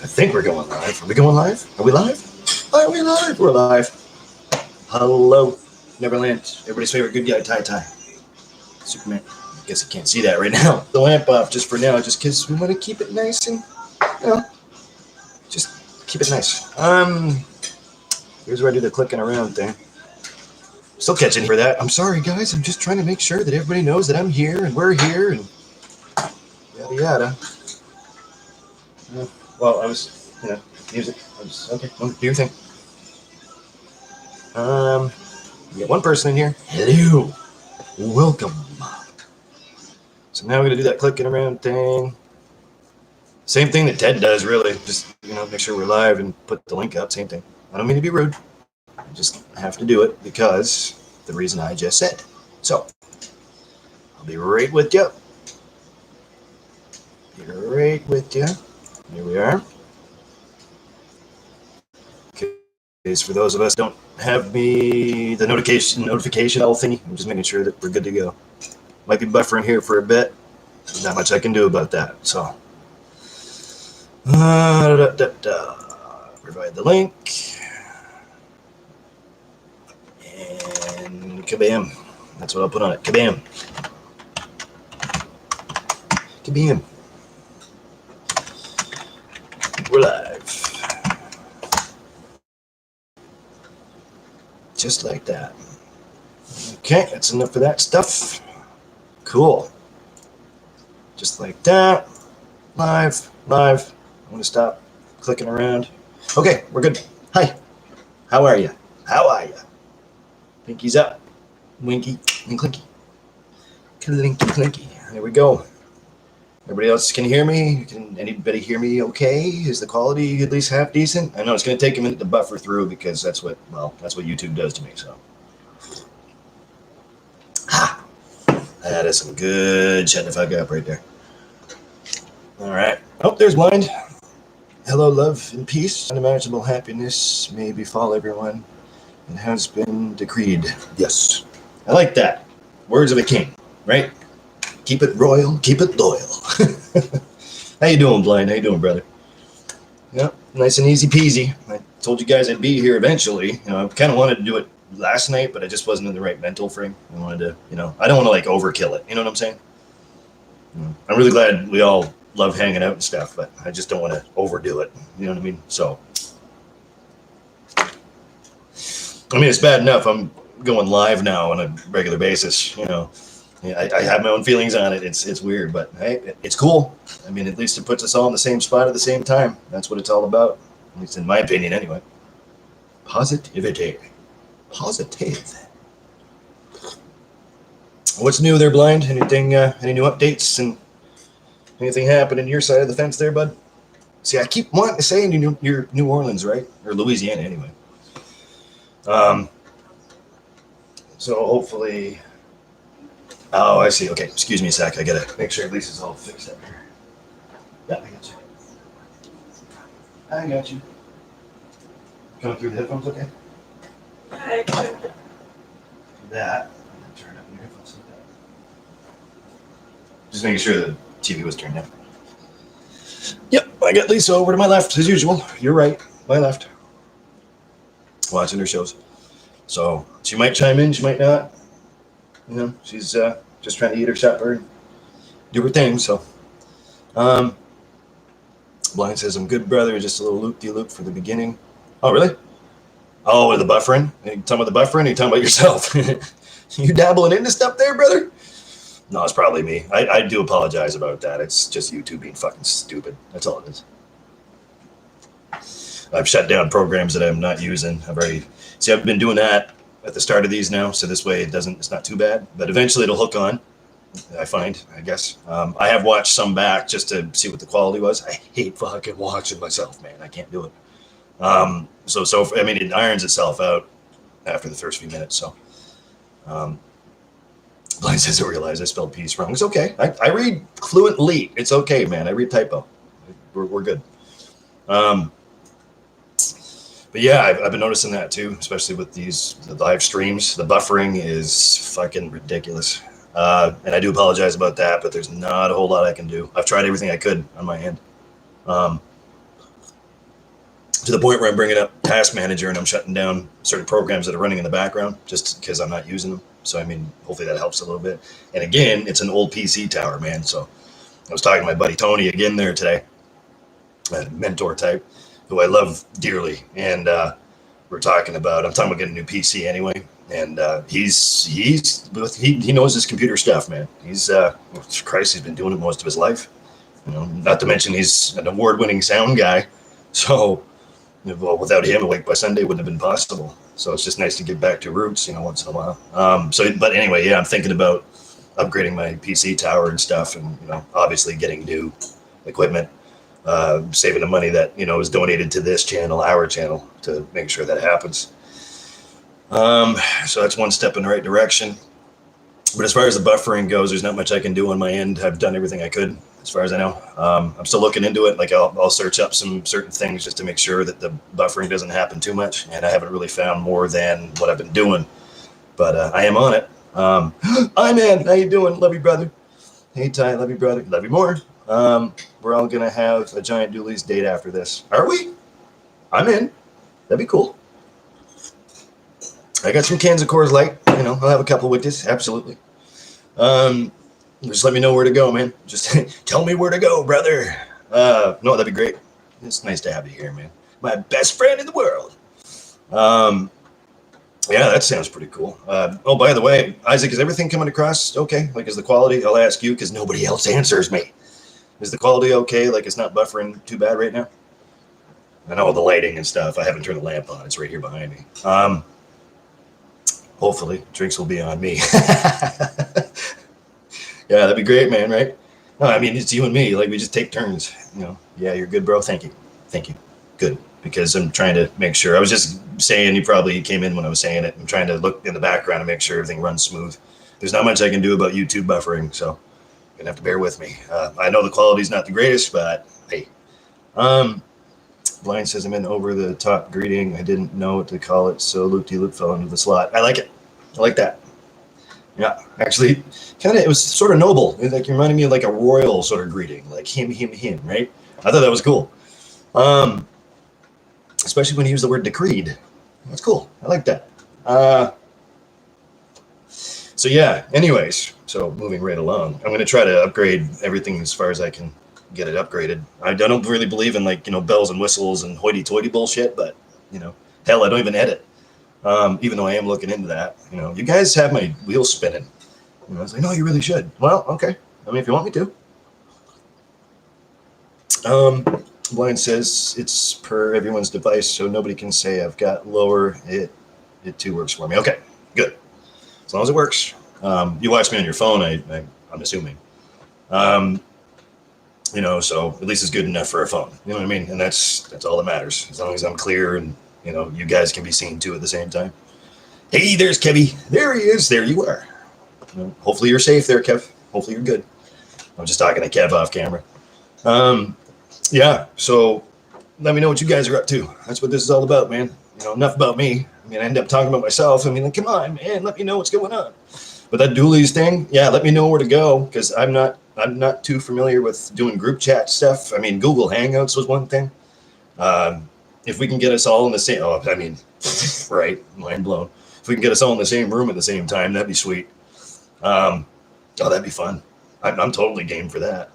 I think we're going live. Are we going live? Are we live? Are we live? We're live. Hello, Neverland. Everybody's favorite good guy, TYE. Superman. I guess you can't see that right now. The lamp off just for now, just because we want to keep it nice and, just keep it nice. Here's where I do the clicking around thing. Still catching for that. I'm sorry, guys. I'm just trying to make sure that everybody knows that I'm here and we're here and yada yada. Well, I was, music. Okay, do your thing. We got one person in here. Hello. Welcome. So now we're going to do that clicking around thing. Same thing that Ted does, really. Just, make sure we're live and put the link up. Same thing. I don't mean to be rude. I just have to do it because the reason I just said. So, I'll be right with you. Be right with you. Here we are. Okay. For those of us who don't have the notification all thingy, I'm just making sure that we're good to go. Might be buffering here for a bit. Not much I can do about that. So, provide the link. And kabam. That's what I'll put on it. Kabam. Kabam. We're live. Just like that. Okay, that's enough of that stuff. Cool. Just like that. Live. I'm going to stop clicking around. Okay, we're good. Hi. How are you? Pinky's up. Winky and clinky. Clinky, clinky. There we go. Everybody else can hear me? Can anybody hear me okay? Is the quality at least half decent? I know it's going to take a minute to buffer through because that's what YouTube does to me. So, that is some good shut the fuck up right there. All right. Oh, there's Blind. Hello, love and peace. Unimaginable happiness may befall everyone. It has been decreed. Yes. I like that. Words of a king, right? Keep it royal, keep it loyal. How you doing, Blind? How you doing, brother? Yep, nice and easy peasy. I told you guys I'd be here eventually. I kind of wanted to do it last night, but I just wasn't in the right mental frame. I wanted to, I don't want to overkill it. You know what I'm saying? I'm really glad we all love hanging out and stuff, but I just don't want to overdo it. You know what I mean? So, it's bad enough I'm going live now on a regular basis, I have my own feelings on it. It's weird, but hey, it's cool. At least it puts us all in the same spot at the same time. That's what it's all about, at least in my opinion anyway. Positivity. Positive. What's new there, Blind? Anything, any new updates and anything happening your side of the fence there, bud? See, I keep wanting to say you're New Orleans, right? Or Louisiana anyway. So hopefully... Oh, I see. Okay, excuse me a sec. I gotta make sure Lisa's all fixed up here. Yeah, I got you. Coming through the headphones, okay? I could. That. Turn up your headphones like that. Just making sure the TV was turned down. Yep, I got Lisa over to my left as usual. You're right, my left. Watching her shows. So she might chime in, she might not. She's just trying to eat her supper and do her thing. So, Blind says, I'm good, brother. Just a little loop-de-loop for the beginning. Oh, really? Oh, the buffering? Are you talking about the buffering? Or are you talking about yourself? You dabbling into stuff there, brother? No, it's probably me. I do apologize about that. It's just YouTube being fucking stupid. That's all it is. I've shut down programs that I'm not using. I've been doing that at the start of these now, so this way it's not too bad, but eventually it'll hook on, I guess. I have watched some back just to see what the quality was. I hate fucking watching myself, man. I can't do it. It irons itself out after the first few minutes, so. Blind says, I realize I spelled peace wrong. It's okay. I read fluently. It's okay, man. I read typo. We're good. But yeah, I've been noticing that too, especially with the live streams. The buffering is fucking ridiculous. And I do apologize about that, but there's not a whole lot I can do. I've tried everything I could on my end. to the point where I'm bringing up Task Manager and I'm shutting down certain programs that are running in the background just because I'm not using them. So, I mean, hopefully that helps a little bit. And again, it's an old PC tower, man. So I was talking to my buddy Tony again there today, a mentor type, who I love dearly. And I'm talking about getting a new PC anyway. And he knows his computer stuff, man. He's been doing it most of his life. Not to mention he's an award-winning sound guy. So, without him, Awake by Sunday wouldn't have been possible. So it's just nice to get back to roots, once in a while. But anyway, yeah, I'm thinking about upgrading my PC tower and stuff, and obviously getting new equipment, saving the money that is donated to this channel, our channel, to make sure that happens. So that's one step in the right direction. But as far as the buffering goes, there's not much I can do on my end. I've done everything I could, as far as I know. I'm still looking into it. Like I'll search up some certain things just to make sure that the buffering doesn't happen too much. And I haven't really found more than what I've been doing. But I am on it. Hi, man. How you doing? Love you, brother. Hey, TYE. Love you, brother. Love you more. We're all going to have a giant Dooley's date after this. Are we? I'm in. That'd be cool. I got some cans of Coors Light. I'll have a couple with this. Absolutely. Just let me know where to go, man. Just tell me where to go, brother. No, that'd be great. It's nice to have you here, man. My best friend in the world. Yeah, that sounds pretty cool. Oh, by the way, Isaac, is everything coming across okay? Like, is the quality? I'll ask you because nobody else answers me. Is the quality okay? Like, it's not buffering too bad right now? I know the lighting and stuff. I haven't turned the lamp on. It's right here behind me. Hopefully, drinks will be on me. Yeah, that'd be great, man, right? No, I mean, it's you and me. Like, we just take turns, Yeah, you're good, bro. Thank you. Good, because I'm trying to make sure. I was just saying, you probably came in when I was saying it. I'm trying to look in the background and make sure everything runs smooth. There's not much I can do about YouTube buffering, so you're going to have to bear with me. I know the quality's not the greatest, but hey. Blind says I'm in over-the-top greeting. I didn't know what to call it, so loop-de-loop fell into the slot. I like it. I like that. Yeah, actually, it was sort of noble. It reminded me of like a royal sort of greeting, like him, right? I thought that was cool. Especially when you use the word decreed. That's cool. I like that. So yeah, anyways, so moving right along. I'm going to try to upgrade everything as far as I can get it upgraded. I don't really believe in bells and whistles and hoity-toity bullshit, but hell, I don't even edit. Even though I am looking into that, you guys have my wheels spinning. I was like, no, you really should. Well, okay. I mean, if you want me to. Blind says it's per everyone's device, so nobody can say I've got lower. It too works for me. Okay, good. As long as it works. You watch me on your phone, I'm assuming. So at least it's good enough for a phone. You know what I mean? And that's all that matters. As long as I'm clear and you guys can be seen too at the same time. Hey, there's Kevy. There he is. There you are. Hopefully you're safe there, Kev. Hopefully you're good. I'm just talking to Kev off camera. Yeah, so let me know what you guys are up to. That's what this is all about, man. Enough about me. I mean, I end up talking about myself. I mean, come on, man. Let me know what's going on. But that Dooley's thing, yeah, let me know where to go because I'm not too familiar with doing group chat stuff. I mean, Google Hangouts was one thing. If we can get us all in the same, right, mind blown. If we can get us all in the same room at the same time, that'd be sweet. That'd be fun. I'm totally game for that.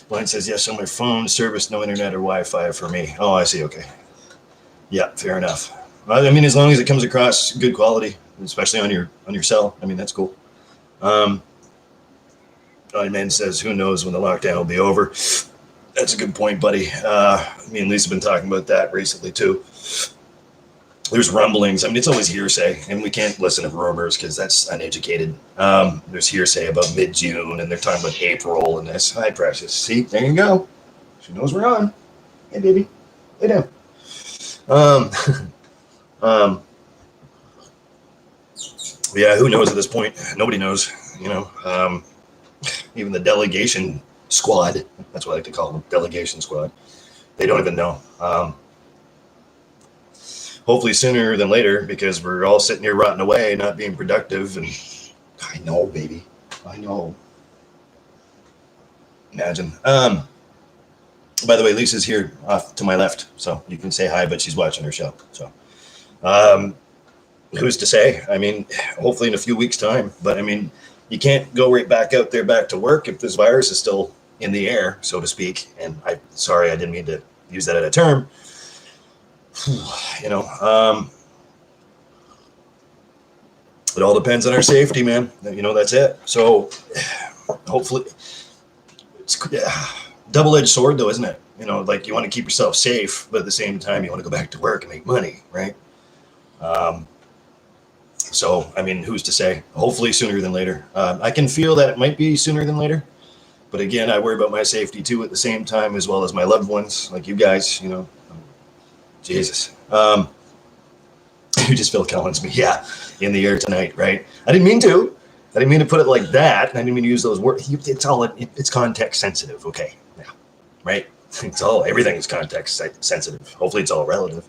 Blind says, yes, on my phone, service, no internet or Wi-Fi for me. Oh, I see, okay. Yeah, fair enough. I mean, as long as it comes across good quality, especially on your cell, I mean, that's cool. Man says, who knows when the lockdown will be over. That's a good point, buddy. Me and Lisa have been talking about that recently, too. There's rumblings. I mean, it's always hearsay, and we can't listen to rumors because that's uneducated. There's hearsay about mid-June, and they're talking about April and this. Hi, Precious. See, there you go. She knows we're on. Hey, baby. Lay down. Yeah, who knows at this point? Nobody knows, even the delegation squad, that's what I like to call them, delegation squad. They don't even know. Hopefully sooner than later, because we're all sitting here rotting away, not being productive. And I know, baby. I know. Imagine. By the way, Lisa's here off to my left, so you can say hi, but she's watching her show. So, um, who's to say? I mean, hopefully in a few weeks' time. But I mean, you can't go right back out there back to work if this virus is still in the air, so to speak. And sorry, I didn't mean to use that as a term. You know, it all depends on our safety, man. You know, that's it. So hopefully, it's double-edged sword, though, isn't it? You know, like you want to keep yourself safe, but at the same time, you want to go back to work and make money, right? So, I mean, who's to say? Hopefully sooner than later. I can feel that it might be sooner than later. But again, I worry about my safety too at the same time, as well as my loved ones, like you guys, you know. Jesus. You just Phil Collins me. Yeah, in the air tonight, right? I didn't mean to. I didn't mean to put it like that. I didn't mean to use those words. It's context sensitive, okay? Yeah, right? Everything is context sensitive. Hopefully it's all relative.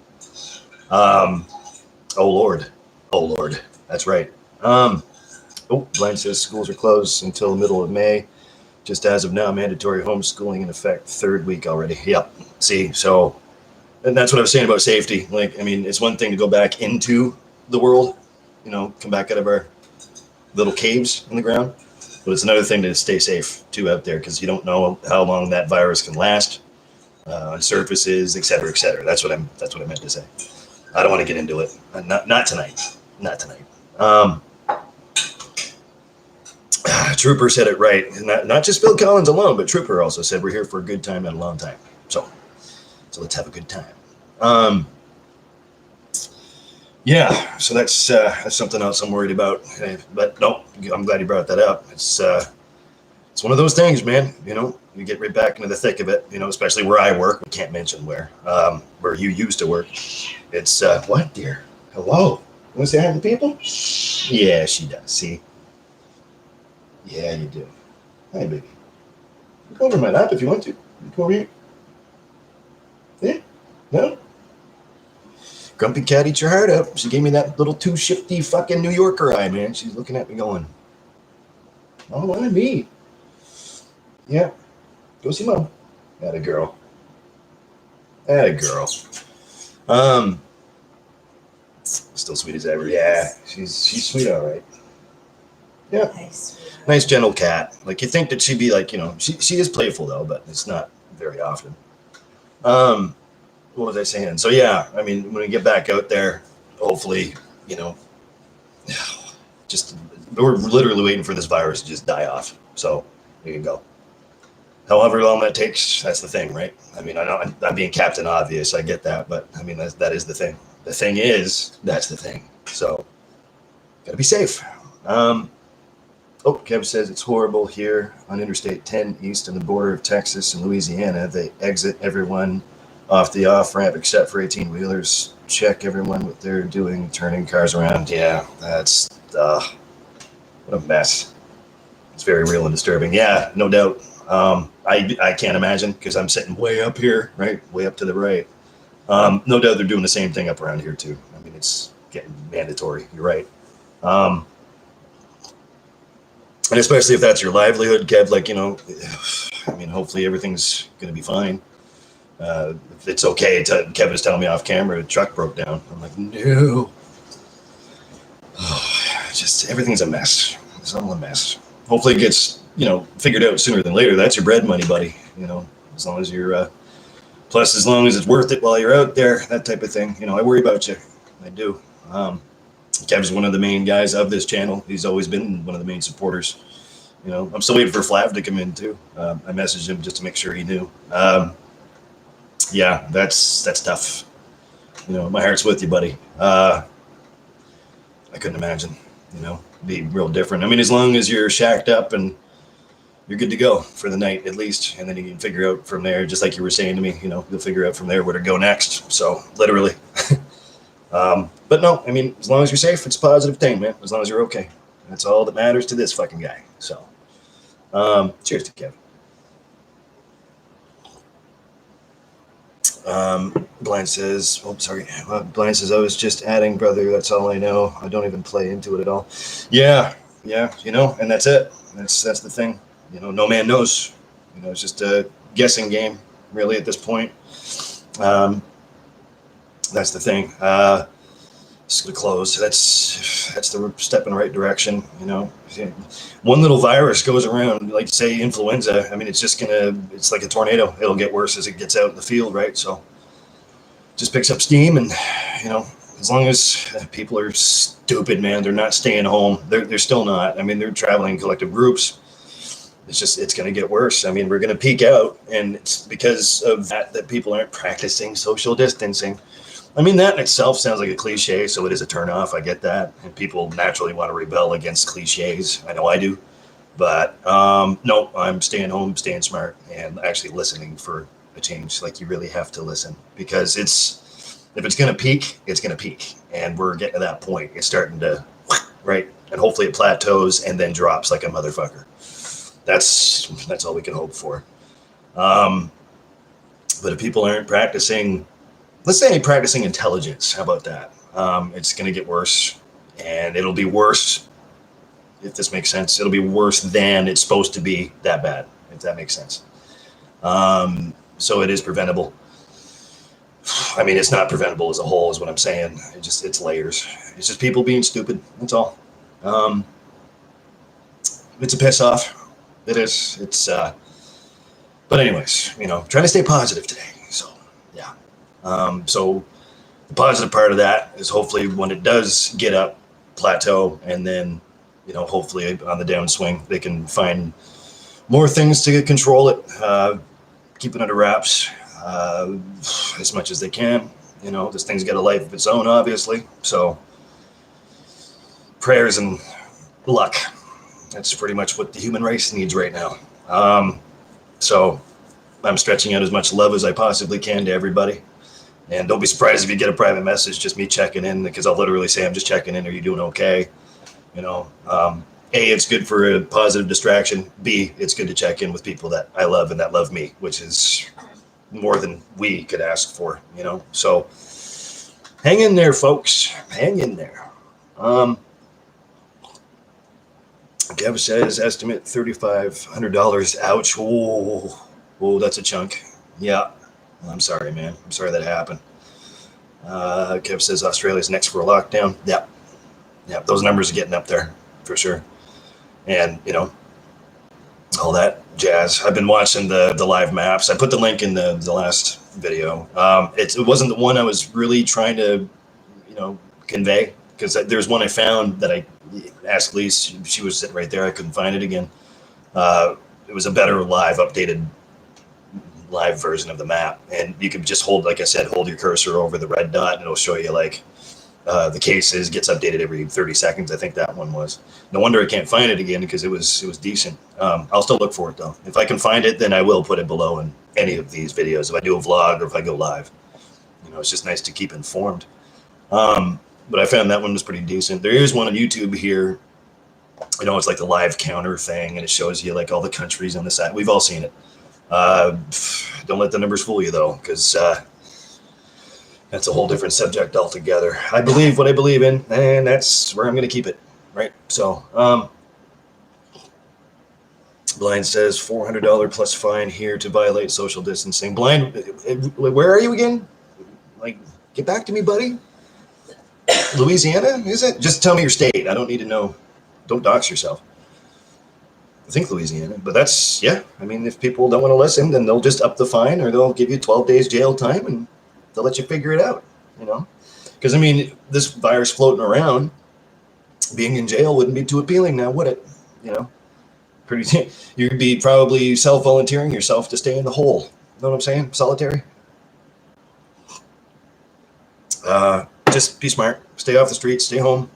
Oh, Lord. Oh, Lord. That's right. Blind says schools are closed until the middle of May. Just as of now, mandatory homeschooling in effect, 3rd week already. Yep. See, so, and that's what I was saying about safety. Like, I mean, it's one thing to go back into the world, you know, come back out of our little caves in the ground. But it's another thing to stay safe too out there, because you don't know how long that virus can last on surfaces, et cetera, et cetera. That's what I meant to say. I don't want to get into it. Not tonight. Not tonight. Trooper said it right. Not just Phil Collins alone, but Trooper also said we're here for a good time, not a long time. So let's have a good time. Yeah, so that's something else I'm worried about. But no, I'm glad you brought that up. It's one of those things, man. You know, you get right back into the thick of it. You know, especially where I work. We can't mention where you used to work. It's what, dear? Hello. You want to say hi to people? Yeah, she does. See. Yeah, you do. Hi, baby. You go over my lap if you want to. You come over here. Yeah? No? Grumpy cat eats your heart out. She gave me that little too shifty fucking New Yorker eye, man. She's looking at me going, oh, why me? Yeah. Go see mom. Atta girl. Atta girl. Still sweet as ever. Yeah, she's sweet, all right. Yeah. Nice gentle cat. Like, you think that she'd be like, you know, she is playful though, but it's not very often. What was I saying? So yeah, I mean, when we get back out there, hopefully, you know, just we're literally waiting for this virus to just die off. So you can go. However long that takes, that's the thing, right? I mean, I know I'm being Captain Obvious. I get that, but I mean, that is the thing. The thing is, that's the thing. So gotta be safe. Kev says it's horrible here on Interstate 10 east on the border of Texas and Louisiana. They exit everyone off the off-ramp except for 18-wheelers. Check everyone what they're doing, turning cars around. Yeah, that's what a mess. It's very real and disturbing. Yeah, no doubt. I can't imagine, because I'm sitting way up here, right? Way up to the right. No doubt they're doing the same thing up around here too. I mean, it's getting mandatory. You're right. And especially if that's your livelihood, Kev, like, you know, I mean, hopefully everything's going to be fine. It's okay. Kev was telling me off camera, the truck broke down. I'm like, no. Just everything's a mess. It's all a mess. Hopefully it gets, you know, figured out sooner than later. That's your bread money, buddy. You know, as long as you're, plus as long as it's worth it while you're out there, that type of thing. You know, I worry about you. I do. Kev's one of the main guys of this channel. He's always been one of the main supporters. You know, I'm still waiting for Flav to come in too. I messaged him just to make sure he knew. Yeah, that's tough. You know, my heart's with you, buddy. I couldn't imagine, you know, be real different. I mean, as long as you're shacked up and you're good to go for the night at least, and then you can figure out from there, just like you were saying to me, you know, you'll figure out from there where to go next. So literally. But no, I mean, as long as you're safe, it's a positive thing, man. As long as you're okay. That's all that matters to this fucking guy. So, cheers to Kevin. Blind says, Blind says, I was just adding, brother. That's all I know. I don't even play into it at all. Yeah, you know, and that's it. That's the thing. You know, no man knows. You know, it's just a guessing game. really, at this point. That's the thing. Just gonna close. That's the step in the right direction. One little virus goes around, like say influenza. I mean, it's like a tornado. It'll get worse as it gets out in the field, right? So just picks up steam, and as long as people are stupid, man, they're not staying home. They're still not. I mean, they're traveling in collective groups. It's going to get worse. I mean, we're going to peak out, and it's because of that people aren't practicing social distancing. I mean, that in itself sounds like a cliche, so it is a turnoff. I get that, and people naturally want to rebel against cliches. I know I do, but no, I'm staying home, staying smart, and actually listening for a change. Like, you really have to listen, because if it's going to peak, it's going to peak, and we're getting to that point. It's starting to, right, and hopefully it plateaus and then drops like a motherfucker. That's all we can hope for. But if people aren't practicing, let's say practicing intelligence, how about that? It's going to get worse, and it'll be worse, if this makes sense. It'll be worse than it's supposed to be that bad, if that makes sense. So it is preventable. I mean, it's not preventable as a whole, is what I'm saying. It's layers. It's just people being stupid. That's all. It's a piss off. It is. But anyways, trying to stay positive today. So, yeah. So the positive part of that is hopefully when it does get up, plateau, and then, hopefully on the downswing, they can find more things to control it, keep it under wraps as much as they can. This thing's got a life of its own, obviously. So prayers and luck. That's pretty much what the human race needs right now. So I'm stretching out as much love as I possibly can to everybody. And don't be surprised if you get a private message, just me checking in, because I'll literally say, I'm just checking in. Are you doing okay? A, it's good for a positive distraction. B, it's good to check in with people that I love and that love me, which is more than we could ask for, So hang in there, folks. Hang in there. Kev says estimate $3,500. Ouch. Oh, that's a chunk. Yeah. I'm sorry, man. I'm sorry that happened. Kev says Australia's next for a lockdown. Yeah. Those numbers are getting up there for sure. And, all that jazz. I've been watching the live maps. I put the link in the last video. It wasn't the one I was really trying to, convey, because there's one I found that I asked Lise. She was sitting right there. I couldn't find it again. It was a better updated live version of the map, and you could just hold your cursor over the red dot, and it'll show you the cases. Gets updated every 30 seconds. I think that one was. No wonder I can't find it again, because it was decent. I'll still look for it though. If I can find it, then I will put it below in any of these videos. If I do a vlog or if I go live, it's just nice to keep informed. But I found that one was pretty decent. There is one on YouTube here. It's like the live counter thing, and it shows you all the countries on the side. We've all seen it. Don't let the numbers fool you though, because that's a whole different subject altogether. I believe what I believe in, and that's where I'm going to keep it, right? So, Blind says $400 plus fine here to violate social distancing. Blind, where are you again? Get back to me, buddy. Louisiana, is it? Just tell me your state. I don't need to know. Don't dox yourself. I think Louisiana, but that's, yeah. I mean, if people don't want to listen, then they'll just up the fine, or they'll give you 12 days jail time, and they'll let you figure it out, Because, I mean, this virus floating around, being in jail wouldn't be too appealing now, would it? You'd be probably self-volunteering yourself to stay in the hole. You know what I'm saying? Solitary. Just be smart. Stay off the streets. Stay home.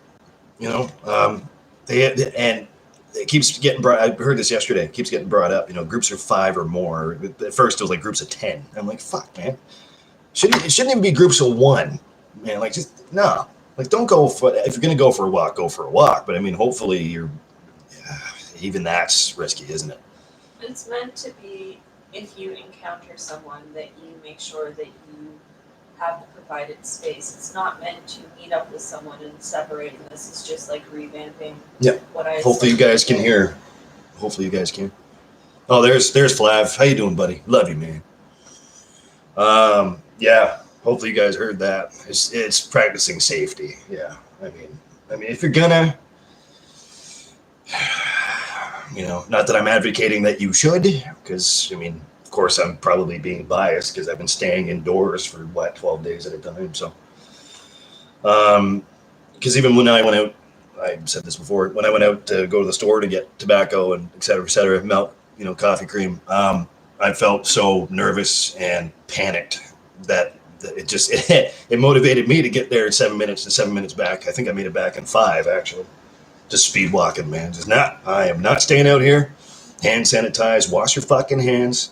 And it keeps getting brought. I heard this yesterday. It keeps getting brought up. Groups of 5 or more. At first, it was groups of 10. I'm like, fuck, man. It shouldn't even be groups of 1, man. Just no. Don't go for. If you're gonna go for a walk, go for a walk. But I mean, hopefully, even that's risky, isn't it? It's meant to be, if you encounter someone, that you make sure that you have the provided space. It's not meant to meet up with someone and separate. And this is just revamping. Yeah. Hopefully you guys can hear. Hopefully you guys can. Oh, there's Flav. How you doing, buddy? Love you, man. Yeah, hopefully you guys heard that. It's practicing safety. Yeah, I mean, if you're gonna, not that I'm advocating that you should, because I mean, of course, I'm probably being biased because I've been staying indoors for 12 days at a time. So, because even when I went out, I said this before, when I went out to go to the store to get tobacco and et cetera, milk, coffee cream, I felt so nervous and panicked that it just it motivated me to get there in 7 minutes and 7 minutes back. I think I made it back in 5 actually. Just speed walking, man. I am not staying out here. Hand sanitize, wash your fucking hands.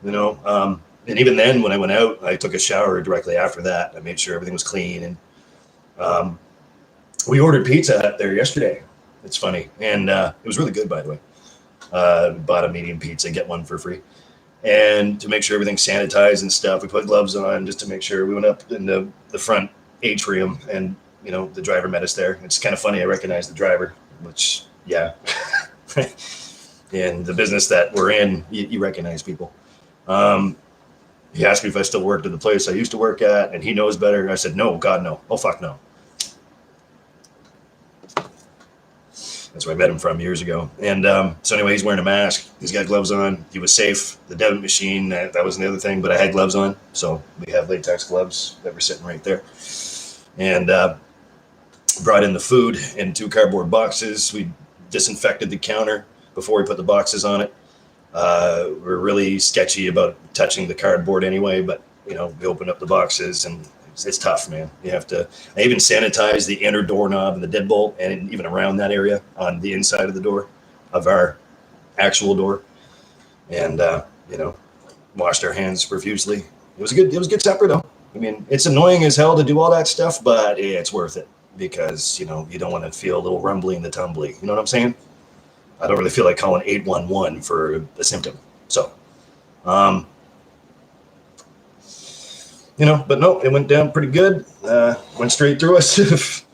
And even then, when I went out, I took a shower directly after that. I made sure everything was clean, and um, we ordered pizza there yesterday. It's funny, and it was really good, by the way. Bought a medium pizza, get one for free, and to make sure everything's sanitized and stuff, we put gloves on just to make sure. We went up in the front atrium, and the driver met us there. It's kind of funny. I recognized the driver, which yeah. In the business that we're in, you recognize people. He asked me if I still worked at the place I used to work at, and he knows better. I said, no, God, no. Oh, fuck, no. That's where I met him from years ago. And so anyway, he's wearing a mask. He's got gloves on. He was safe. The debit machine, that was the other thing, but I had gloves on. So we have latex gloves that were sitting right there. And brought in the food in 2 cardboard boxes. We disinfected the counter before we put the boxes on it. We're really sketchy about touching the cardboard anyway, but we opened up the boxes, and it's tough, man. You have to. I even sanitize the inner doorknob and the deadbolt, and even around that area on the inside of the door, of our actual door, and washed our hands profusely. It was a good supper though. I mean, it's annoying as hell to do all that stuff, but it's worth it because you don't want to feel a little rumbly in the tumbly. You know what I'm saying? I don't really feel like calling 811 for a symptom. So, but no, it went down pretty good. Went straight through us.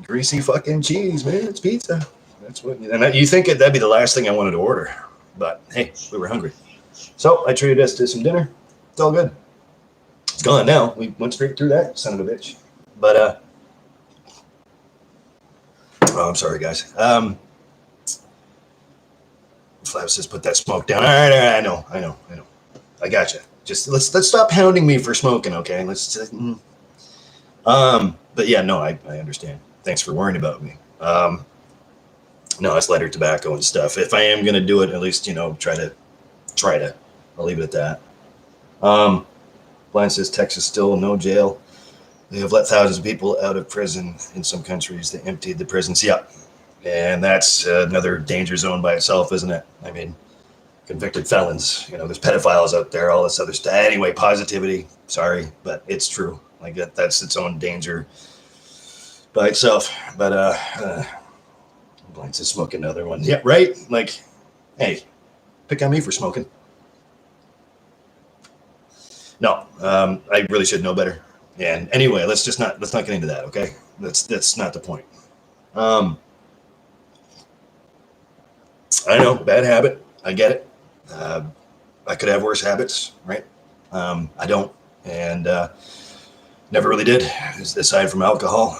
Greasy fucking cheese, man. It's pizza. That's what. And you think that'd be the last thing I wanted to order, but hey, we were hungry, so I treated us to some dinner. It's all good. It's gone now. We went straight through that son of a bitch. But oh, I'm sorry, guys. Flav says, "Put that smoke down." All right, I know. I got you. Just let's stop hounding me for smoking, okay? But yeah, no, I understand. Thanks for worrying about me. No, it's lighter tobacco and stuff. If I am gonna do it, at least try to. I'll leave it at that. Blind says Texas still no jail. They have let thousands of people out of prison in some countries. They emptied the prisons. Yeah. And that's another danger zone by itself, isn't it? I mean, convicted felons, there's pedophiles out there, all this other stuff. Anyway, positivity, sorry, but it's true. Like that's its own danger by itself. But Blanks is smoking another one. Yeah, right? Like, hey, pick on me for smoking. No, I really should know better. And anyway, let's not get into that, okay? That's not the point. I know, bad habit. I get it. I could have worse habits, right? I don't, and never really did. Aside from alcohol,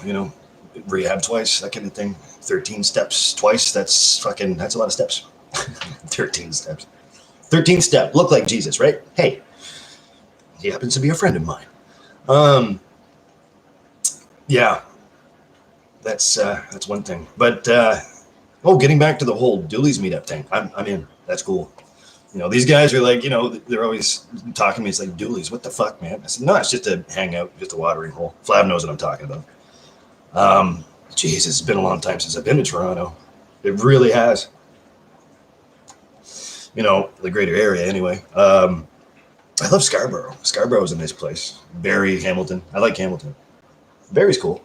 rehab twice, that kind of thing. 13 steps twice. That's a lot of steps. 13 steps. 13th step. Look like Jesus, right? Hey, he happens to be a friend of mine. Yeah, that's one thing. But getting back to the whole Dooley's meetup thing, I'm in. That's cool. These guys are like, they're always talking to me. It's like, Dooley's, what the fuck, man? I said, no, it's just a hangout, just a watering hole. Flav knows what I'm talking about. Jesus, it's been a long time since I've been to Toronto. It really has. The greater area anyway. I love Scarborough. Scarborough is a nice place. Barrie, Hamilton. I like Hamilton. Barrie's cool.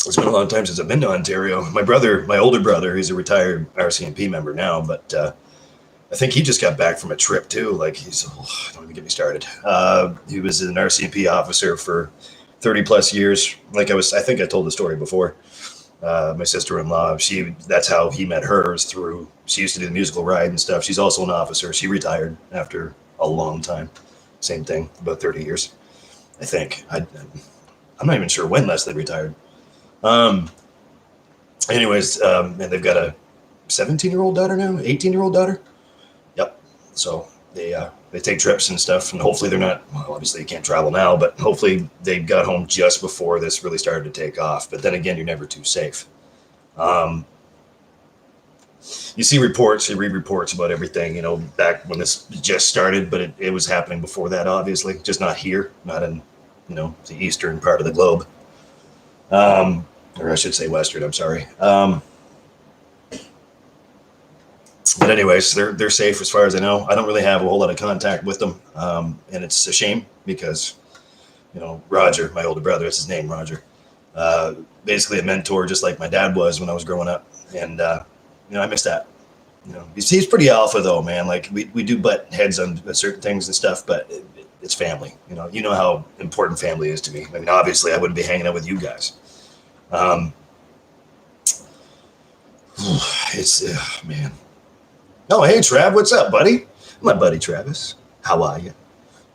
It's been a long time since I've been to Ontario. My older brother, he's a retired RCMP member now, but I think he just got back from a trip too. Like don't even get me started. He was an RCMP officer for 30 plus years. I think I told the story before. My sister-in-law, that's how he met her, is through, she used to do the musical ride and stuff. She's also an officer. She retired after a long time. Same thing, about 30 years, I think. I'm not even sure when Leslie retired. Anyways, and they've got a 17-year-old daughter now, 18-year-old daughter. Yep. So they take trips and stuff, and hopefully they're not. Well, obviously you can't travel now, but hopefully they got home just before this really started to take off. But then again, you're never too safe. You see reports, you read reports about everything, you know, back when this just started, but it was happening before that, obviously, just not here, not in, you know, the eastern part of the globe. Or I should say western, I'm sorry. But anyways, they're safe as far as I know. I don't really have a whole lot of contact with them. And it's a shame because, you know, Roger, my older brother, that's his name, Roger, basically a mentor just like my dad was when I was growing up. And, you know, I miss that. You know, he's pretty alpha though, man. Like we do butt heads on certain things and stuff, but it's family. You know how important family is to me. I mean, obviously I wouldn't be hanging out with you guys. It's man. Oh, hey, Trav, what's up, buddy? My buddy Travis. How are you?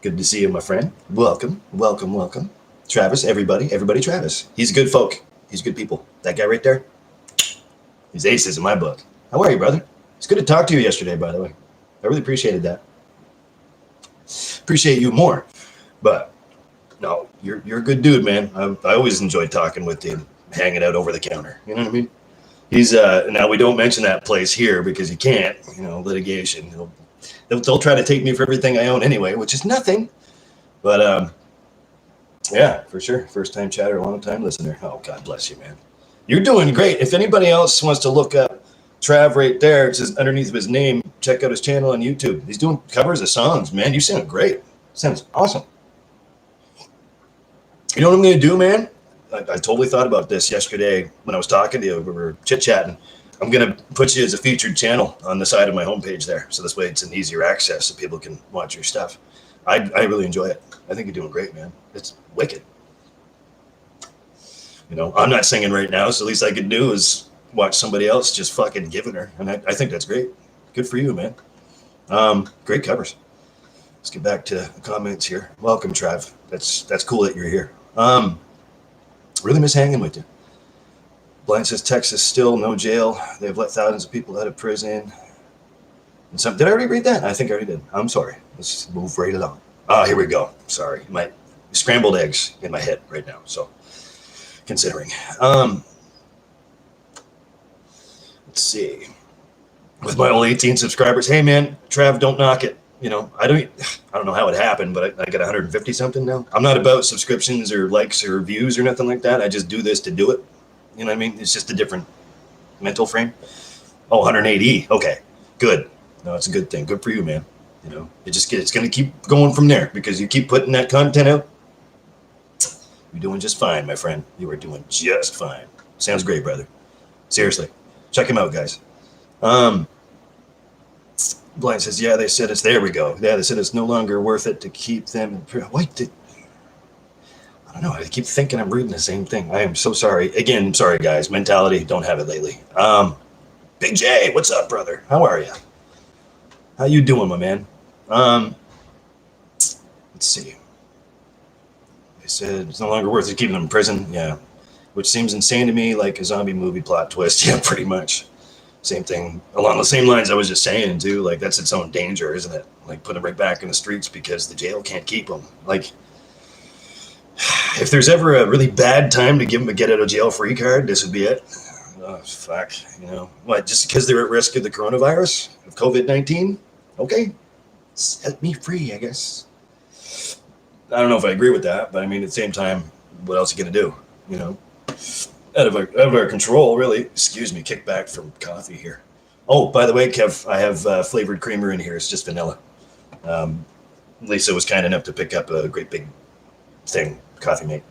Good to see you, my friend. Welcome. Travis, everybody Travis. He's good folk. He's good people. That guy right there, he's aces in my book. How are you, brother? It's good to talk to you yesterday, by the way. I really appreciated that. Appreciate you more. But no, you're a good dude, man. I always enjoyed talking with you, hanging out over the counter. You know what I mean? He's now we don't mention that place here because you can't, you know, litigation. They'll try to take me for everything I own anyway, which is nothing. But yeah, for sure. First time chatter, long time listener. Oh, God bless you, man. You're doing great. If anybody else wants to look up Trav right there, it says underneath of his name, check out his channel on YouTube. He's doing covers of songs, man. You sound great. Sounds awesome. You know what I'm going to do, man? I totally thought about this yesterday when I was talking to you. We were chit-chatting. I'm going to put you as a featured channel on the side of my homepage there. So this way it's an easier access so people can watch your stuff. I really enjoy it. I think you're doing great, man. It's wicked. You know, I'm not singing right now, so the least I could do is watch somebody else just fucking giving her. And I think that's great. Good for you, man. Great covers. Let's get back to the comments here. Welcome, Trav. That's cool that you're here. Really miss hanging with you. Blind says Texas still no jail. They've let thousands of people out of prison. And some, did I already read that? I think I already did. I'm sorry. Let's move right along. Here we go. Sorry. My scrambled eggs in my head right now. So considering. Let's see. With my only 18 subscribers, hey man, Trav, don't knock it. You know, I don't know how it happened, but I got 150 something now. I'm not about subscriptions or likes or views or nothing like that. I just do this to do it. You know what I mean? It's just a different mental frame. Oh, 180. Okay, good. No, it's a good thing. Good for you, man. You know, it's going to keep going from there because you keep putting that content out. You're doing just fine, my friend. You are doing just fine. Sounds great, brother. Seriously, check him out, guys. Blind says, yeah, they said it's, there we go. Yeah, they said it's no longer worth it to keep them. Wait, I don't know. I keep thinking I'm reading the same thing. I am so sorry. Again, sorry, guys. Mentality, don't have it lately. Big J, what's up, brother? How are you? How you doing, my man? Let's see. They said it's no longer worth it keeping them in prison. Yeah, which seems insane to me, like a zombie movie plot twist. Yeah, pretty much. Same thing along the same lines I was just saying too. Like that's its own danger, isn't it? Like put them right back in the streets because the jail can't keep them. Like if there's ever a really bad time to give them a get out of jail free card, this would be it. Oh fuck, you know what? Just because they're at risk of the coronavirus, of COVID-19, okay, set me free, I guess. I don't know if I agree with that, but I mean at the same time, what else are you gonna do? You know. Out of our control, really. Excuse me, kick back from coffee here. Oh, by the way, Kev, I have flavored creamer in here. It's just vanilla. Lisa was kind enough to pick up a great big thing, Coffee Mate.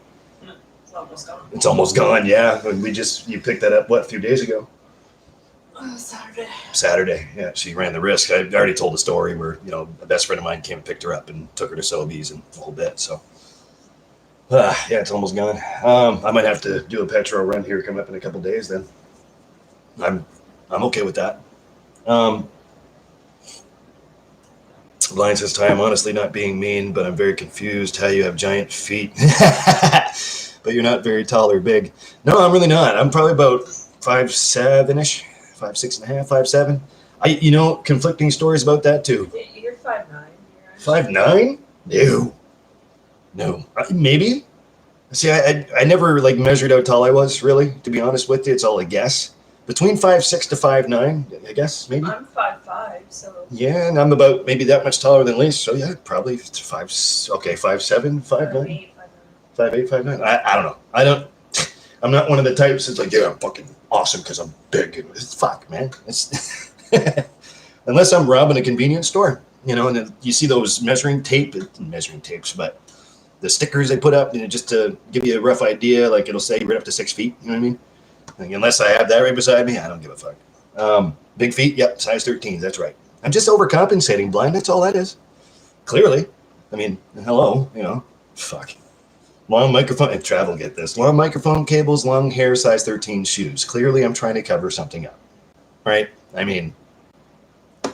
It's almost gone. It's almost gone, yeah. You picked that up, what, a few days ago? Saturday. Saturday, yeah. She ran the risk. I already told the story where, you know, a best friend of mine came and picked her up and took her to Sobeys and the whole bit, so. Yeah, it's almost gone. I might have to do a petrol run here coming up in a couple days then. I'm okay with that. Blind says, Ty, I'm honestly not being mean, but I'm very confused how you have giant feet. But you're not very tall or big. No, I'm really not. I'm probably about 5'7"-ish, 5'6.5", 5'7". Conflicting stories about that too. You're 5'9". 5'9"? No. Maybe. See, I never like measured how tall I was, really, to be honest with you. It's all a guess. Between 5'6" to 5'9", I guess, maybe. I'm 5'5", so. Yeah, and I'm about maybe that much taller than Lisa, so yeah, probably 5'7", 5'9". 5'8", 5'9". I don't know. I'm not one of the types that's like, yeah, I'm fucking awesome because I'm big. Fuck, man. It's unless I'm robbing a convenience store, and then you see those measuring tapes, but the stickers they put up, just to give you a rough idea, like it'll say right up to 6 feet. You know what I mean? Like, unless I have that right beside me, I don't give a fuck. Big feet, yep, size 13. That's right. I'm just overcompensating, Blind. That's all that is. Clearly. I mean, hello, fuck. Long microphone, and travel, get this. Long microphone cables, long hair, size 13 shoes. Clearly, I'm trying to cover something up. Right? I mean,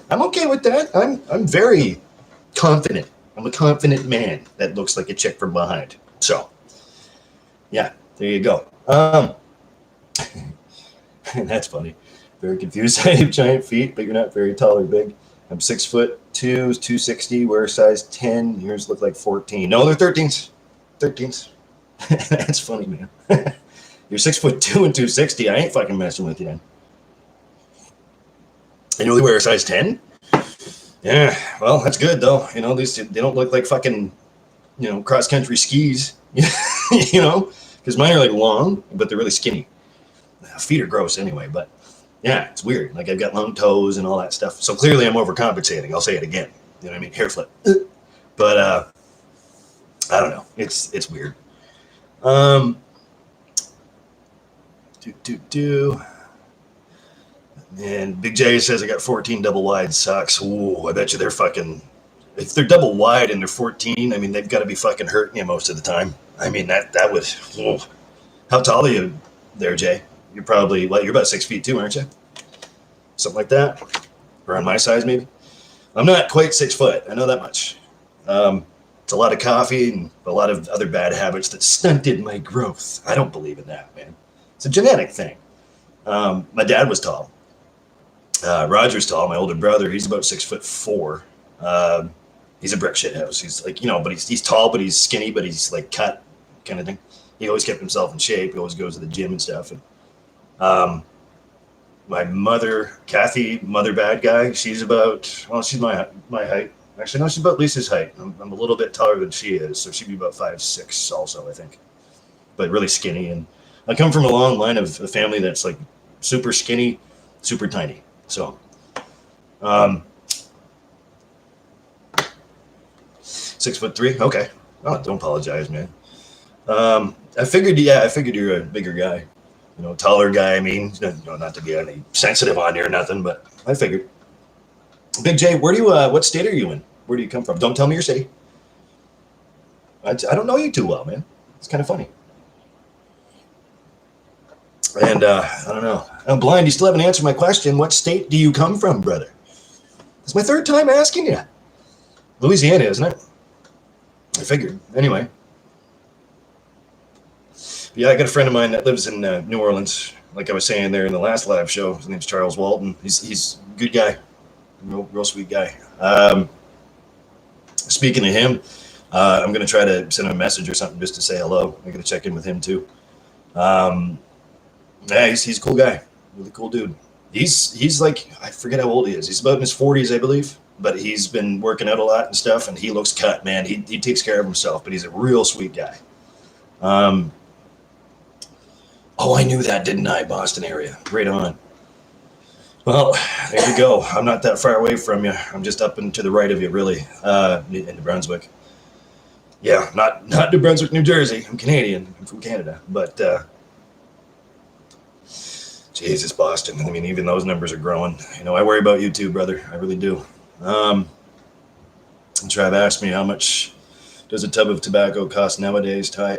I'm okay with that. I'm very confident. I'm a confident man that looks like a chick from behind. So, yeah, there you go. That's funny. Very confused. I have giant feet, but you're not very tall or big. I'm 6'2", 260. Wear size 10. Yours look like 14. No, they're 13s. 13s. That's funny, man. You're 6'2" and 260. I ain't fucking messing with you, then. And you only wear a size 10? Yeah, well, that's good, though. At least they don't look like fucking, cross-country skis. Because mine are like long, but they're really skinny. Feet are gross anyway, but yeah, it's weird. Like I've got long toes and all that stuff. So clearly I'm overcompensating. I'll say it again. You know what I mean? Hair flip. But I don't know. It's weird. And Big J says I got 14 double wide socks. Ooh, I bet you they're fucking. If they're double wide and they're 14, I mean they've got to be fucking hurting you most of the time. I mean that would. Ooh. How tall are you there, Jay? You're probably you're about 6 feet too, aren't you? Something like that. Around my size, maybe. I'm not quite 6 foot. I know that much. It's a lot of coffee and a lot of other bad habits that stunted my growth. I don't believe in that, man. It's a genetic thing. My dad was tall. Roger's tall. My older brother, he's about 6'4". He's a brick shit house. He's like, but he's tall, but he's skinny, but he's like cut kind of thing. He always kept himself in shape. He always goes to the gym and stuff. And my mother, Kathy, mother bad guy, she's she's my height. Actually, no, she's about Lisa's height. I'm a little bit taller than she is, so she'd be about 5'6" also, I think. But really skinny. And I come from a long line of a family that's like super skinny, super tiny. So, 6'3". Okay. Oh, don't apologize, man. I figured you're a bigger guy, taller guy. I mean, not to be any sensitive on you or nothing, but I figured. Big J, what state are you in? Where do you come from? Don't tell me your city. I don't know you too well, man. It's kind of funny. And I don't know. I'm blind. You still haven't answered my question. What state do you come from, brother? It's my third time asking you. Louisiana, isn't it? I figured. Anyway. Yeah, I got a friend of mine that lives in New Orleans. Like I was saying there in the last live show, his name's Charles Walton. He's a good guy, real sweet guy. Speaking of him, I'm gonna try to send him a message or something just to say hello. I'm gonna check in with him too. Yeah, he's a cool guy, really cool dude. He's like, I forget how old he is. He's about in his 40s, I believe. But he's been working out a lot and stuff, and he looks cut, man. He takes care of himself, but he's a real sweet guy. Oh, I knew that, didn't I? Boston area. Right on. Well, there you go. I'm not that far away from you. I'm just up and to the right of you, really, in New Brunswick. Yeah, not New Brunswick, New Jersey. I'm Canadian. I'm from Canada. But, Jesus, Boston. I mean, even those numbers are growing. I worry about you too, brother. I really do. Trav asked me how much does a tub of tobacco cost nowadays, Ty?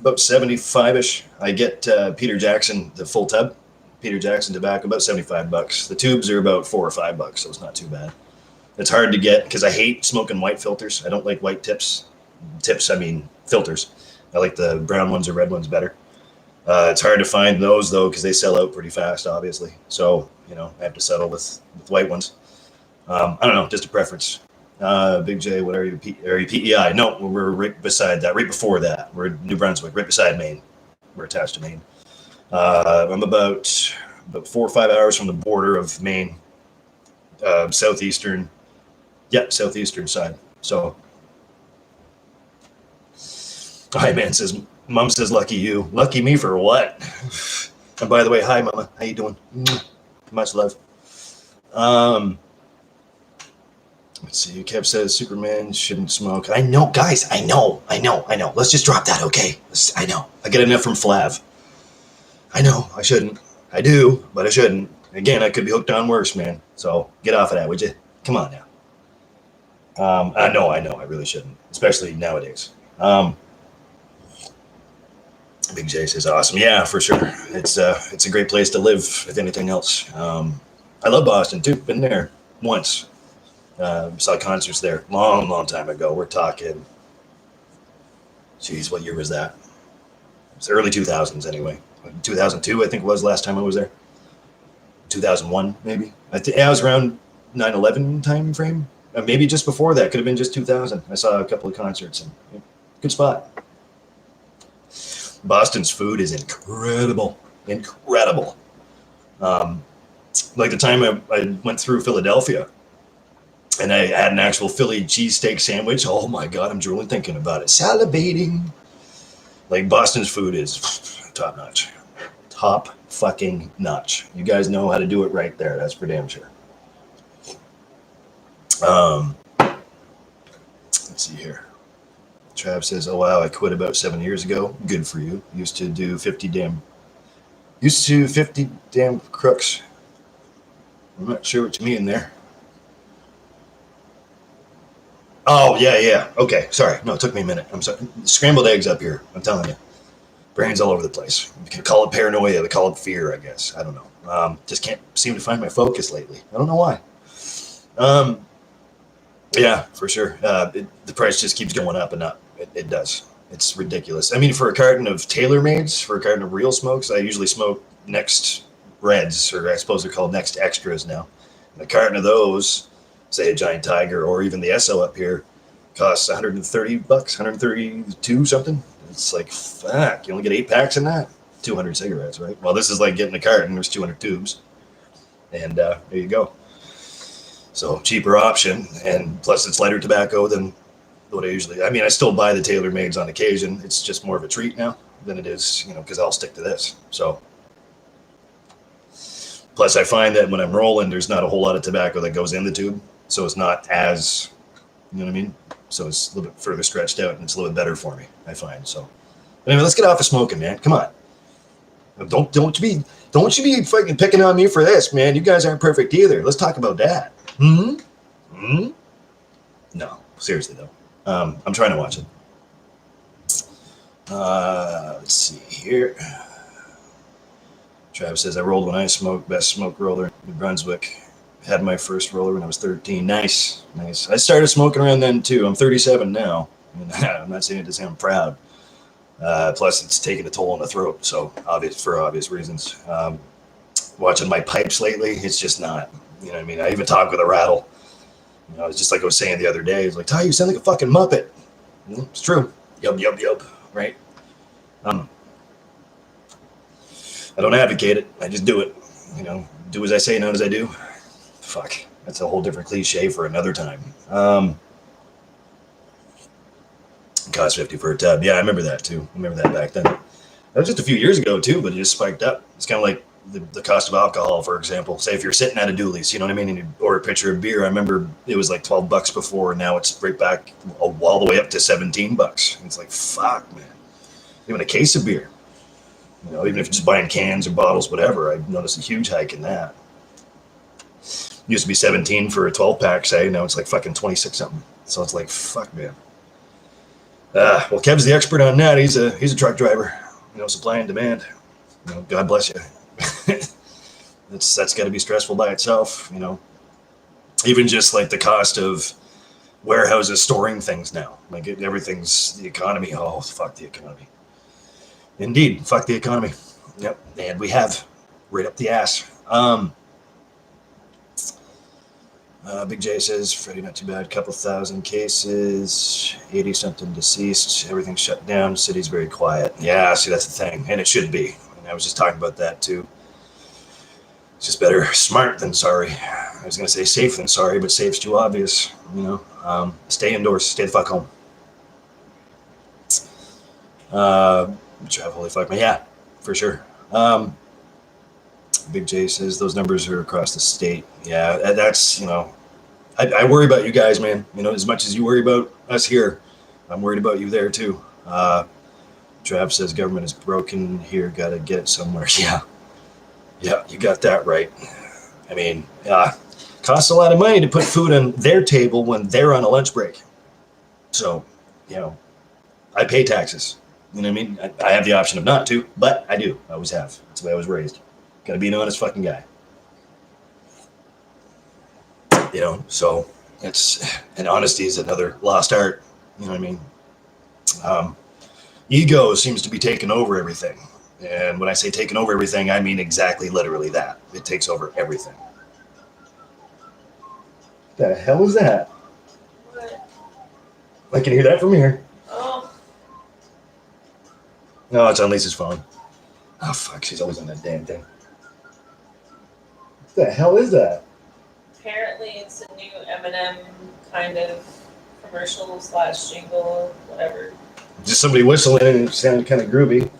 About 75-ish. I get Peter Jackson, the full tub. Peter Jackson tobacco, about $75. The tubes are about $4 or $5, so it's not too bad. It's hard to get because I hate smoking white filters. I don't like white tips. I mean filters. I like the brown ones or red ones better. It's hard to find those though because they sell out pretty fast, obviously. So I have to settle with white ones. I don't know, just a preference. Big J, what are you? Are you PEI? No, we're right beside that, right before that. We're in New Brunswick, right beside Maine. We're attached to Maine. I'm about 4 or 5 hours from the border of Maine, southeastern side. So, hi man says, Mom says, lucky you. Lucky me for what? And by the way, hi Mama, how you doing? Much love. Let's see. Kev says Superman shouldn't smoke. I know, guys. I know. Let's just drop that, okay? I know. I get enough from Flav. I know. I shouldn't. I do, but I shouldn't. Again, I could be hooked on worse, man. So get off of that, would you? Come on now. I know. I really shouldn't, especially nowadays. Big J says, awesome. Yeah, for sure. It's a great place to live, if anything else. I love Boston, too. Been there once. Saw concerts there long time ago. We're talking, geez, what year was that? It's the early 2000s anyway. 2002, I think was last time I was there. 2001, maybe. I was around 9/11 time frame. Maybe just before that. Could have been just 2000. I saw a couple of concerts. And good spot. Boston's food is incredible. Like the time I went through Philadelphia, and I had an actual Philly cheesesteak sandwich. Oh my God, I'm drooling thinking about it. Salivating. Like Boston's food is top notch. Top fucking notch. You guys know how to do it right there. That's for damn sure. Let's see here. Trav says, oh wow, I quit about 7 years ago. Good for you. Used to do 50 damn crooks. I'm not sure what you mean there. Oh, yeah. Okay, sorry. No, it took me a minute. I'm sorry. Scrambled eggs up here. I'm telling you. Brains all over the place. You can call it paranoia. They call it fear, I guess. I don't know. Just can't seem to find my focus lately. I don't know why. Yeah, for sure. The price just keeps going up and up. It does. It's ridiculous. I mean, for a carton of TaylorMades, for a carton of real smokes, I usually smoke Next Reds, or I suppose they're called Next Extras now. And a carton of those, say a Giant Tiger or even the SO up here, costs $130, 132 something. It's like, fuck, you only get 8 packs in that? 200 cigarettes, right? Well, this is like getting a carton. There's 200 tubes. And there you go. So cheaper option. And plus it's lighter tobacco than what I usually, I still buy the TaylorMades on occasion. It's just more of a treat now than it is, because I'll stick to this. So plus I find that when I'm rolling, there's not a whole lot of tobacco that goes in the tube. So it's not as, you know what I mean? So it's a little bit further stretched out and it's a little bit better for me, I find. So anyway, let's get off of smoking, man. Come on. Don't you be fucking picking on me for this, man. You guys aren't perfect either. Let's talk about that. No, seriously though. I'm trying to watch it. Let's see here. Travis says, I rolled when I smoked, best smoke roller in New Brunswick. Had my first roller when I was 13. Nice. I started smoking around then too. I'm 37 now. I'm not saying it to sound proud. Plus it's taken a toll on the throat. So for obvious reasons. Watching my pipes lately, it's just not, you know what I mean? I even talk with a rattle. It's just like I was saying the other day. It's like, Ty, you sound like a fucking Muppet. It's true. Yup. Right? I don't advocate it. I just do it. Do as I say, not as I do. Fuck. That's a whole different cliche for another time. Cost 50 for a tub. Yeah, I remember that too. I remember that back then. That was just a few years ago too, but it just spiked up. It's kind of like the cost of alcohol, for example. Say if you're sitting at a Dooley's, you know what I mean, and you order a pitcher of beer. I remember it was like $12 before, and now it's right back all the way up to $17. It's like, fuck, man. Even a case of beer. Even if you're just buying cans or bottles, whatever, I've noticed a huge hike in that. It used to be 17 for a 12-pack, say. Now it's like fucking 26 something. So it's like, fuck, man. Well, Kev's the expert on that. He's a truck driver. Supply and demand. God bless you. That's got to be stressful by itself. Even just like the cost of warehouses storing things now. Like everything's the economy. Oh, fuck the economy. Indeed, fuck the economy. Yep, and we have right up the ass. Big J says, Freddie, not too bad. Couple thousand cases, 80 something deceased. Everything's shut down. City's very quiet. Yeah, see, that's the thing, and it should be. And I was just talking about that too. It's just better smart than sorry. I was gonna say safe than sorry, but safe's too obvious. You know, stay indoors. Stay the fuck home. Holy fuck me, yeah, for sure. Big J says those numbers are across the state. Yeah, that's, you know, I worry about you guys, man. You know, as much as you worry about us here, I'm worried about you there too. Trav says government is broken here. Got to get it somewhere. Yeah, you got that right. I mean, costs a lot of money to put food on their table when they're on a lunch break. So, you know, I pay taxes. You know what I mean? I have the option of not to, but I do. I always have. That's the way I was raised. Got to be an honest fucking guy. You know, so and honesty is another lost art. You know what I mean? Ego seems to be taking over everything. And when I say taking over everything, I mean exactly literally that. It takes over everything. The hell is that? What? I can hear that from here. Oh. No, it's on Lisa's phone. Oh, fuck. She's always on that damn thing. What the hell is that? Apparently it's a new M&M kind of commercial / jingle, whatever. Just somebody whistling and it sounded kind of groovy,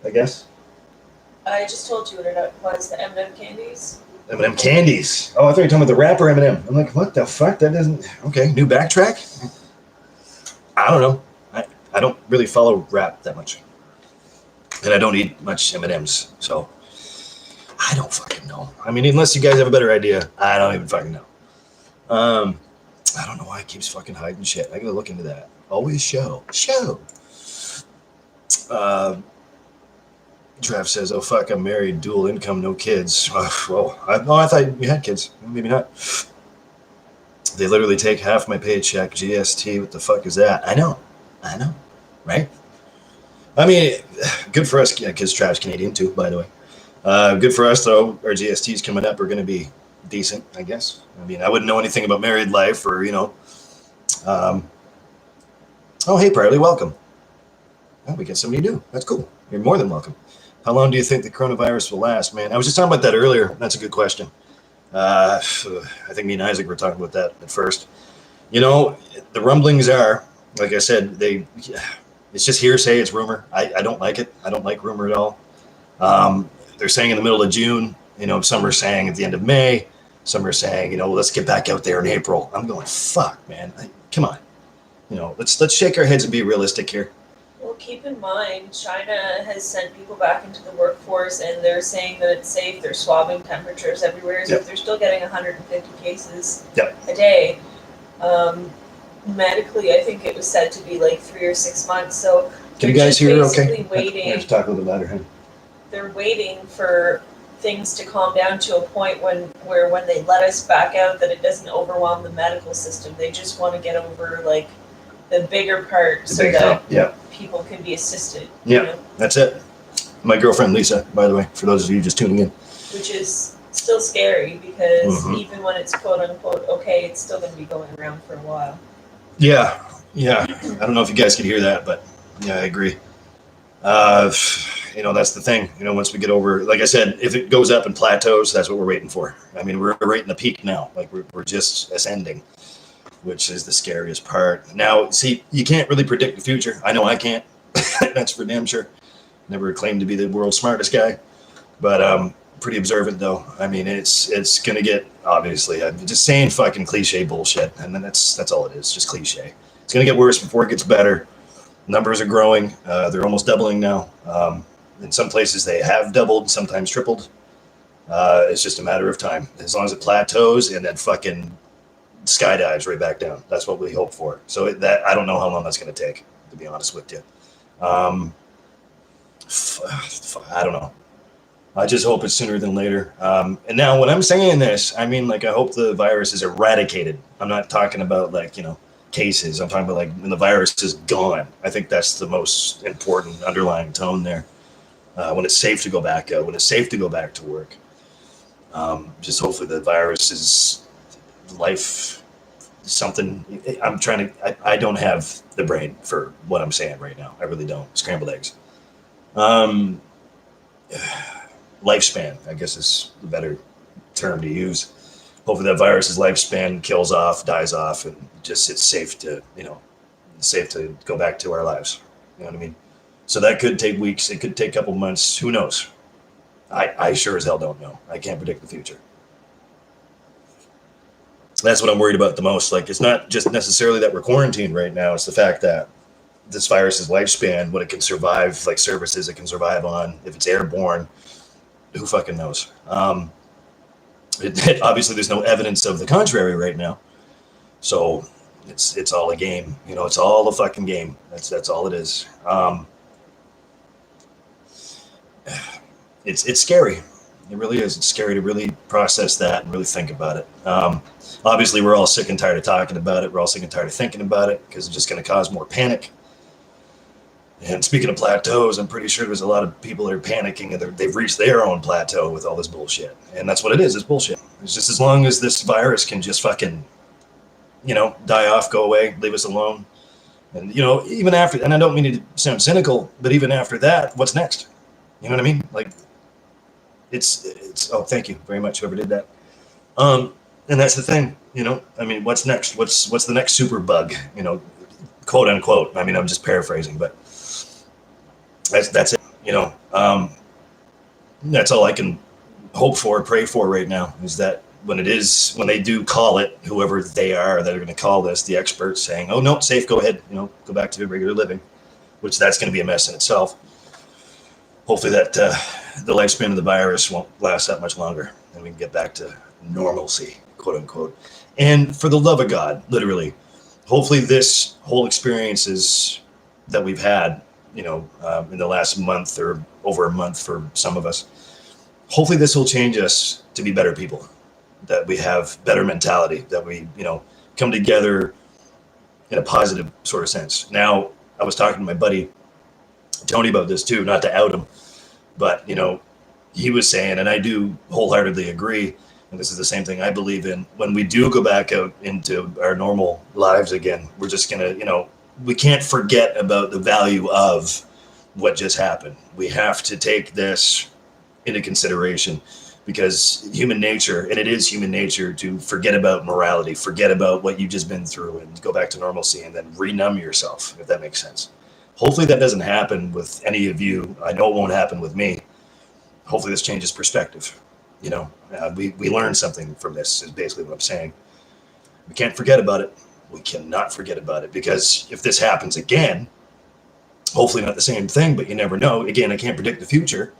I guess. I just told you what it was, the M&M candies. M&M candies. Oh, I thought you were talking about the rapper M&M. I'm like, what the fuck? That doesn't... Okay, new backtrack? I don't know. I don't really follow rap that much. And I don't eat much M&Ms, so... I don't fucking know. I mean, unless you guys have a better idea, I don't even fucking know. I don't know why it keeps fucking hiding shit. I gotta look into that. Always show. Trav says, oh fuck, I'm married, dual income, no kids. Well, I thought you had kids. Maybe not. They literally take half my paycheck. GST, what the fuck is that? I know. Right? I mean, good for us, because Trav's Canadian too, by the way. Good for us, though. Our GSTs coming up are going to be decent, I guess. I mean, I wouldn't know anything about married life or, you know. Oh, hey, Parley, welcome. Oh, we get somebody new. That's cool. You're more than welcome. How long do you think the coronavirus will last, man? I was just talking about that earlier. That's a good question. I think me and Isaac were talking about that at first. You know, the rumblings are, like I said, it's just hearsay. It's rumor. I don't like it. I don't like rumor at all. They're saying in the middle of June, you know, some are saying at the end of May, some are saying, you know, let's get back out there in April. I'm going, fuck, man. Come on. You know, let's shake our heads and be realistic here. Well, keep in mind, China has sent people back into the workforce and they're saying that it's safe. They're swabbing temperatures everywhere. So if they're still getting 150 cases a day, medically, I think it was said to be like 3 or 6 months. So can you guys hear okay? Waiting. I have to talk a little bit louder. They're waiting for things to calm down to a point where when they let us back out, that it doesn't overwhelm the medical system. They just want to get over like the bigger part so that people can be assisted. Yeah, you know? That's it. My girlfriend Lisa, by the way, for those of you just tuning in. Which is still scary because even when it's quote unquote okay, it's still going to be going around for a while. Yeah. I don't know if you guys could hear that, but yeah, I agree. You know, that's the thing. You know, once we get over, like I said, if it goes up and plateaus, that's what we're waiting for. I mean, we're right in the peak now. Like we're just ascending, which is the scariest part. Now, see, you can't really predict the future. I know I can't. That's for damn sure. Never claimed to be the world's smartest guy, but pretty observant though. I mean, it's gonna get, obviously, I'm just saying fucking cliche bullshit, and then that's all it is, just cliche. It's gonna get worse before it gets better. Numbers are growing. They're almost doubling now. In some places they have doubled, sometimes tripled. It's just a matter of time. As long as it plateaus and then fucking skydives right back down. That's what we hope for. So I don't know how long that's going to take, to be honest with you. I don't know. I just hope it's sooner than later. And now when I'm saying this, I mean, like, I hope the virus is eradicated. I'm not talking about, like, cases. I'm talking about, like, when the virus is gone. I think that's the most important underlying tone there. When it's safe to go back out, when it's safe to go back to work. Just hopefully the virus is life, something. I don't have the brain for what I'm saying right now. I really don't. Scrambled eggs. Lifespan, I guess, is the better term to use. Hopefully that virus's lifespan kills off, dies off, and just it's safe to go back to our lives. You know what I mean? So that could take weeks. It could take a couple months. Who knows? I sure as hell don't know. I can't predict the future. That's what I'm worried about the most. Like, it's not just necessarily that we're quarantined right now. It's the fact that this virus's lifespan, what it can survive, like services it can survive on, if it's airborne, who fucking knows? Obviously, there's no evidence of the contrary right now. So it's all a game. It's all a fucking game. That's all it is. It's scary. It really is. It's scary to really process that and really think about it. Obviously, we're all sick and tired of talking about it. We're all sick and tired of thinking about it because it's just going to cause more panic. And speaking of plateaus, I'm pretty sure there's a lot of people that are panicking and they've reached their own plateau with all this bullshit. And that's what it is. It's bullshit. It's just as long as this virus can just fucking, die off, go away, leave us alone. And, even after, and I don't mean to sound cynical, but even after that, what's next? You know what I mean? Like, it's oh, thank you very much, whoever did that. And that's the thing, I mean, what's next? What's the next super bug, quote unquote. I mean, I'm just paraphrasing, but that's it, that's all I can hope for, pray for right now, is that when they do call it, whoever they are that are going to call this, the experts saying, oh, no, it's safe, go ahead, go back to regular living, which that's going to be a mess in itself. Hopefully that the lifespan of the virus won't last that much longer and we can get back to normalcy, quote unquote. And for the love of God, literally, hopefully this whole experiences that we've had, in the last month or over a month for some of us, hopefully this will change us to be better people, that we have better mentality, that we, come together in a positive sort of sense. Now, I was talking to my buddy Tony about this too, not to out him, but, he was saying, and I do wholeheartedly agree, and this is the same thing I believe in, when we do go back out into our normal lives again, we're just going to, we can't forget about the value of what just happened. We have to take this into consideration because human nature, and it is human nature to forget about morality, forget about what you've just been through and go back to normalcy and then renumb yourself, if that makes sense. Hopefully that doesn't happen with any of you. I know it won't happen with me. Hopefully this changes perspective. We learn something from this is basically what I'm saying. We can't forget about it. We cannot forget about it, because if this happens again, hopefully not the same thing, but you never know. Again, I can't predict the future.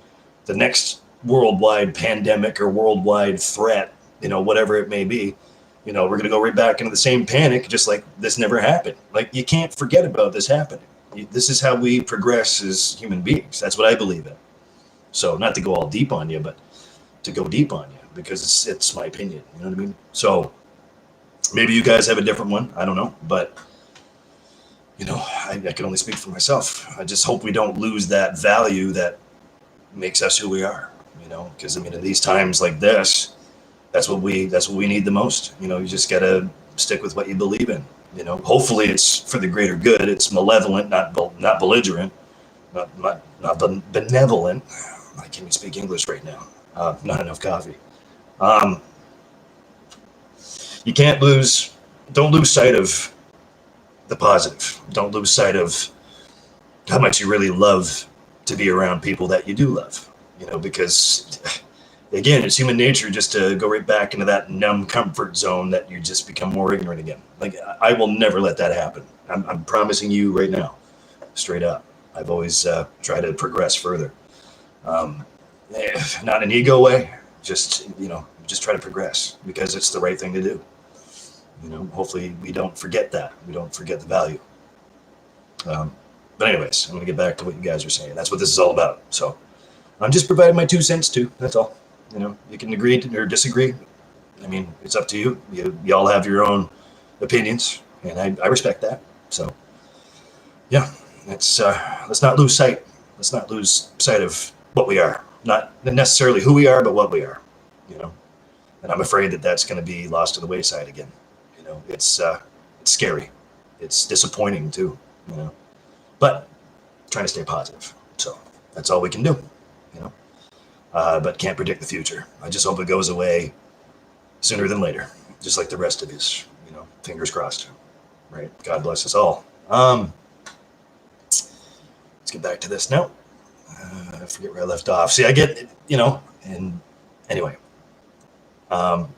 The next worldwide pandemic or worldwide threat, whatever it may be, we're going to go right back into the same panic, just like this never happened. Like, you can't forget about this happening. This is how we progress as human beings. That's what I believe in. So not to go all deep on you, but to go deep on you, because it's my opinion. You know what I mean? So maybe you guys have a different one. I don't know. But, I can only speak for myself. I just hope we don't lose that value that makes us who we are, because, I mean, in these times like this, that's what we need the most. You just got to stick with what you believe in. Hopefully it's for the greater good. It's malevolent, not belligerent, not benevolent. I can't even speak English right now. Not enough coffee. You don't lose sight of the positive. Don't lose sight of how much you really love to be around people that you do love, because again, it's human nature just to go right back into that numb comfort zone that you just become more ignorant again. Like, I will never let that happen. I'm promising you right now, straight up. I've always tried to progress further. Not in an ego way, just try to progress because it's the right thing to do. Hopefully we don't forget that. We don't forget the value. But anyways, I'm going to get back to what you guys are saying. That's what this is all about. So I'm just providing my 2 cents too. That's all. You can agree or disagree. I mean, it's up to you. You all have your own opinions, and I respect that. So, yeah, let's not lose sight. Let's not lose sight of what we are. Not necessarily who we are, but what we are. You know, and I'm afraid that that's going to be lost to the wayside again. It's scary. It's disappointing too. But trying to stay positive. So that's all we can do. You know, but can't predict the future. I just hope it goes away sooner than later, just like the rest of his. Fingers crossed. Right. God bless us all. Let's get back to this now. I forget where I left off. See, I get, and anyway. Let's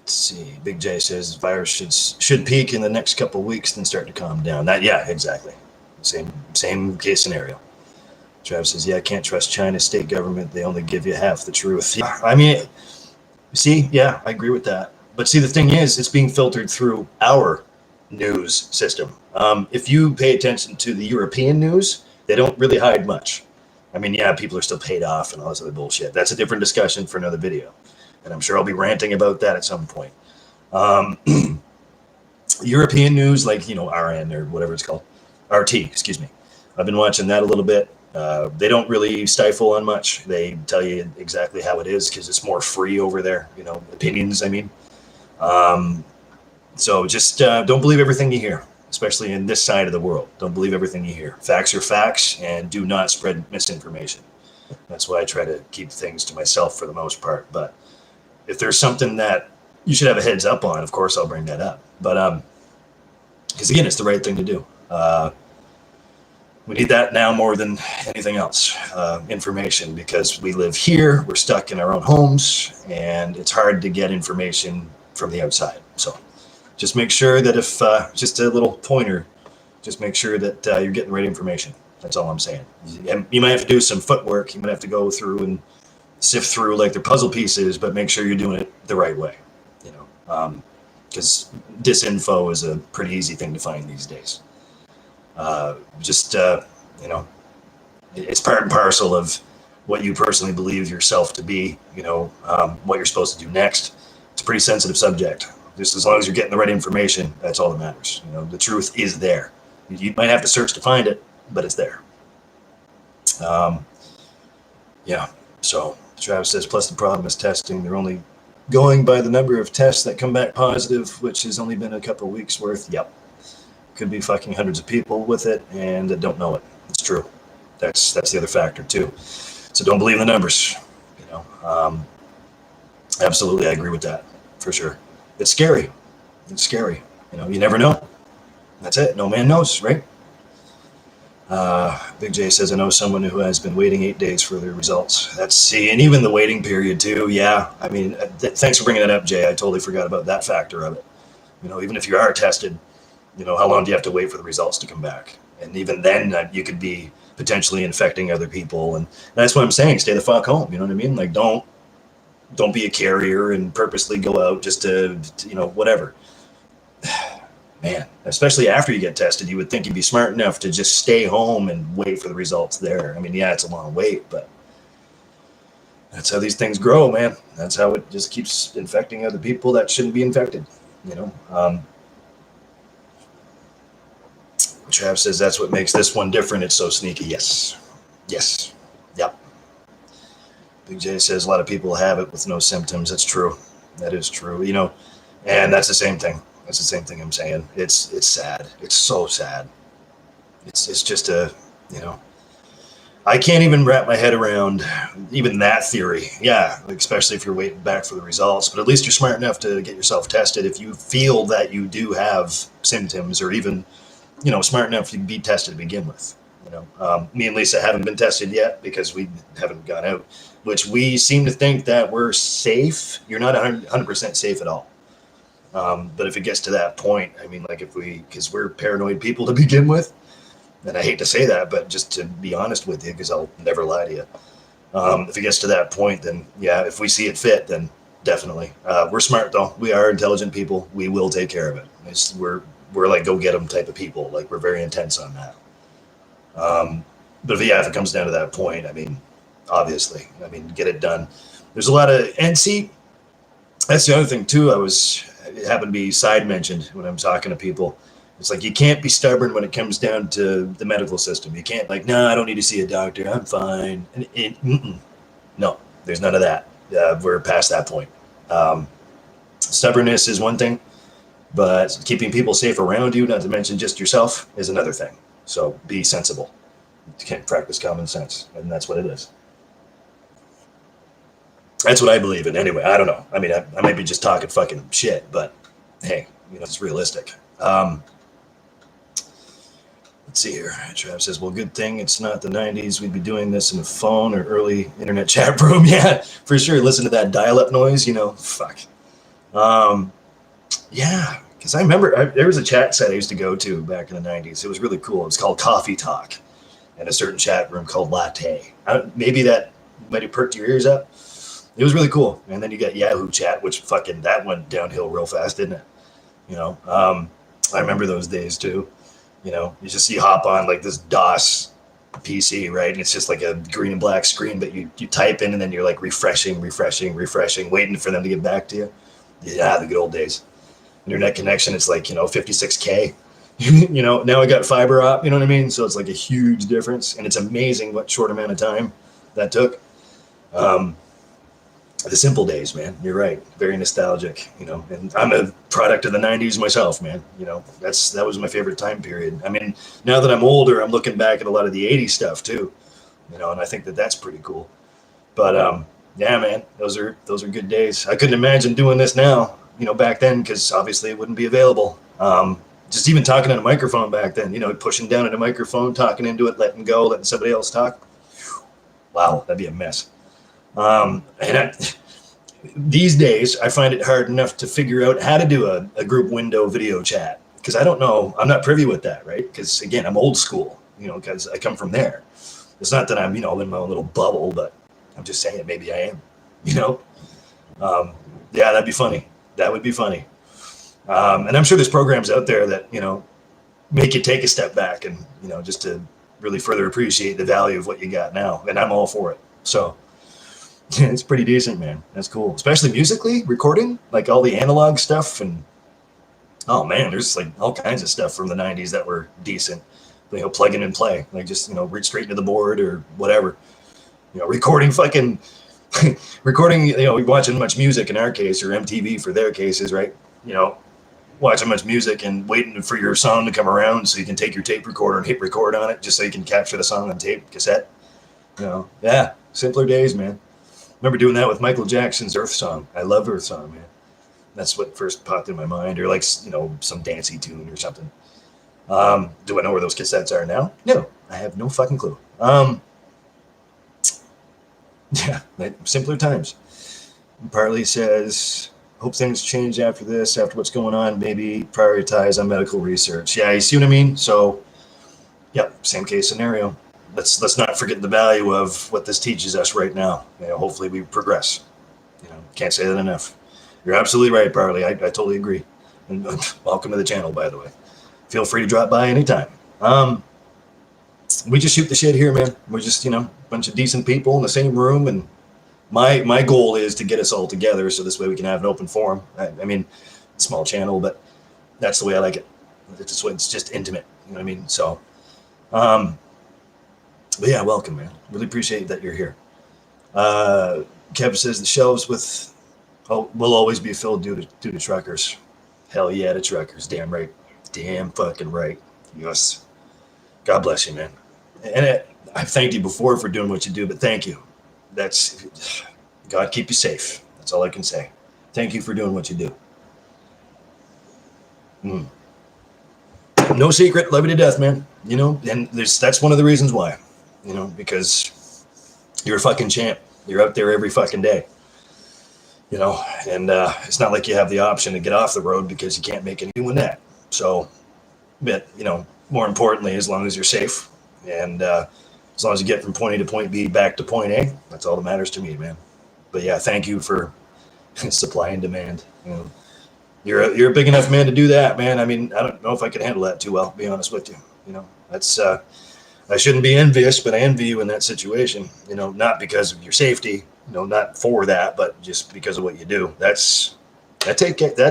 see. Big J says virus should peak in the next couple of weeks, then start to calm down. Yeah, exactly. Same case scenario. Travis says, yeah, I can't trust China's state government. They only give you half the truth. Yeah, I mean, see, yeah, I agree with that. But see, the thing is, it's being filtered through our news system. If you pay attention to the European news, they don't really hide much. I mean, yeah, people are still paid off and all this other bullshit. That's a different discussion for another video. And I'm sure I'll be ranting about that at some point. European news, like, RN or whatever it's called. RT, excuse me. I've been watching that a little bit. They don't really stifle on much. They tell you exactly how it is because it's more free over there, opinions, I mean. So just don't believe everything you hear, especially in this side of the world. Don't believe everything you hear. Facts are facts, and do not spread misinformation. That's why I try to keep things to myself for the most part. But if there's something that you should have a heads up on, of course, I'll bring that up. But because, again, it's the right thing to do. We need that now more than anything else, information, because we live here, we're stuck in our own homes, and it's hard to get information from the outside. So just make sure that if, just a little pointer, just make sure that you're getting the right information. That's all I'm saying. You might have to do some footwork. You might have to go through and sift through like their puzzle pieces, but make sure you're doing it the right way, because disinfo is a pretty easy thing to find these days. It's part and parcel of what you personally believe yourself to be, what you're supposed to do next. It's a pretty sensitive subject. Just as long as you're getting the right information, that's all that matters. The truth is there. You might have to search to find it, but it's there. So Travis says, plus the problem is testing. They're only going by the number of tests that come back positive, which has only been a couple of weeks worth. Yep. Could be fucking hundreds of people with it and that don't know it. It's true. That's the other factor too. So don't believe the numbers. Absolutely, I agree with that for sure. It's scary. It's scary. You never know. That's it. No man knows, right? Big J says, I know someone who has been waiting 8 days for their results. And even the waiting period too. Yeah. I mean, thanks for bringing that up, Jay. I totally forgot about that factor of it. Even if you are tested, how long do you have to wait for the results to come back? And even then, you could be potentially infecting other people. And that's what I'm saying. Stay the fuck home. You know what I mean? Like, don't be a carrier and purposely go out just to whatever. Man, especially after you get tested, you would think you'd be smart enough to just stay home and wait for the results there. I mean, yeah, it's a long wait, but that's how these things grow, man. That's how it just keeps infecting other people that shouldn't be infected, Trav says that's what makes this one different. It's so sneaky. Yes. Yep. Big J says a lot of people have it with no symptoms. That's true. That is true. And that's the same thing. That's the same thing I'm saying. It's sad. It's so sad. It's just I can't even wrap my head around even that theory. Yeah, especially if you're waiting back for the results. But at least you're smart enough to get yourself tested if you feel that you do have symptoms, or even smart enough to be tested to begin with. Me and Lisa haven't been tested yet because we haven't gone out, which we seem to think that we're safe. You're not 100% safe at all. But if it gets to that point, I mean, like because we're paranoid people to begin with, and I hate to say that, but just to be honest with you, because I'll never lie to you. If it gets to that point, then yeah, if we see it fit, then definitely. We're smart though. We are intelligent people. We will take care of it. We're like go get them type of people. Like we're very intense on that. But if it comes down to that point, I mean, obviously, get it done. There's a lot of, and see, that's the other thing too. It happened to be side mentioned when I'm talking to people. It's like, you can't be stubborn when it comes down to the medical system. You can't no, I don't need to see a doctor. I'm fine. No, there's none of that. We're past that point. Stubbornness is one thing, but keeping people safe around you, not to mention just yourself, is another thing. So be sensible. You can't practice common sense, and that's what it is. That's what I believe in anyway. I don't know. I mean, I might be just talking fucking shit, but hey, it's realistic. Let's see here. Trav says, well, good thing it's not the 90s. We'd be doing this in a phone or early internet chat room. Yeah, for sure. Listen to that dial-up noise, fuck. Yeah, because I remember there was a chat site I used to go to back in the 90s. It was really cool. It was called Coffee Talk, and a certain chat room called Latte. Maybe that might have perked your ears up. It was really cool. And then you got Yahoo Chat, which that went downhill real fast, didn't it? I remember those days too. You just hop on like this DOS PC, right? And it's just like a green and black screen, but you type in and then you're like refreshing, waiting for them to get back to you. Yeah, the good old days. Internet connection, it's like, 56K. Now I got fiber op, you know what I mean? So it's like a huge difference. And it's amazing what short amount of time that took. The simple days, man. You're right. Very nostalgic, and I'm a product of the 90s myself, man. That was my favorite time period. I mean, now that I'm older, I'm looking back at a lot of the 80s stuff too, and I think that's pretty cool. But yeah, man, those are good days. I couldn't imagine doing this now, back then, because obviously it wouldn't be available. Just even talking on a microphone back then, pushing down at a microphone, talking into it, letting somebody else talk. Wow, that'd be a mess. These days, I find it hard enough to figure out how to do a group window video chat, because I don't know. I'm not privy with that, right? Because again, I'm old school, because I come from there. It's not that I'm, in my own little bubble, but I'm just saying maybe I am, Yeah, that'd be funny. That would be funny. And I'm sure there's programs out there that, make you take a step back and, just to really further appreciate the value of what you got now. And I'm all for it. So it's pretty decent, man. That's cool. Especially musically, recording, like all the analog stuff. And oh man, there's like all kinds of stuff from the 90s that were decent. Plug in and play, like just, reach straight into the board or whatever. Recording recording, watching much music in our case, or MTV for their cases, right? Watching much music and waiting for your song to come around so you can take your tape recorder and hit record on it just so you can capture the song on tape, cassette. Yeah, simpler days, man. Remember doing that with Michael Jackson's Earth Song. I love Earth Song, man. That's what first popped in my mind, or like, some dancey tune or something. Do I know where those cassettes are now? No, I have no fucking clue. Yeah, simpler times. Partly says, hope things change after this, after what's going on, maybe prioritize on medical research. Yeah, you see what I mean? So, yep, same case scenario. Let's not forget the value of what this teaches us right now. Hopefully we progress. Can't say that enough. You're absolutely right, Parley. I totally agree. And welcome to the channel, by the way. Feel free to drop by anytime. We just shoot the shit here, man. We're just, a bunch of decent people in the same room, and my goal is to get us all together so this way we can have an open forum. I mean, small channel, but that's the way I like it. It's just intimate. You know what I mean? So, but yeah, welcome, man. Really appreciate that you're here. Kev says the shelves will always be filled due to truckers. Hell yeah, to truckers. Damn right. Damn fucking right. Yes. God bless you, man. And I've thanked you before for doing what you do, but thank you. God keep you safe. That's all I can say. Thank you for doing what you do. No secret, love you to death, man. And that's one of the reasons why. Because you're a fucking champ. You're out there every fucking day. And it's not like you have the option to get off the road because you can't make any doing that. So, but, more importantly, as long as you're safe and as long as you get from point A to point B back to point A, that's all that matters to me, man. But yeah, thank you for supply and demand. You're a big enough man to do that, man. I mean, I don't know if I could handle that too well, to be honest with you. That's I shouldn't be envious, but I envy you in that situation. You know, not because of your safety, you know, not for that, but just because of what you do. That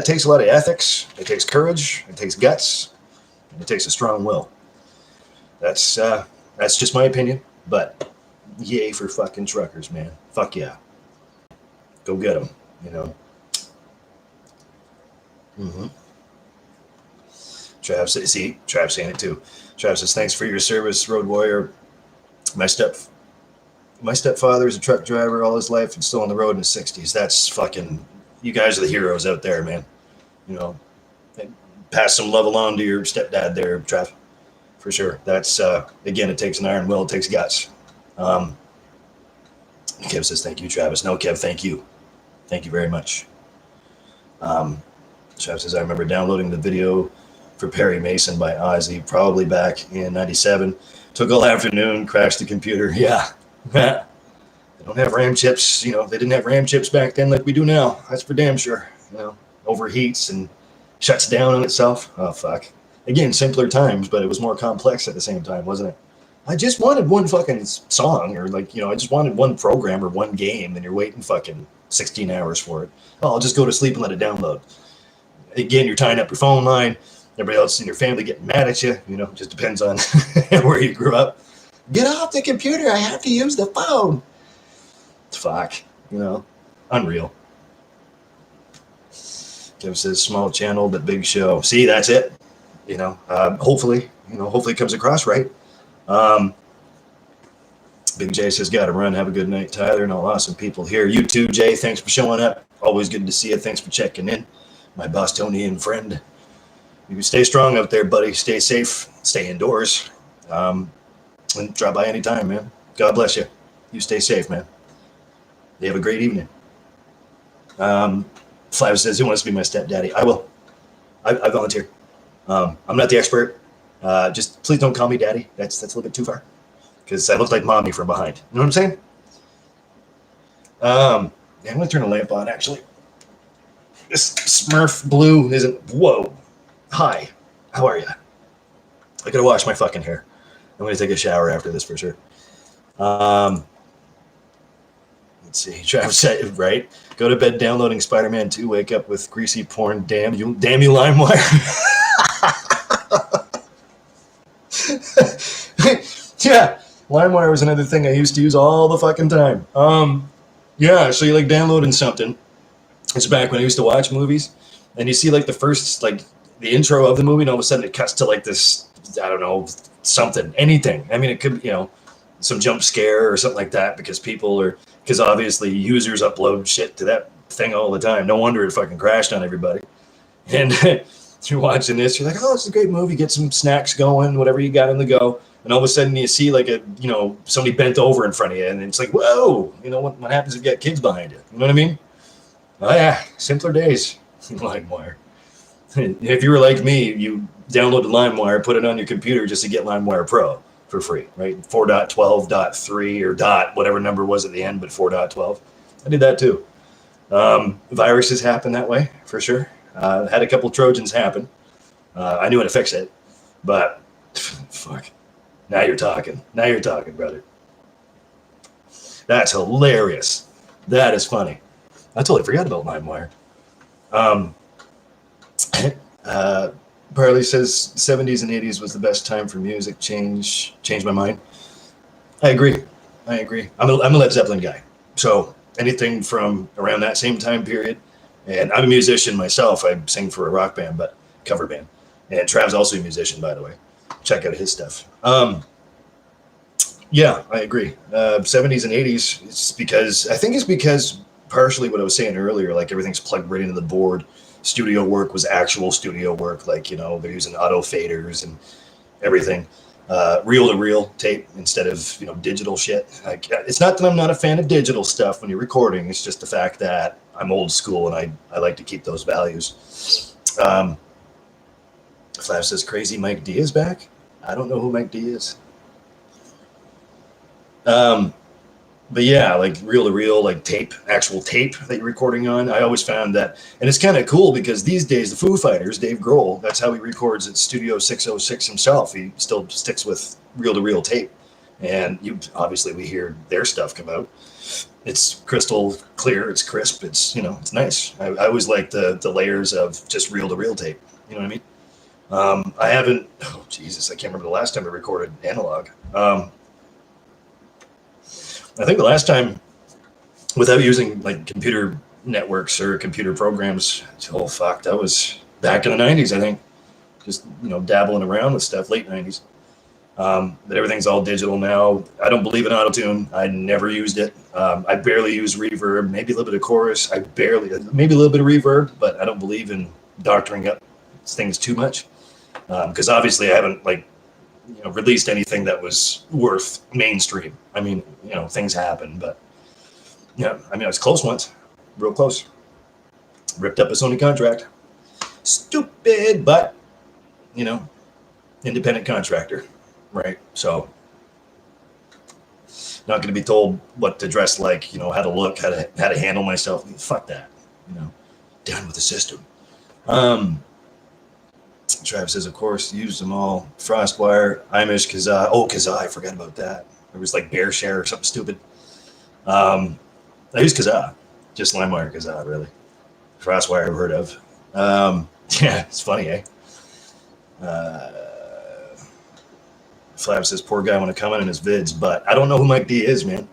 takes a lot of ethics. It takes courage. It takes guts. And it takes a strong will. That's just my opinion. But yay for fucking truckers, man. Fuck yeah. Go get them. You know. Mm-hmm. Trav saying it too. Trav says, thanks for your service, Road Warrior. My stepfather is a truck driver all his life and still on the road in his 60s. That's fucking, you guys are the heroes out there, man. You know, pass some love along to your stepdad there, Trav, for sure. That's, again, it takes an iron will, it takes guts. Kev says, thank you, Travis. No, Kev, thank you. Thank you very much. Trav says, I remember downloading the video for Perry Mason by Ozzy, probably back in 97. Took all afternoon, crashed the computer. Yeah. They don't have RAM chips. You know, they didn't have RAM chips back then like we do now. That's for damn sure. You know, overheats and shuts down on itself. Oh, fuck. Again, simpler times, but it was more complex at the same time, wasn't it? I just wanted one fucking song, or like, you know, I just wanted one program or one game, and you're waiting fucking 16 hours for it. Oh, I'll just go to sleep and let it download. Again, you're tying up your phone line. Everybody else in your family getting mad at you. You know, it just depends on where you grew up. Get off the computer. I have to use the phone. Fuck. You know, unreal. Kev says small channel, but big show. See, that's it. You know, hopefully it comes across right. Big J says, got to run. Have a good night, Tyler, and all awesome people here. You too, Jay. Thanks for showing up. Always good to see you. Thanks for checking in. My Bostonian friend. You stay strong out there, buddy. Stay safe. Stay indoors. And drop by anytime, man. God bless you. You stay safe, man. You have a great evening. Flav says, who wants to be my stepdaddy? I will. I volunteer. I'm not the expert. Just please don't call me daddy. That's a little bit too far. Because I look like mommy from behind. You know what I'm saying? I'm going to turn the lamp on, actually. This Smurf blue isn't... Whoa. Hi. How are you? I got to wash my fucking hair. I'm going to take a shower after this for sure. Let's see. Travis said, right? Go to bed downloading Spider-Man 2. Wake up with greasy porn. Damn you, LimeWire. Yeah. LimeWire was another thing I used to use all the fucking time. Yeah, so you like downloading something. It's back when I used to watch movies, and you see like the first, like the intro of the movie, and all of a sudden it cuts to like this, I don't know, something, anything. I mean, it could, you know, some jump scare or something like that, because obviously users upload shit to that thing all the time. No wonder it fucking crashed on everybody. And you're watching this, you're like, oh, it's a great movie. Get some snacks going, whatever you got on the go. And all of a sudden you see like somebody bent over in front of you, and it's like, whoa, you know, what happens if you got kids behind you? You know what I mean? Oh yeah, simpler days. LimeWire. If you were like me, you downloaded LimeWire, put it on your computer just to get LimeWire Pro for free, right? 4.12.3 or dot, whatever number was at the end, but 4.12. I did that too. Viruses happen that way, for sure. Had a couple Trojans happen. I knew how to fix it, but fuck. Now you're talking, brother. That's hilarious. That is funny. I totally forgot about LimeWire. Parley says 70s and 80s was the best time for music. Changed my mind. I agree. I'm a Led Zeppelin guy. So anything from around that same time period, and I'm a musician myself. I sing for a rock band, but cover band. And Trav's also a musician, by the way. Check out his stuff. Yeah, I agree. 70s and 80s, it's because partially what I was saying earlier, like everything's plugged right into the board. Studio work was actual studio work, like, you know, they're using auto faders and everything. Reel-to-reel tape instead of, you know, digital shit. Like, it's not that I'm not a fan of digital stuff when you're recording. It's just the fact that I'm old school and I like to keep those values. Flash says, crazy Mike D is back. I don't know who Mike D is. But yeah, like reel-to-reel, like tape, actual tape that you're recording on. I always found that, and it's kind of cool because these days the Foo Fighters, Dave Grohl, that's how he records at Studio 606 himself. He still sticks with reel-to-reel tape. And obviously we hear their stuff come out. It's crystal clear, it's crisp, it's, it's nice. I always like the layers of just reel-to-reel tape. You know what I mean? I haven't, oh Jesus, I can't remember the last time I recorded analog. I think the last time without using like computer networks or computer programs, oh fuck, that was back in the 90s, I think. Just, dabbling around with stuff, late 90s. But everything's all digital now. I don't believe in auto-tune. I never used it. I barely use reverb, maybe a little bit of chorus. Maybe a little bit of reverb, but I don't believe in doctoring up things too much. Because obviously I haven't released anything that was worth mainstream. I mean, things happen, but yeah, I mean, I was close once, real close. Ripped up a Sony contract. Stupid, but independent contractor, right? So not going to be told what to dress like, how to look, how to handle myself. Fuck that, down with the system. Travis says, of course, use them all. Frostwire, Imish, Kazaa. Oh, Kazaa, I forgot about that. It was like Bear Share or something stupid. I use Kazaa, just LimeWire Kazaa, really. Frostwire I've heard of. Yeah, it's funny, eh? Flab says, poor guy want to comment in his vids, but I don't know who Mike D is, man.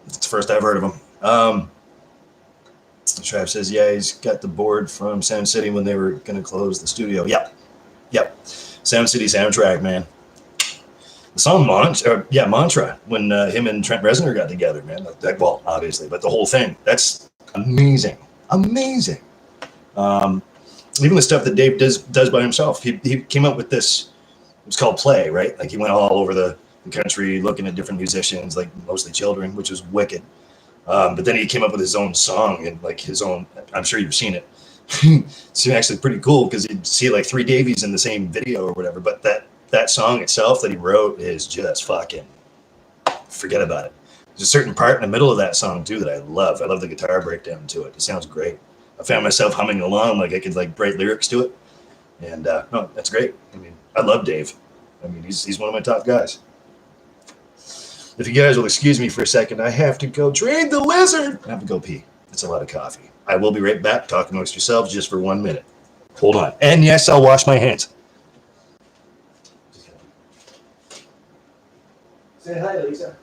It's the first I've heard of him. Trav says, yeah, he's got the board from Sound City when they were going to close the studio. Yep. Sound City soundtrack, man. The song Mantra, when him and Trent Reznor got together, man. Well, obviously, but the whole thing, that's amazing. Amazing. Even the stuff that Dave does by himself. He came up with this, it's called Play, right? Like he went all over the country looking at different musicians, like mostly children, which was wicked. But then he came up with his own song and like his own, I'm sure you've seen it. It's actually pretty cool because you'd see like three Davies in the same video or whatever. But that song itself that he wrote is just fucking, forget about it. There's a certain part in the middle of that song too that I love. I love the guitar breakdown to it. It sounds great. I found myself humming along like I could like write lyrics to it. And no, that's great. I mean, I love Dave. I mean, he's one of my top guys. If you guys will excuse me for a second, I have to go train the lizard. I have to go pee. It's a lot of coffee. I will be right back. Talk amongst yourselves just for 1 minute. Hold on. And yes, I'll wash my hands. Say hi, Lisa.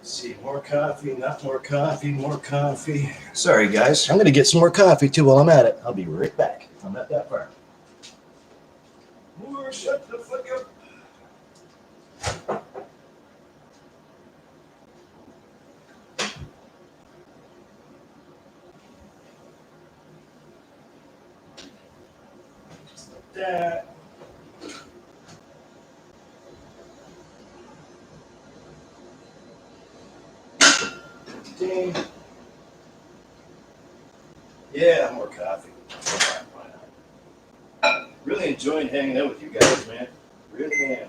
See, more coffee, not more coffee, more coffee. Sorry, guys. I'm going to get some more coffee, too, while I'm at it. I'll be right back. I'm not that far. More, shut the fuck up. Just like that. Yeah, more coffee. Why not? Really enjoying hanging out with you guys, man. Really am.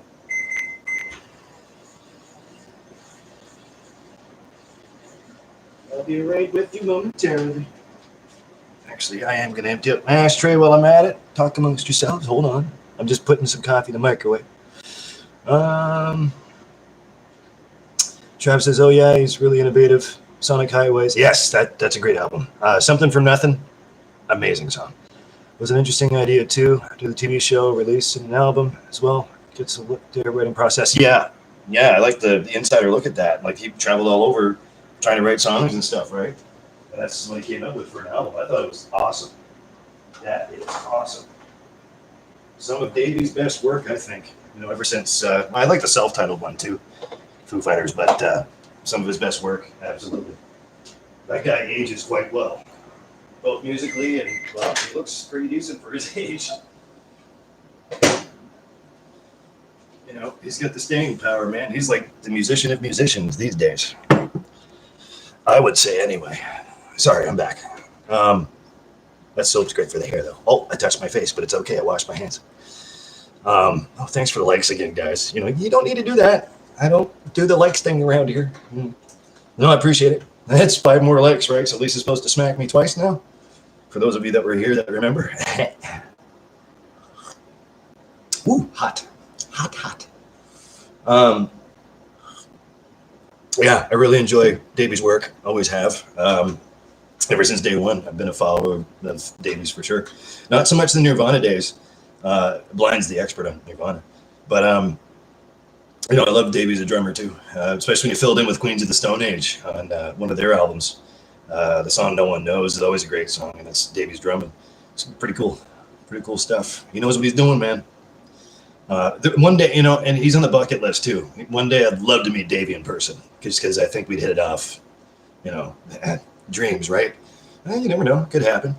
I'll be right with you momentarily. Actually, I am going to empty up my ashtray while I'm at it. Talk amongst yourselves. Hold on. I'm just putting some coffee in the microwave. Trav says, oh yeah, he's really innovative. Sonic Highways. Yes, that's a great album. Something from Nothing. Amazing song. Was an interesting idea too. Do the TV show, release an album as well. Gets a look at their writing process. Yeah. I like the insider look at that. Like he traveled all over trying to write songs and stuff, right? And that's what he came up with for an album. I thought it was awesome. That is awesome. Some of Davy's best work, I think. Ever since I like the self-titled one too, Foo Fighters, but some of his best work, absolutely. That guy ages quite well, both musically and well, he looks pretty decent for his age. He's got the staying power, man. He's like the musician of musicians these days. I would say anyway. Sorry, I'm back. That soap's great for the hair, though. Oh, I touched my face, but it's okay. I washed my hands. Thanks for the likes again, guys. You don't need to do that. I don't do the likes thing around here. No, I appreciate it. That's 5 more likes, right? So Lisa's supposed to smack me twice now? For those of you that were here that remember. Ooh, hot. Hot. Yeah, I really enjoy Davy's work. Always have. Ever since day one, I've been a follower of Davy's for sure. Not so much the Nirvana days. Blind's the expert on Nirvana. But, I love Davy as a drummer too, especially when you filled in with Queens of the Stone Age on one of their albums. The song No One Knows is always a great song, and it's Davy's drumming. It's pretty cool stuff. He knows what he's doing, man. One day, and he's on the bucket list too. One day I'd love to meet Davy in person, because I think we'd hit it off, dreams, right? You never know, could happen.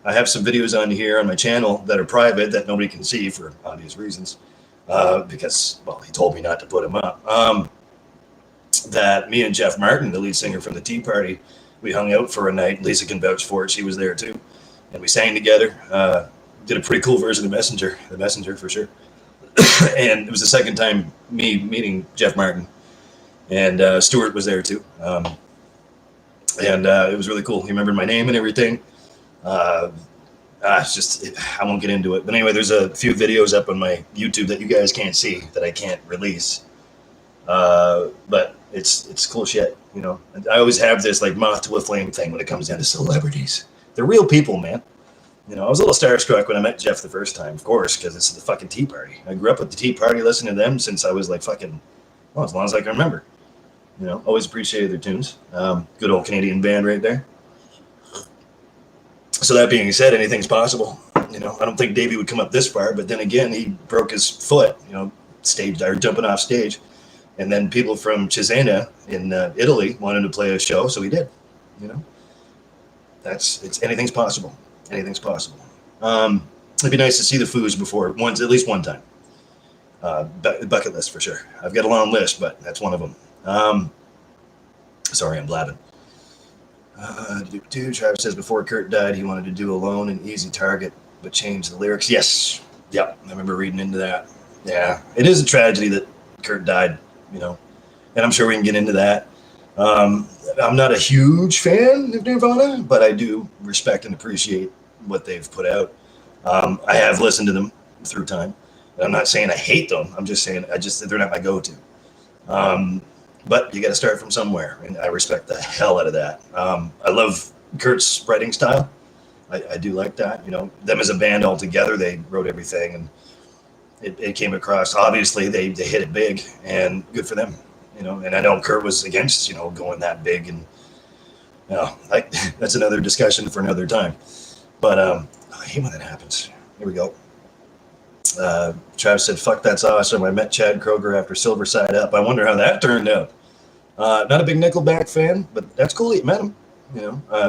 I have some videos on here on my channel that are private that nobody can see for obvious reasons. Because, well, he told me not to put them up. That me and Jeff Martin, the lead singer from the Tea Party, we hung out for a night. Lisa can vouch for it. She was there too. And we sang together. Did a pretty cool version of The Messenger for sure. And it was the second time me meeting Jeff Martin. And Stuart was there too. It was really cool. He remembered my name and everything. It's just, I won't get into it. But anyway, there's a few videos up on my YouTube that you guys can't see, that I can't release. But it's cool shit, And I always have this like moth to a flame thing when it comes down to celebrities. They're real people, man. I was a little starstruck when I met Jeff the first time, of course, because it's the fucking Tea Party. I grew up with the Tea Party, listening to them since I was like fucking, well, as long as I can remember. Always appreciated their tunes. Good old Canadian band right there. So that being said, anything's possible. I don't think Davy would come up this far, but then again, he broke his foot, jumping off stage. And then people from Cesena in Italy wanted to play a show, so he did. It's anything's possible. Anything's possible. It'd be nice to see the Foos at least one time. Bucket list for sure. I've got a long list, but that's one of them. Sorry, I'm blabbing. Travis says before Kurt died, he wanted to do Alone and Easy Target, but change the lyrics. Yes. Yep. I remember reading into that. Yeah. It is a tragedy that Kurt died, and I'm sure we can get into that. I'm not a huge fan of Nirvana, but I do respect and appreciate what they've put out. I have listened to them through time. And I'm not saying I hate them. I'm just saying they're not my go-to. But you got to start from somewhere, and I respect the hell out of that. I love Kurt's writing style. I do like that. Them as a band all together, they wrote everything, and it came across. Obviously, they hit it big, and good for them. And I know Kurt was against going that big, and that's another discussion for another time. But I hate when that happens. Here we go. Travis said, fuck, that's awesome. I met Chad Kroger after Silver Side Up. I wonder how that turned out. Not a big Nickelback fan, but that's cool that you met him.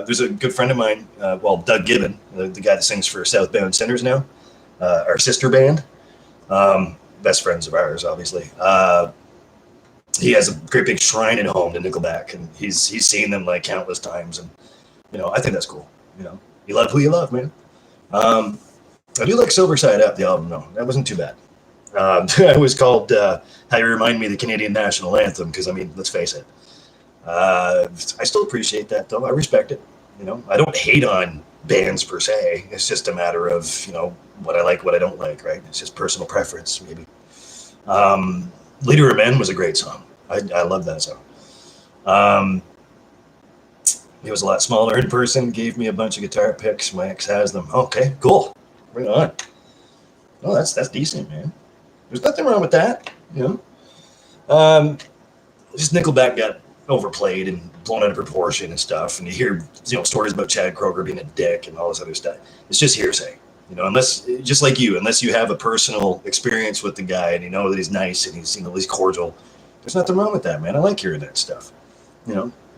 There's a good friend of mine, Doug Gibbon, the guy that sings for Southbound Sinners now, our sister band. Best friends of ours, obviously. He has a great big shrine at home to Nickelback, and he's seen them like countless times. And, I think that's cool. You love who you love, man. I do like Sober Side Up, the album, though. That wasn't too bad. It was called How You Remind Me of the Canadian National Anthem, because, let's face it. I still appreciate that, though. I respect it. I don't hate on bands per se. It's just a matter of, what I like, what I don't like, right? It's just personal preference, maybe. Leader of Men was a great song. I love that song. It was a lot smaller in person, gave me a bunch of guitar picks. My ex has them. Okay, cool. Bring it on. Oh, that's decent, man. There's nothing wrong with that, Just Nickelback got overplayed and blown out of proportion and stuff. And you hear, stories about Chad Kroeger being a dick and all this other stuff. It's just hearsay, unless, just like you, unless you have a personal experience with the guy and you know that he's nice and he's cordial. There's nothing wrong with that, man. I like hearing that stuff.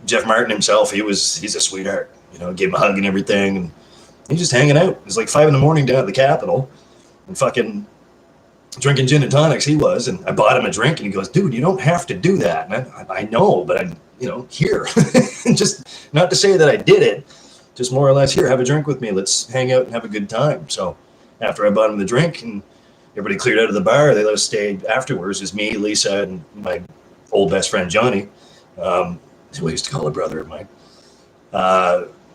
Jeff Martin himself, he's a sweetheart. Gave him a hug and everything, and he's just hanging out. It's like 5 a.m. down at the Capitol, and fucking drinking gin and tonics. He was, and I bought him a drink, and he goes, "Dude, you don't have to do that." And I know, but I'm, here. Just not to say that I did it, just more or less, here, have a drink with me. Let's hang out and have a good time. So after I bought him the drink and everybody cleared out of the bar, they let us stay afterwards. Just me, Lisa, and my old best friend Johnny. Who I used to call a brother of mine.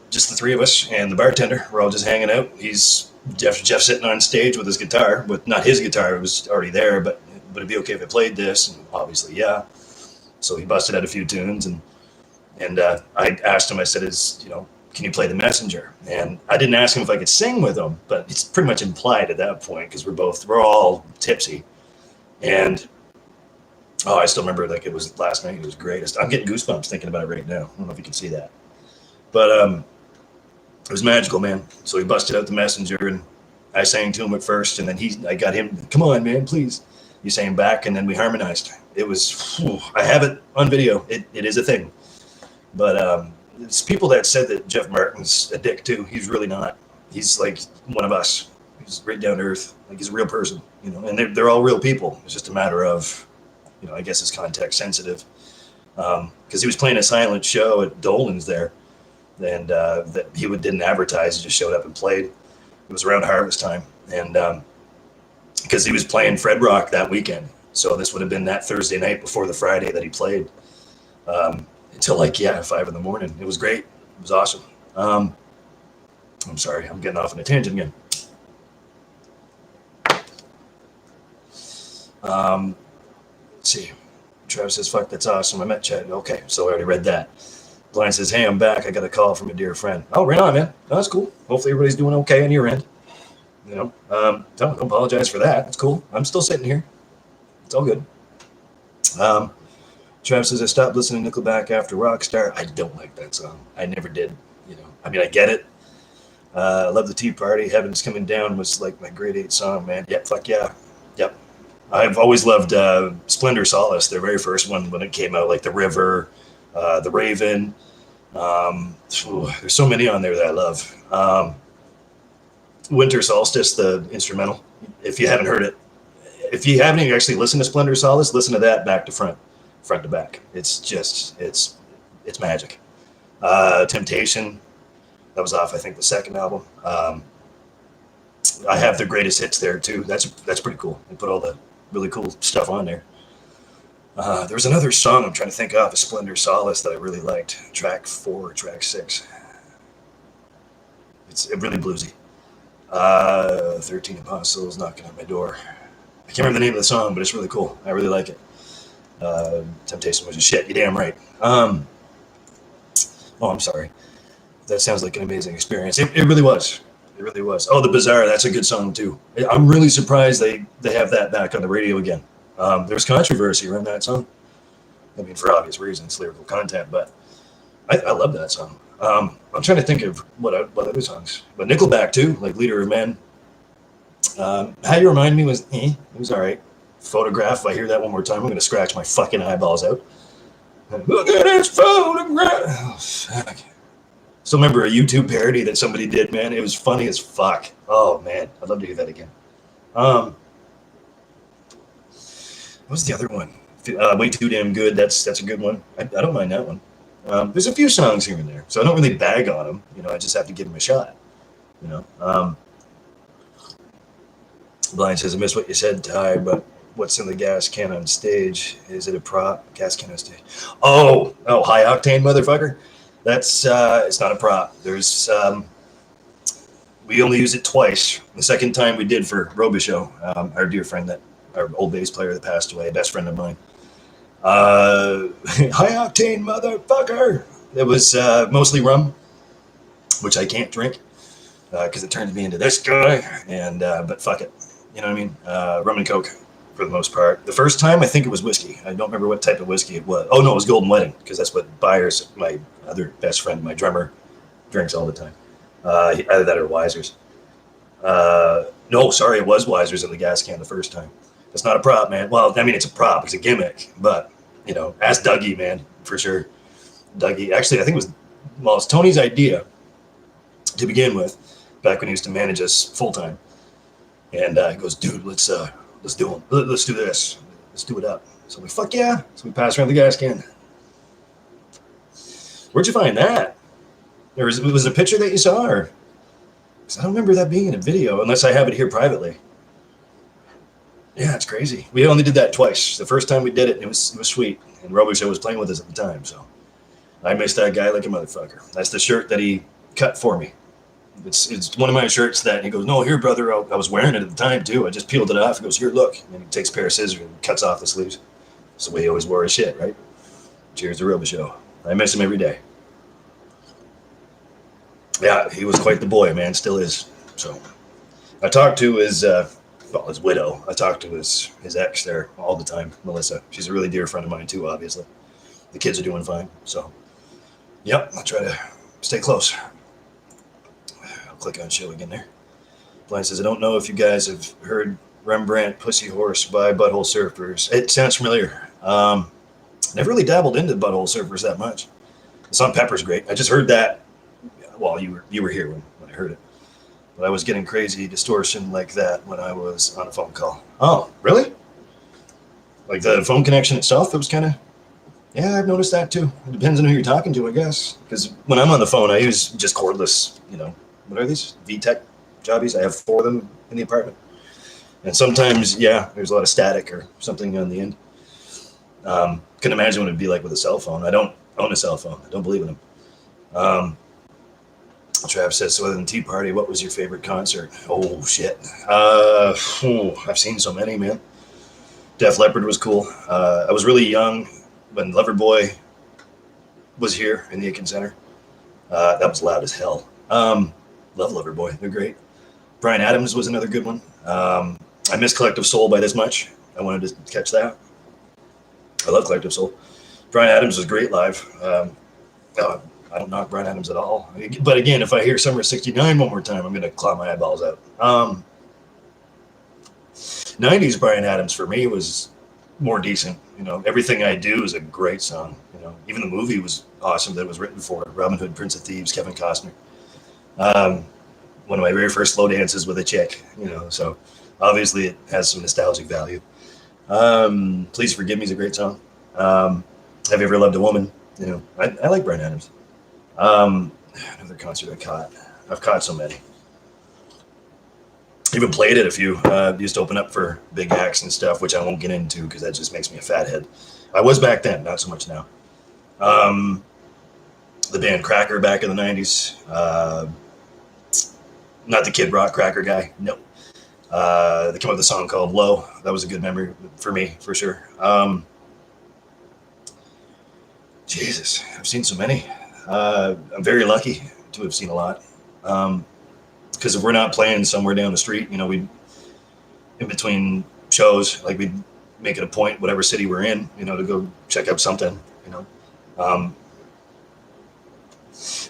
Just the three of us and the bartender. We're all just hanging out. He's Jeff sitting on stage with his guitar, with not his guitar, it was already there, but it'd be okay if I played this, and obviously, yeah. So he busted out a few tunes, and I asked him, I said, can you play The Messenger? And I didn't ask him if I could sing with him, but it's pretty much implied at that point, because we're all tipsy. And I still remember, like, it was last night. It was great. I'm getting goosebumps thinking about it right now. I don't know if you can see that. But it was magical, man. So he busted out The Messenger, and I sang to him at first, and then I got him, come on, man, please. He sang back, and then we harmonized. It was, I have it on video. It is a thing. But it's people that said that Jeff Martin's a dick, too. He's really not. He's like one of us. He's right down to earth. Like, he's a real person, and they're all real people. It's just a matter of, I guess it's context sensitive, because he was playing a silent show at Dolan's there, and that he didn't advertise. He just showed up and played. It was around harvest time, and because he was playing Fred Rock that weekend, so this would have been that Thursday night before the Friday that he played, until 5 a.m. It was great. It was awesome. I'm sorry, I'm getting off on a tangent again. Let's see. Travis says, fuck, that's awesome. I met Chad. Okay, so I already read that. Blind says, hey, I'm back. I got a call from a dear friend. Oh, right on, man. No, that's cool. Hopefully everybody's doing okay on your end. Don't apologize for that. It's cool. I'm still sitting here. It's all good. Travis says, I stopped listening to Nickelback after Rockstar. I don't like that song. I never did. I mean, I get it. I love the Tea Party. Heaven's Coming Down was like my grade 8 song, man. Yep, fuck yeah. Yep. I've always loved Splendor Solace, their very first one when it came out, like The River, The Raven. There's so many on there that I love. Winter Solstice, the instrumental. If you haven't heard it, if you haven't even actually listened to Splendor Solace, listen to that back to front to back. It's just, it's magic. Temptation, that was off, I think, the second album. I have the greatest hits there too. That's pretty cool. They put all the really cool stuff on there. There was another song I'm trying to think of, a Splendor Solace, that I really liked. Track 4 or track 6. It's really bluesy. 13 Apostles Knocking at My Door. I can't remember the name of the song, but it's really cool. I really like it. Temptation was a shit. You're damn right. I'm sorry. That sounds like an amazing experience. It really was. It really was. Oh, The Bazaar. That's a good song too. I'm really surprised they have that back on the radio again. There was controversy around that song. I mean, for obvious reasons, lyrical content, but I love that song. I'm trying to think of what other songs, but Nickelback too, like Leader of Men. How You Remind Me was it was all right. Photograph. If I hear that one more time, I'm gonna scratch my fucking eyeballs out. Look at this photograph. Oh, fuck. Still remember a YouTube parody that somebody did, man. It was funny as fuck. Oh man, I'd love to hear that again. What was the other one? Way Too Damn Good. That's a good one. I don't mind that one. There's a few songs here and there, so I don't really bag on them. I just have to give them a shot. Blind says, I miss what you said, Ty, but what's in the gas can on stage? Is it a prop? Gas can on stage. Oh, high octane, motherfucker. That's it's not a prop. There's we only used it twice. The second time we did for Robichaux, our dear friend, our old bass player that passed away, a best friend of mine. High octane motherfucker. It was mostly rum, which I can't drink because it turns me into this guy. And but fuck it, you know what I mean? Rum and Coke for the most part. The first time I think it was whiskey. I don't remember what type of whiskey it was. Oh no, it was Golden Wedding because that's what Byers, my other best friend, my drummer, drinks all the time. Either that or Wiser's. No, sorry, it was Wiser's in the gas can the first time. It's not a prop, man. Well, I mean, it's a prop. It's a gimmick. But, you know, ask Dougie, man, for sure. Dougie, actually, I think it's Tony's idea to begin with, back when he used to manage us full time. And he goes, dude, let's do it. Let's do this. Let's do it up. So we, fuck yeah. So we pass around the gas can. Where'd you find that? Was it a picture that you saw? Or? Because I don't remember that being in a video, unless I have it here privately. Yeah, it's crazy. We only did that twice. The first time we did it, it was sweet. And Robichaux was playing with us at the time, so I missed that guy like a motherfucker. That's the shirt that he cut for me. It's one of my shirts that he goes, no, here, brother. I was wearing it at the time, too. I just peeled it off. He goes, here, look. And he takes a pair of scissors and cuts off the sleeves. That's the way he always wore his shit, right? Cheers to Robichaux. I miss him every day. Yeah, he was quite the boy, man. Still is. So I talked to his widow. I talked to his ex there all the time, Melissa. She's a really dear friend of mine, too, obviously. The kids are doing fine. So, yep, I'll try to stay close. I'll click on show again there. Blind says, I don't know if you guys have heard Rembrandt Pussy Horse by Butthole Surfers. It sounds familiar. Never really dabbled into Butthole Surfers that much. The song Pepper's great. I just heard that while you were here when I heard it. But I was getting crazy distortion like that when I was on a phone call. Oh, really? Like the phone connection itself, it was kind of... Yeah, I've noticed that too. It depends on who you're talking to, I guess. Because when I'm on the phone, I use just cordless, what are these? VTech jobbies. I have 4 of them in the apartment. And sometimes, yeah, there's a lot of static or something on the end. Couldn't imagine what it'd be like with a cell phone. I don't own a cell phone. I don't believe in them. Trav says, so other than Tea Party, what was your favorite concert? Oh, shit. I've seen so many, man. Def Leppard was cool. I was really young when Loverboy was here in the Aiken Center. That was loud as hell. Love Loverboy. They're great. Bryan Adams was another good one. I missed Collective Soul by this much. I wanted to catch that. I love Collective Soul. Bryan Adams was great live. I don't knock Bryan Adams at all. But again, if I hear Summer 69 one more time, I'm going to claw my eyeballs out. 90s Bryan Adams for me was more decent. Everything I Do is a great song. Even the movie was awesome that it was written for. Robin Hood, Prince of Thieves, Kevin Costner. One of my very first slow dances with a chick, so obviously it has some nostalgic value. Please Forgive Me is a great song. Have You Ever Loved a Woman? I like Bryan Adams. Another concert I caught. I've caught so many. Even played at a few. Used to open up for big acts and stuff, which I won't get into because that just makes me a fathead. I was back then, not so much now. The band Cracker back in the 90s. Not the Kid Rock Cracker guy. No. They came up with a song called Low. That was a good memory for me, for sure. Jesus, I've seen so many. I'm very lucky to have seen a lot. Because if we're not playing somewhere down the street, we'd, in between shows, like we'd make it a point, whatever city we're in, to go check out something,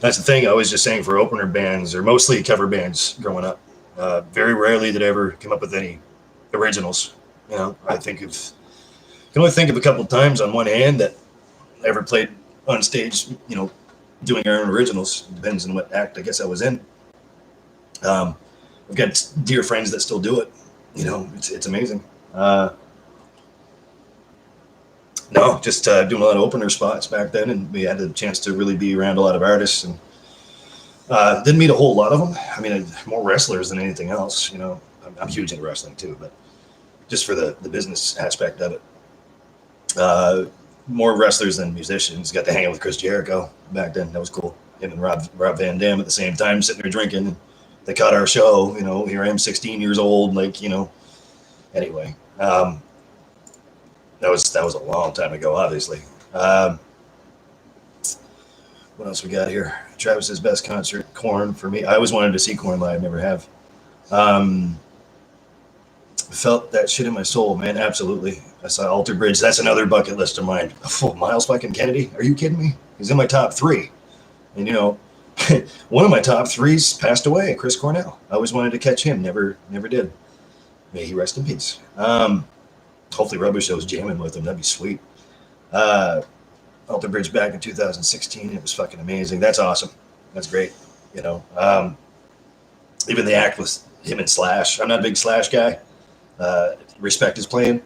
That's the thing. I was just saying for opener bands, or mostly cover bands growing up. Very rarely did I ever come up with any originals. I can only think of a couple of times on one hand that I ever played on stage, doing our own originals. Depends on what act I guess I was in. I've got dear friends that still do it. It's amazing. No, just doing a lot of opener spots back then, and we had a chance to really be around a lot of artists, and didn't meet a whole lot of them. I mean, more wrestlers than anything else. I'm huge into wrestling too, but just for the business aspect of it, more wrestlers than musicians. Got to hang out with Chris Jericho back then. That was cool. Him and Rob Van Dam at the same time, sitting there drinking and they cut our show. You know, here I am, 16 years old. Like, you know, anyway, that was a long time ago, obviously. What else we got here? Travis's best concert, Korn for me. I always wanted to see Korn live, never have. Felt that shit in my soul, man. Absolutely. I saw Alter Bridge. That's another bucket list of mine. Oh, Miles fucking Kennedy? Are you kidding me? He's in my top 3. And you know, one of my top 3s passed away, Chris Cornell. I always wanted to catch him, never did. May he rest in peace. Hopefully Rubber Show's jamming with him. That'd be sweet. Alter Bridge back in 2016. It was fucking amazing. That's awesome. That's great. You know, even the act with him and Slash. I'm not a big Slash guy. Respect his playing.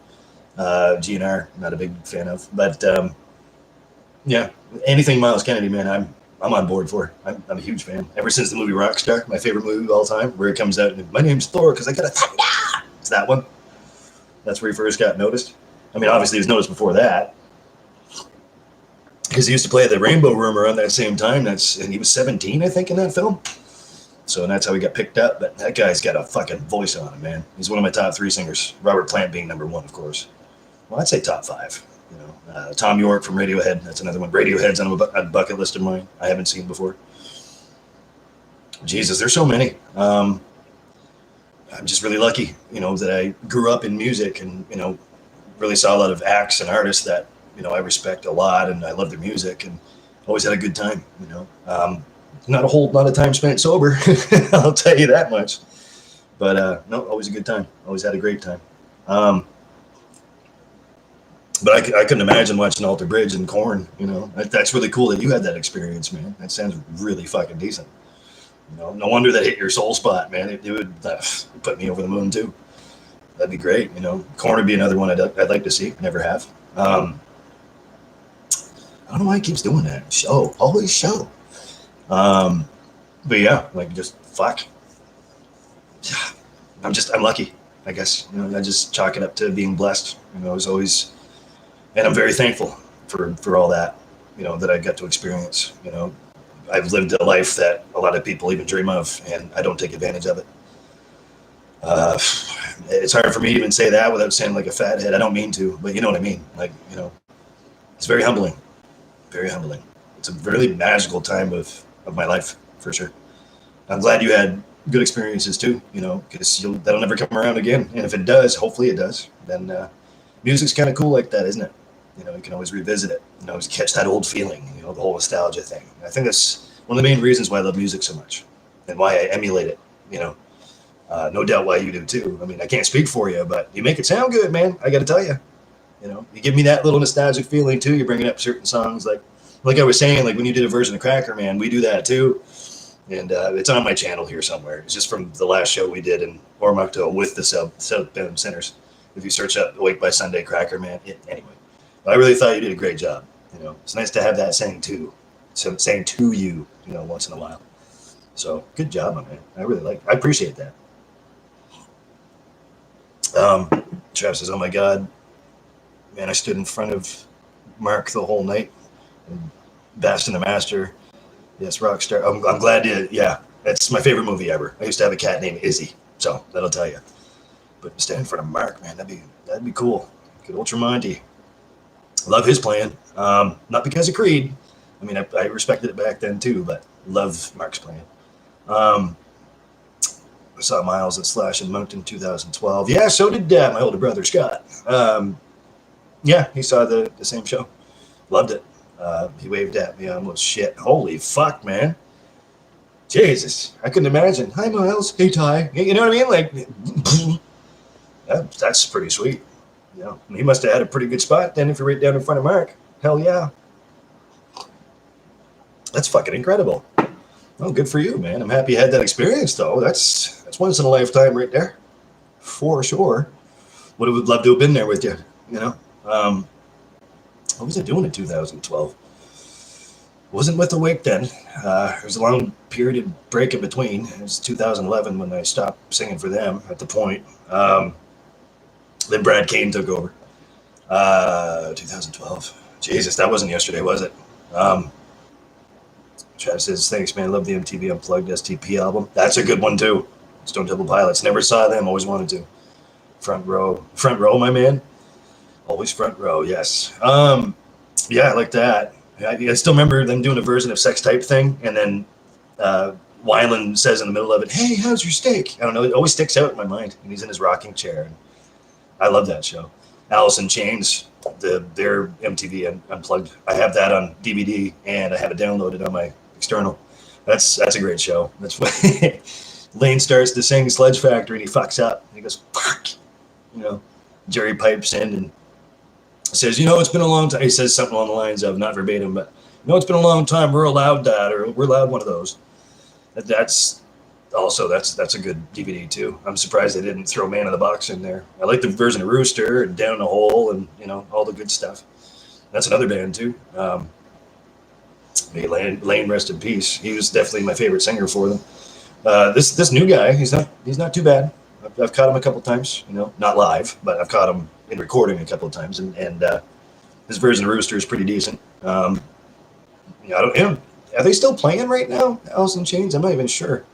GNR, not a big fan of. But yeah, anything Miles Kennedy, man, I'm on board for. I'm a huge fan. Ever since the movie Rockstar, my favorite movie of all time, where it comes out and my name's Thor because I got a thunder. It's that one. That's where he first got noticed. I mean, obviously he was noticed before that, because he used to play at the Rainbow Room around that same time. And he was 17, I think, in that film. So that's how he got picked up. But that guy's got a fucking voice on him, man. He's one of my top 3 singers. Robert Plant being number 1, of course. Well, I'd say top 5. You know, Tom York from Radiohead. That's another one. Radiohead's on a bucket list of mine. I haven't seen before. Jesus, there's so many. I'm just really lucky, you know, that I grew up in music and, you know, really saw a lot of acts and artists that, you know, I respect a lot and I love their music and always had a good time, you know. Not a whole lot of time spent sober, I'll tell you that much. But no, always a good time. Always had a great time. But I couldn't imagine watching Alter Bridge and Korn. You know, that's really cool that you had that experience, man. That sounds really fucking decent. You know, no wonder that hit your soul spot, man. It would put me over the moon too. That'd be great. You know, Korn would be another one I'd like to see. Never have. I don't know why he keeps doing that. Show, always show. But yeah, like just fuck. I'm lucky, I guess. You know, I just chalk it up to being blessed. You know, I was always, and I'm very thankful for all that, you know, that I got to experience. You know, I've lived a life that a lot of people even dream of, and I don't take advantage of it. It's hard for me to even say that without saying like a fathead. I don't mean to, but you know what I mean. Like, you know, it's very humbling, very humbling. It's a really magical time of my life, for sure. I'm glad you had good experiences too, you know, because that'll never come around again. And if it does, hopefully it does, then music's kind of cool like that, isn't it? You know, you can always revisit it, you know, always catch that old feeling, you know, the whole nostalgia thing. I think that's one of the main reasons why I love music so much and why I emulate it, you know. No doubt why you do too. I mean, I can't speak for you, but you make it sound good, man. I got to tell you, you know, you give me that little nostalgic feeling too. You're bringing up certain songs like I was saying, like when you did a version of Cracker Man, we do that too. And it's on my channel here somewhere. It's just from the last show we did in Ormocto with the South Bend Sinners. If you search up Awake by Sunday, Cracker Man, anyway. But I really thought you did a great job. You know, it's nice to have that saying too. So saying to you, you know, once in a while. So good job, my man. I appreciate that. Trav says, "Oh my God, man! I stood in front of Mark the whole night, and Bastion the Master. Yes, Rockstar. I'm glad you. Yeah, that's my favorite movie ever. I used to have a cat named Izzy, so that'll tell you. But stand in front of Mark, man, that'd be cool. Good old Tremonti. Love his playing. Not because of Creed. I mean, I respected it back then too, but love Mark's playing. I saw Miles at Slash in Moncton 2012. Yeah, so did my older brother Scott. Yeah, he saw the same show. Loved it. He waved at me. I almost shit. Holy fuck, man. Jesus. I couldn't imagine. Hi, Miles. Hey, Ty. You know what I mean? Like, that's pretty sweet. You know, he must have had a pretty good spot then if you're right down in front of Mark. Hell yeah. That's fucking incredible. Oh, good for you, man. I'm happy you had that experience, though. That's once in a lifetime right there. For sure. Would have loved to have been there with you, you know? What was I doing in 2012? Wasn't with Awake then. There was a long period of break in between. It was 2011 when I stopped singing for them at the point. Then Brad Kane took over. 2012. Jesus, that wasn't yesterday, was it? Travis says, thanks, man. Love the MTV Unplugged STP album. That's a good one, too. Stone Temple Pilots. Never saw them. Always wanted to. Front row. Front row, my man. Always front row, yes. Yeah, I like that. I still remember them doing a version of Sex Type Thing, and then Weiland says in the middle of it, hey, how's your steak? I don't know. It always sticks out in my mind. And he's in his rocking chair. And I love that show. Alice in Chains, their MTV Unplugged. I have that on DVD, and I have it downloaded on my external. That's a great show. That's what Lane starts to sing Sledge Factory, and he fucks up. And he goes, fuck. You know, Jerry pipes in and says, it's been a long time. He says something along the lines of, not verbatim, but, it's been a long time. We're allowed that, or we're allowed one of those. That's a good DVD too. I'm surprised they didn't throw Man in the Box in there. I like the version of Rooster and Down the Hole and all the good stuff. That's another band too. May Lane rest in peace. He was definitely my favorite singer for them. This new guy, he's not too bad. I've caught him a couple times. Not live, but I've caught him in recording a couple of times, and his version of Rooster is pretty decent. Are they still playing right now, Alice in Chains? I'm not even sure.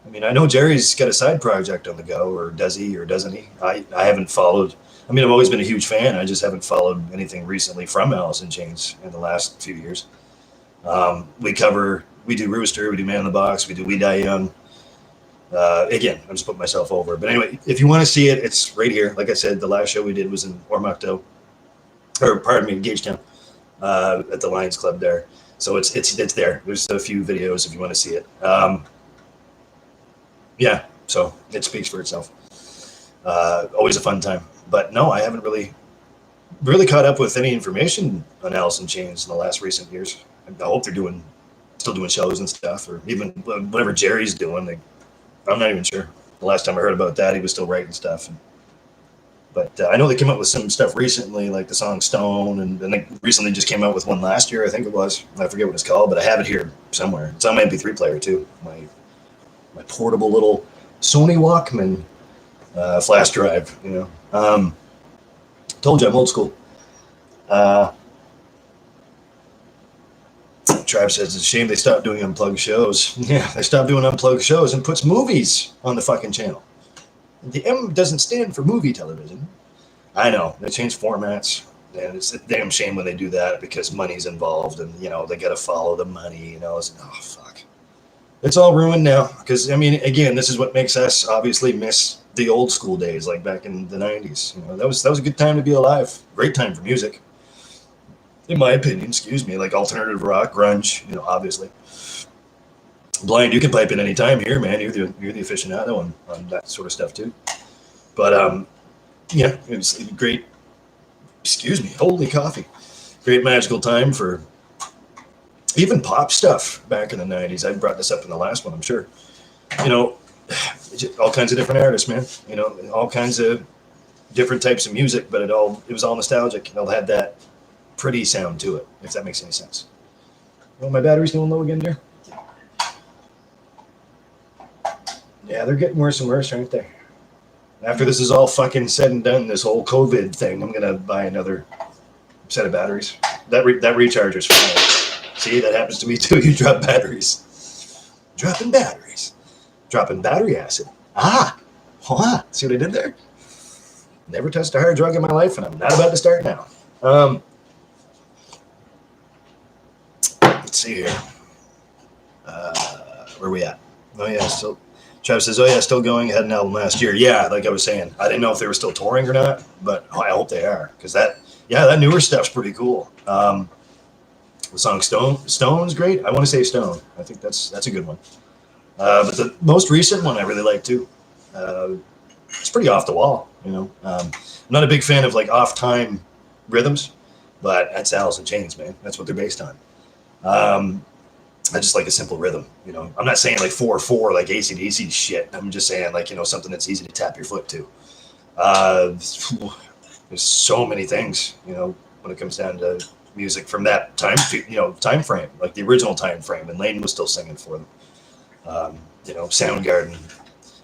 I mean, I know Jerry's got a side project on the go, or does he, or doesn't he? I haven't followed. I mean, I've always been a huge fan. I just haven't followed anything recently from Alice in Chains in the last few years. We do Rooster, we do Man in the Box, we do We Die Young. Again, I'm just putting myself over. But anyway, if you want to see it, it's right here. Like I said, the last show we did was in Gagetown, at the Lions Club there. So it's there. There's a few videos if you want to see it. Yeah, so it speaks for itself. Always a fun time. But no, I haven't really caught up with any information on Alice in Chains in the last recent years. I hope they're still doing shows and stuff, or even whatever Jerry's doing. I'm not even sure. The last time I heard about that, he was still writing stuff. But I know they came up with some stuff recently, like the song Stone, and they recently just came out with one last year, I think it was. I forget what it's called, but I have it here somewhere. It's on my MP3 player, too. My portable little Sony Walkman flash drive, Told you I'm old school. Trav says it's a shame they stopped doing unplugged shows. Yeah, they stopped doing unplugged shows and puts movies on the fucking channel. The M doesn't stand for movie television. I know, they changed formats, and it's a damn shame when they do that because money's involved, and they got to follow the money. It's, oh fuck, it's all ruined now. Because I mean, again, this is what makes us obviously miss the old school days, like back in the '90s. That was a good time to be alive. Great time for music, in my opinion. Excuse me, like alternative rock, grunge. Obviously. Blind, you can pipe in any time here, man. You're the aficionado on that sort of stuff too. But yeah, it was great. Excuse me, holy coffee! Great magical time for even pop stuff back in the '90s. I brought this up in the last one, I'm sure. All kinds of different artists, man. All kinds of different types of music, but it was all nostalgic. It all had that pretty sound to it, if that makes any sense. Oh, my battery's going low again, dear. Yeah, they're getting worse and worse, aren't they? After this is all fucking said and done, this whole COVID thing, I'm gonna buy another set of batteries. That recharger's fine. See, that happens to me too. You drop batteries. Dropping batteries. Dropping battery acid. See what I did there? Never touched a hard drug in my life, and I'm not about to start now. Let's see here. Where are we at? Oh yeah, still. Travis says, "Oh yeah, still going. Had an album last year. Yeah, like I was saying, I didn't know if they were still touring or not, but I hope they are, because that newer stuff's pretty cool. The song Stone's great. I want to say Stone. I think that's a good one. But the most recent one I really like too. It's pretty off the wall. I'm not a big fan of like off time rhythms, but that's Alice in Chains, man. That's what they're based on. I just like a simple rhythm, I'm not saying like 4/4 like AC/DC shit. I'm just saying like, something that's easy to tap your foot to. There's so many things, when it comes down to music from that time frame, like the original time frame, and Lane was still singing for them. Soundgarden,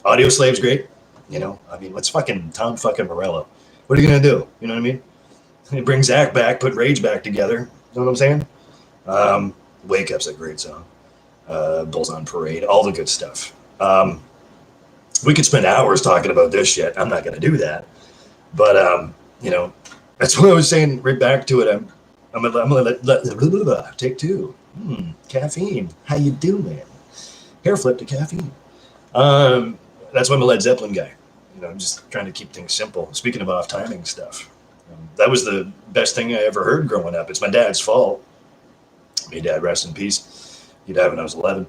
Audio Slave's great. I mean, let's fucking Tom fucking Morello. What are you gonna do? You know what I mean? Bring Zach back, put Rage back together. You know what I'm saying? Wake Up's a great song. Bulls on Parade, all the good stuff. We could spend hours talking about this shit. I'm not going to do that. But, that's what I was saying right back to it. I'm gonna let take two. Caffeine. How you doing? Hair flip to caffeine. That's why I'm a Led Zeppelin guy. I'm just trying to keep things simple. Speaking of off timing stuff, that was the best thing I ever heard growing up. It's my dad's fault. May dad rest in peace. He died when I was 11.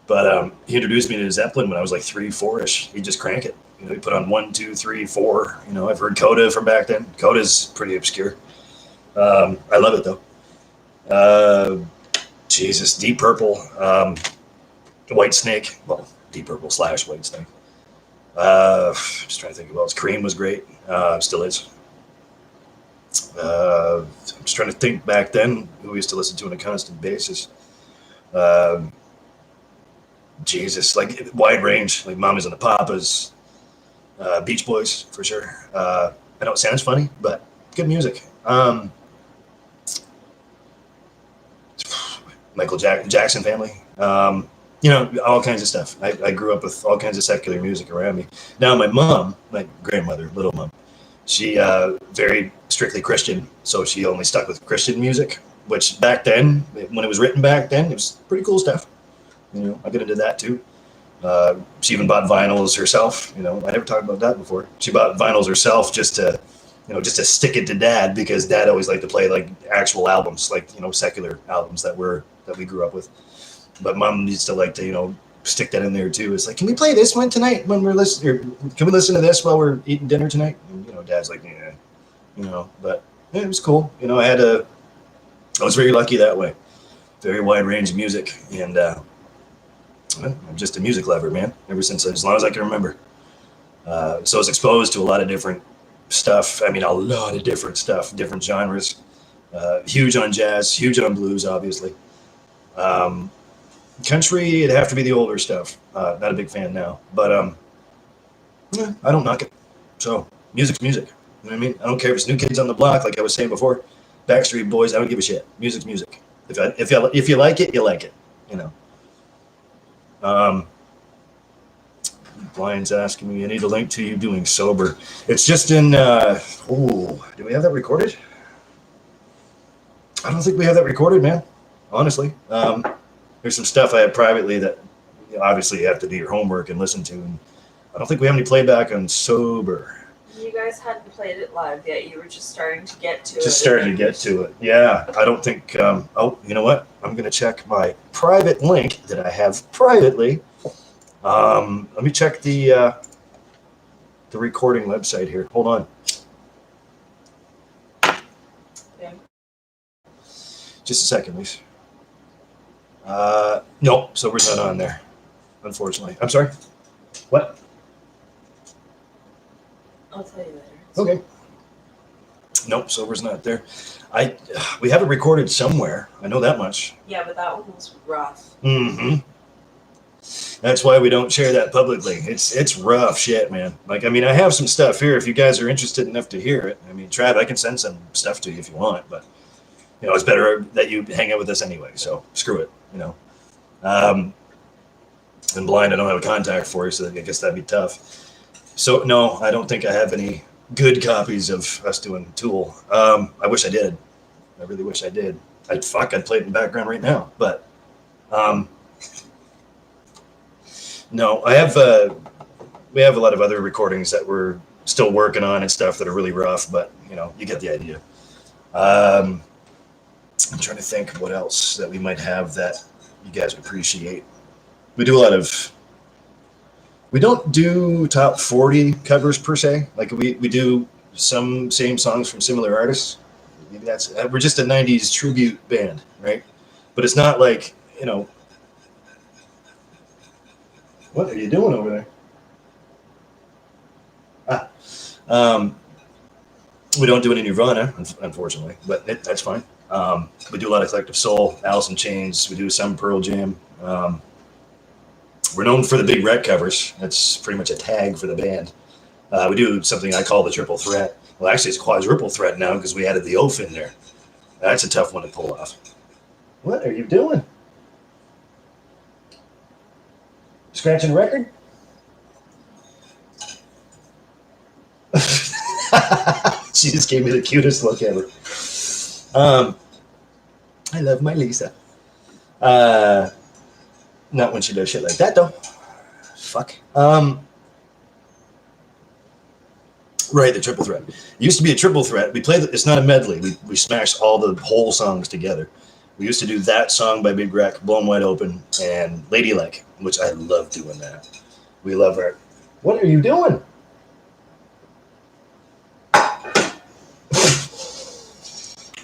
But he introduced me to Zeppelin when I was like 3, 4-ish. He'd just crank it. He put on 1, 2, 3, 4. I've heard Coda from back then. Coda's pretty obscure. I love it though. Jesus, Deep Purple, White Snake. Well, Deep Purple / White Snake. Just trying to think of what else. Cream was great. Still is. I'm just trying to think back then who we used to listen to on a constant basis. Jesus, like wide range, like Mamas and the Papas, Beach Boys for sure. I know it sounds funny, but good music. Michael Jackson family. All kinds of stuff. I grew up with all kinds of secular music around me. Now my mom, my grandmother, little mom, she very strictly Christian, so she only stuck with Christian music, which back then, when it was written back then, it was pretty cool stuff. I get into that too. She even bought vinyls herself. I never talked about that before. She bought vinyls herself just to stick it to dad, because dad always liked to play like actual albums, like secular albums that we grew up with. But mom used to like to stick that in there too. It's like, can we play this one tonight when we're listening? Can we listen to this while we're eating dinner tonight? And, dad's like, yeah, but yeah, it was cool. I was very lucky that way. Very wide range of music, and I'm just a music lover, man. Ever since, as long as I can remember. So I was exposed to a lot of different stuff. I mean, a lot of different stuff, different genres. Huge on jazz, huge on blues, obviously. Country, it'd have to be the older stuff. Not a big fan now, but I don't knock it. So music's music. You know what I mean? I don't care if it's New Kids on the Block, like I was saying before. Backstreet Boys, I don't give a shit. Music's music. If you like it, you like it. Brian's asking me, I need a link to you doing sober. It's just in, do we have that recorded? I don't think we have that recorded, man. Honestly. There's some stuff I have privately that obviously you have to do your homework and listen to. And I don't think we have any playback on sober. You guys hadn't played it live yet. You were just starting to get to it. Just starting to get to it. Yeah. I don't think, you know what? I'm going to check my private link that I have privately. Let me check the recording website here. Hold on. Okay. Just a second, please. No, sober's not on there, unfortunately. I'm sorry. What? I'll tell you later. Okay. Nope, sober's not there. We have it recorded somewhere. I know that much. Yeah, but that one was rough. Mm-hmm. That's why we don't share that publicly. It's rough shit, man. Like, I mean, I have some stuff here if you guys are interested enough to hear it. I mean, Trav, I can send some stuff to you if you want, but it's better that you hang out with us anyway. So screw it, And Blind, I don't have a contact for you, so I guess that'd be tough. So no, I don't think I have any good copies of us doing Tool. I wish I did. I really wish I did. I'd play it in the background right now, but no, I have. We have a lot of other recordings that we're still working on and stuff that are really rough, but you get the idea. I'm trying to think what else that we might have that you guys would appreciate. We do a lot of. We don't do top 40 covers per se. Like we do some same songs from similar artists. Maybe we're just a 90s tribute band, right? But it's not like, what are you doing over there? We don't do any Nirvana, unfortunately, but that's fine. We do a lot of Collective Soul, Alice in Chains. We do some Pearl Jam. We're known for the big wreck covers. That's pretty much a tag for the band. We do something I call the triple threat. Well, actually, it's quadruple threat now because we added the oaf in there. That's a tough one to pull off. What are you doing? Scratching a record? She just gave me the cutest look ever. I love my Lisa. Not when she does shit like that, though. Fuck. Right, the triple threat. It used to be a triple threat. We played. It's not a medley. We smashed all the whole songs together. We used to do that song by Big Rack, Blown Wide Open, and Ladylike, which I love doing that. We love our. What are you doing?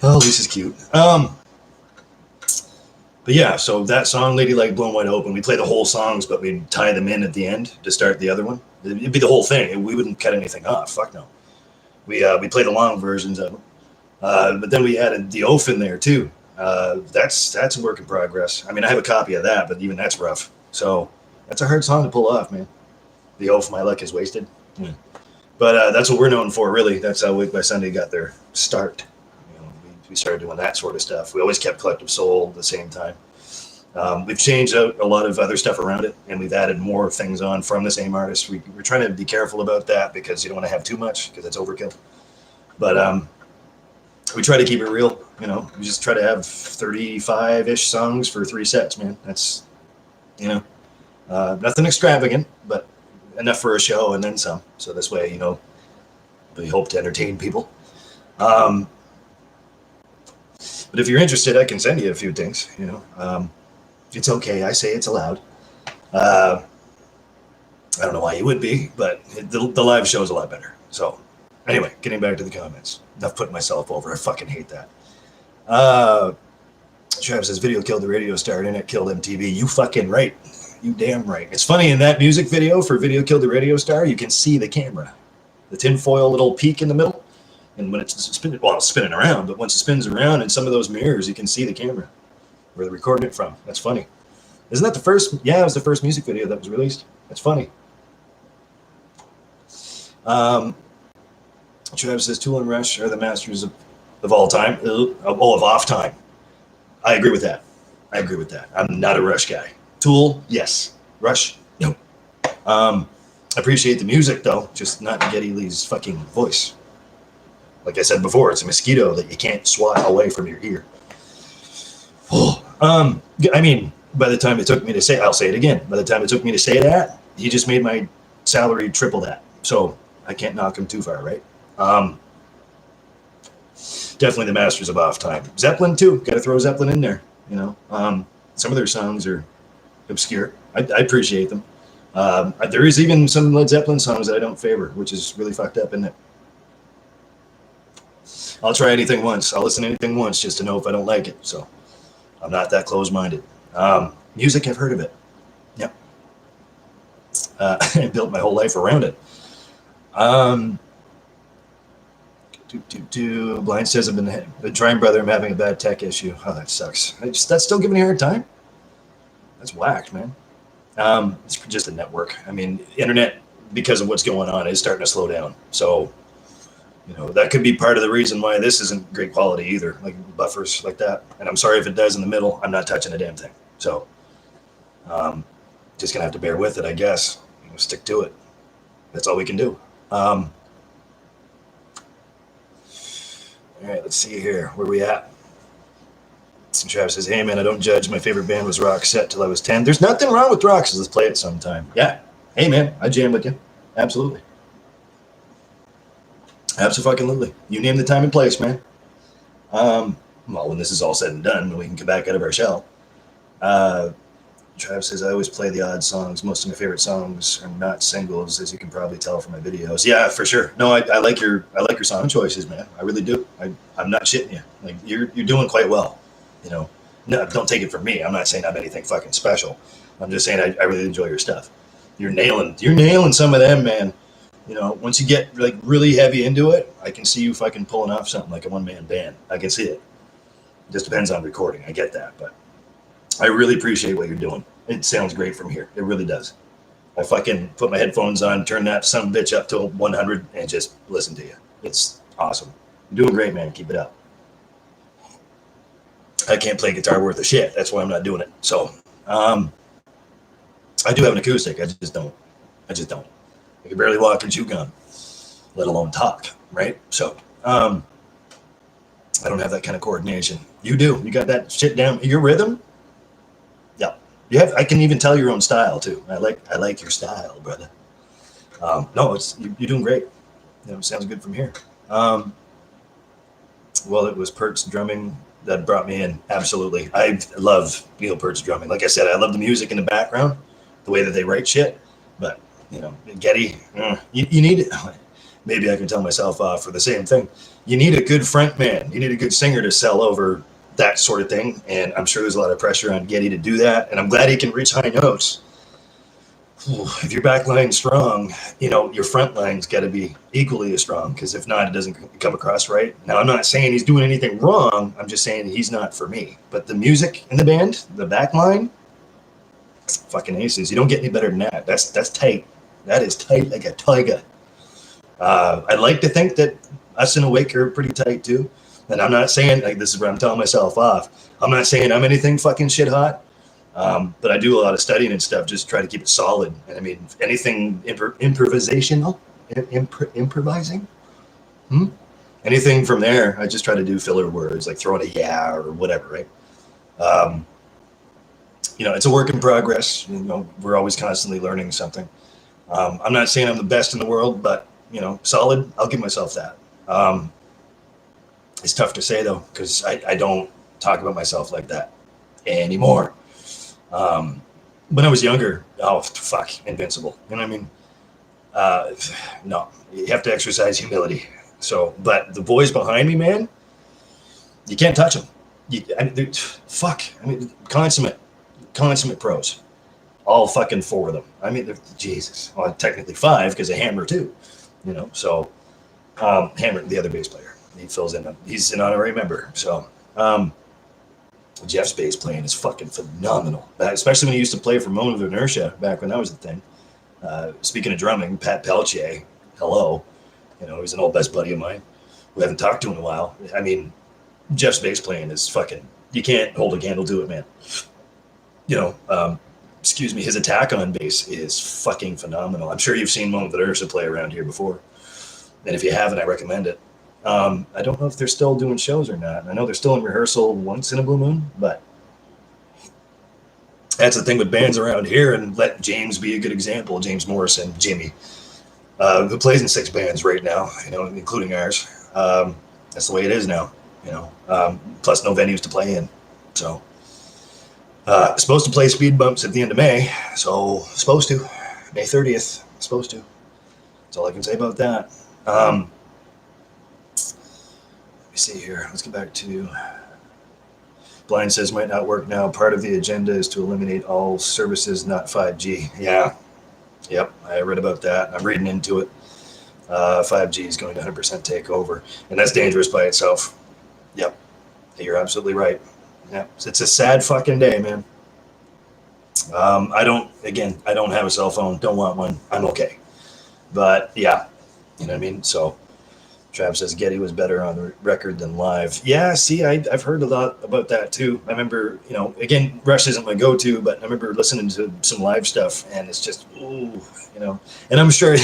Oh, this is cute. But yeah, so that song, Ladylike, Blown Wide Open, we play the whole songs, but we'd tie them in at the end to start the other one. It'd be the whole thing. We wouldn't cut anything off. Fuck no. We played the long versions of them. But then we added the oaf in there too. That's a work in progress. I mean, I have a copy of that, but even that's rough. So that's a hard song to pull off, man. The oaf, My Luck Is Wasted. Yeah. But that's what we're known for, really. That's how Wake by Sunday got their start. We started doing that sort of stuff. We always kept Collective Soul at the same time. We've changed out a lot of other stuff around it, and we've added more things on from the same artist. We're trying to be careful about that because you don't want to have too much because it's overkill. But we try to keep it real. We just try to have 35-ish songs for 3 sets, man. That's, nothing extravagant, but enough for a show and then some. So this way, we hope to entertain people. But if you're interested, I can send you a few things. It's okay. I say it's allowed. I don't know why you would be, but the live show is a lot better. So anyway, getting back to the comments. Enough putting myself over. I fucking hate that. Travis says, video killed the radio star, internet killed MTV. You fucking right. You damn right. It's funny, in that music video for Video Killed the Radio Star, you can see the camera. The tinfoil little peak in the middle. And when it's spinning, well, it's spinning around, but once it spins around in some of those mirrors, you can see the camera where they're recording it from. That's funny. Isn't that the first? Yeah, it was the first music video that was released. That's funny. Travis says, Tool and Rush are the masters of all time. Of off time. I agree with that. I'm not a Rush guy. Tool, yes. Rush, no. Appreciate the music, though, just not Geddy Lee's fucking voice. Like I said before, it's a mosquito that you can't swat away from your ear. I mean, by the time it took me to say, I'll say it again. By the time it took me to say that, he just made my salary triple that. So I can't knock him too far, right? Definitely the masters of off time. Zeppelin too. Got to throw Zeppelin in there. Some of their songs are obscure. I appreciate them. There is even some Led Zeppelin songs that I don't favor, which is really fucked up, isn't it? I'll try anything once. I'll listen to anything once just to know if I don't like it. So I'm not that close-minded. Music, I've heard of it. Yep. I built my whole life around it. Blind says, I've been trying, brother. I'm having a bad tech issue. Oh, that sucks. That's still giving you a hard time? That's whacked, man. It's just a network. I mean, internet, because of what's going on, is starting to slow down. So, that could be part of the reason why this isn't great quality either, like buffers like that. And I'm sorry if it does in the middle. I'm not touching a damn thing. So, just going to have to bear with it, I guess. Stick to it. That's all we can do. All right, let's see here. Where are we at? And Travis says, hey, man, I don't judge. My favorite band was Roxette till I was 10. There's nothing wrong with Rox. Let's play it sometime. Yeah. Hey, man, I jam with you. Absolutely. Absolutely. You name the time and place, man. Well, when this is all said and done, we can come back out of our shell. Travis says, I always play the odd songs. Most of my favorite songs are not singles, as you can probably tell from my videos. Yeah, for sure. No, I like your song choices, man. I really do. I'm not shitting you. Like you're doing quite well. No, don't take it from me. I'm not saying I'm anything fucking special. I'm just saying I really enjoy your stuff. You're nailing some of them, man. Once you get like really heavy into it, I can see you fucking pulling off something like a one-man band. I can see it. It just depends on recording. I get that, but I really appreciate what you're doing. It sounds great from here. It really does. I fucking put my headphones on, turn that son of a bitch up to 100 and just listen to you. It's awesome. You're doing great, man. Keep it up. I can't play guitar worth a shit. That's why I'm not doing it. So, I do have an acoustic. I just don't. I can barely walk and chew gum, let alone talk. Right. So I don't have that kind of coordination. You do. You got that shit down. Your rhythm. Yeah. You have. I can even tell your own style too. I like your style, brother. No, you're doing great. Sounds good from here. Um, well, it was Pert's drumming that brought me in. Absolutely. I love Neil Peart's drumming. Like I said, I love the music in the background, the way that they write shit. But, Getty, you need it. Maybe I can tell myself off for the same thing. You need a good front man. You need a good singer to sell over that sort of thing. And I'm sure there's a lot of pressure on Getty to do that. And I'm glad he can reach high notes. If your back line's strong, your front line's got to be equally as strong, because if not, it doesn't come across right. Now, I'm not saying he's doing anything wrong. I'm just saying he's not for me. But the music in the band, the back line, fucking aces. You don't get any better than that. That's tight. That is tight like a tiger. I'd like to think that us in Awake are pretty tight too. And I'm not saying, like, this is where I'm telling myself off. I'm not saying I'm anything fucking shit hot. But I do a lot of studying and stuff, just try to keep it solid. And I mean, anything improvisational, improvising, anything from there, I just try to do filler words, like throw in a yeah or whatever, right? It's a work in progress. We're always constantly learning something. I'm not saying I'm the best in the world, but solid. I'll give myself that. It's tough to say though, because I don't talk about myself like that anymore. When I was younger, invincible. You know what I mean? No, you have to exercise humility. So, but the boys behind me, man, you can't touch them. Consummate pros. All fucking four of them. I mean, Jesus. Well, technically five, because of Hammer too. So Hammer, the other bass player, he fills in. He's an honorary member. So. Jeff's bass playing is fucking phenomenal, especially when he used to play for Moment of Inertia back when that was the thing. Speaking of drumming, Pat Peltier, hello. He's an old best buddy of mine who I haven't talked to in a while. I mean, Jeff's bass playing is fucking, you can't hold a candle to it, man. His attack on bass is fucking phenomenal. I'm sure you've seen Moment of Inertia play around here before. And if you haven't, I recommend it. I don't know if they're still doing shows or not. I know they're still in rehearsal once in a blue moon, but that's the thing with bands around here. And let James be a good example. James Morrison, Jimmy, who plays in 6 bands right now, including ours. That's the way it is now, plus no venues to play in. So, supposed to play Speed Bumps at the end of May. So, supposed to. May 30th, supposed to. That's all I can say about that. See here. Let's get back to Blind says might not work now. Part of the agenda is to eliminate all services not 5G. Yeah. Yep. I read about that. I'm reading into it. 5G is going to 100% take over, and that's dangerous by itself. Yep. You're absolutely right. Yep. It's a sad fucking day, man. I don't have a cell phone. Don't want one. I'm okay. But yeah, you know what I mean? So Trav says Getty was better on the record than live. Yeah, see, I've heard a lot about that too. I remember, again, Rush isn't my go-to, but I remember listening to some live stuff, and it's just, ooh, And I'm sure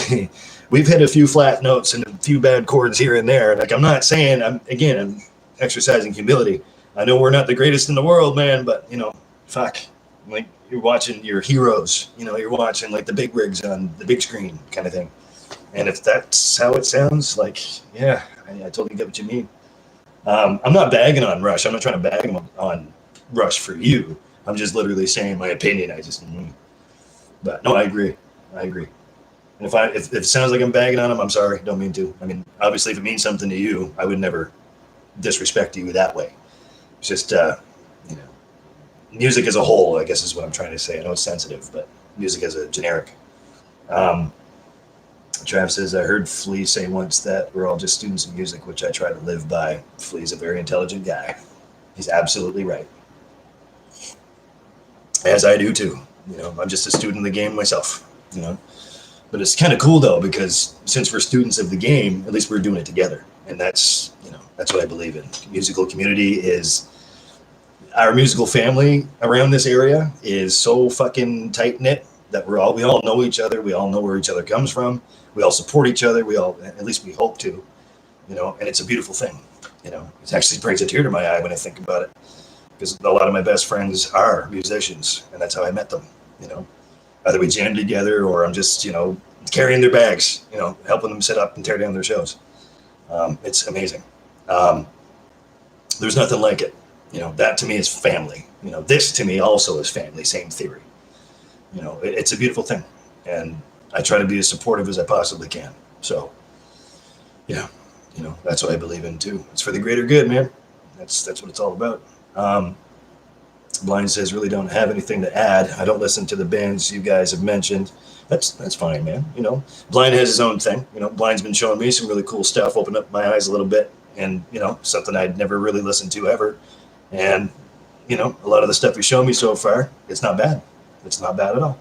we've hit a few flat notes and a few bad chords here and there. Like, I'm not saying, I'm exercising humility. I know we're not the greatest in the world, man, but, fuck. Like, you're watching your heroes. You're watching, like, the big rigs on the big screen kind of thing. And if that's how it sounds, like, yeah, I totally get what you mean. I'm not bagging on Rush. I'm not trying to bag on Rush for you. I'm just literally saying my opinion. But no, I agree. And if it sounds like I'm bagging on him, I'm sorry. Don't mean to. I mean, obviously, if it means something to you, I would never disrespect you that way. It's just, music as a whole, I guess, is what I'm trying to say. I know it's sensitive, but music as a generic. Trav says, I heard Flea say once that we're all just students of music, which I try to live by. Flea's a very intelligent guy. He's absolutely right. As I do too. I'm just a student of the game myself, But it's kind of cool though, because since we're students of the game, at least we're doing it together. And that's what I believe in. Musical community is, our musical family around this area is so fucking tight knit that we all know each other. We all know where each other comes from. We all support each other. We all, at least we hope to, you know, and it's a beautiful thing. You know, it actually brings a tear to my eye when I think about it, because a lot of my best friends are musicians, and that's how I met them. You know, either we jammed together or I'm just, you know, carrying their bags, you know, helping them set up and tear down their shows. It's amazing. There's nothing like it. You know, that to me is family. You know, this to me also is family, same theory. You know, it's a beautiful thing. And I try to be as supportive as I possibly can. So, yeah, you know, that's what I believe in too. It's for the greater good, man. That's what it's all about. Blind says, really don't have anything to add. I don't listen to the bands you guys have mentioned. That's fine, man. You know, Blind has his own thing. You know, Blind's been showing me some really cool stuff, opened up my eyes a little bit, and, you know, something I'd never really listened to ever. And, you know, a lot of the stuff he's shown me so far, it's not bad. It's not bad at all.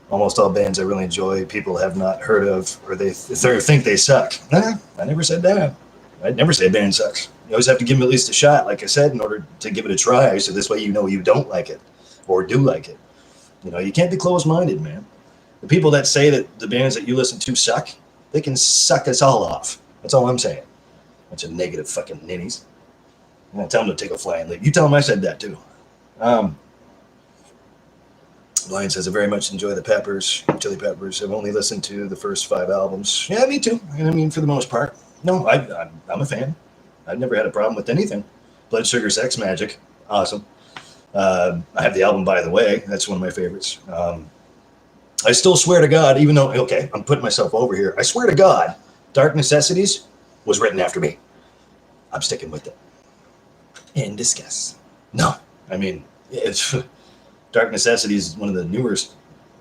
Almost all bands I really enjoy, people have not heard of, or they think they suck. Nah, I never said that. I'd never say a band sucks. You always have to give them at least a shot, like I said, in order to give it a try. So this way, you know, you don't like it or do like it. You know, you can't be closed-minded, man. The people that say that the bands that you listen to suck, they can suck us all off. That's all I'm saying. Bunch of negative fucking ninnies. I'm gonna tell them to take a fly and leave. You tell them I said that too. Lion says, I very much enjoy the Peppers, Chili Peppers. I've only listened to the first 5 albums. Yeah, me too. I mean, for the most part. No, I'm a fan. I've never had a problem with anything. Blood Sugar Sex Magic, awesome. I have the album By the Way. That's one of my favorites. I still swear to God, even though, okay, I'm putting myself over here. I swear to God, Dark Necessities was written after me. I'm sticking with it. In disgust. No, I mean, it's Dark Necessities is one of the newest,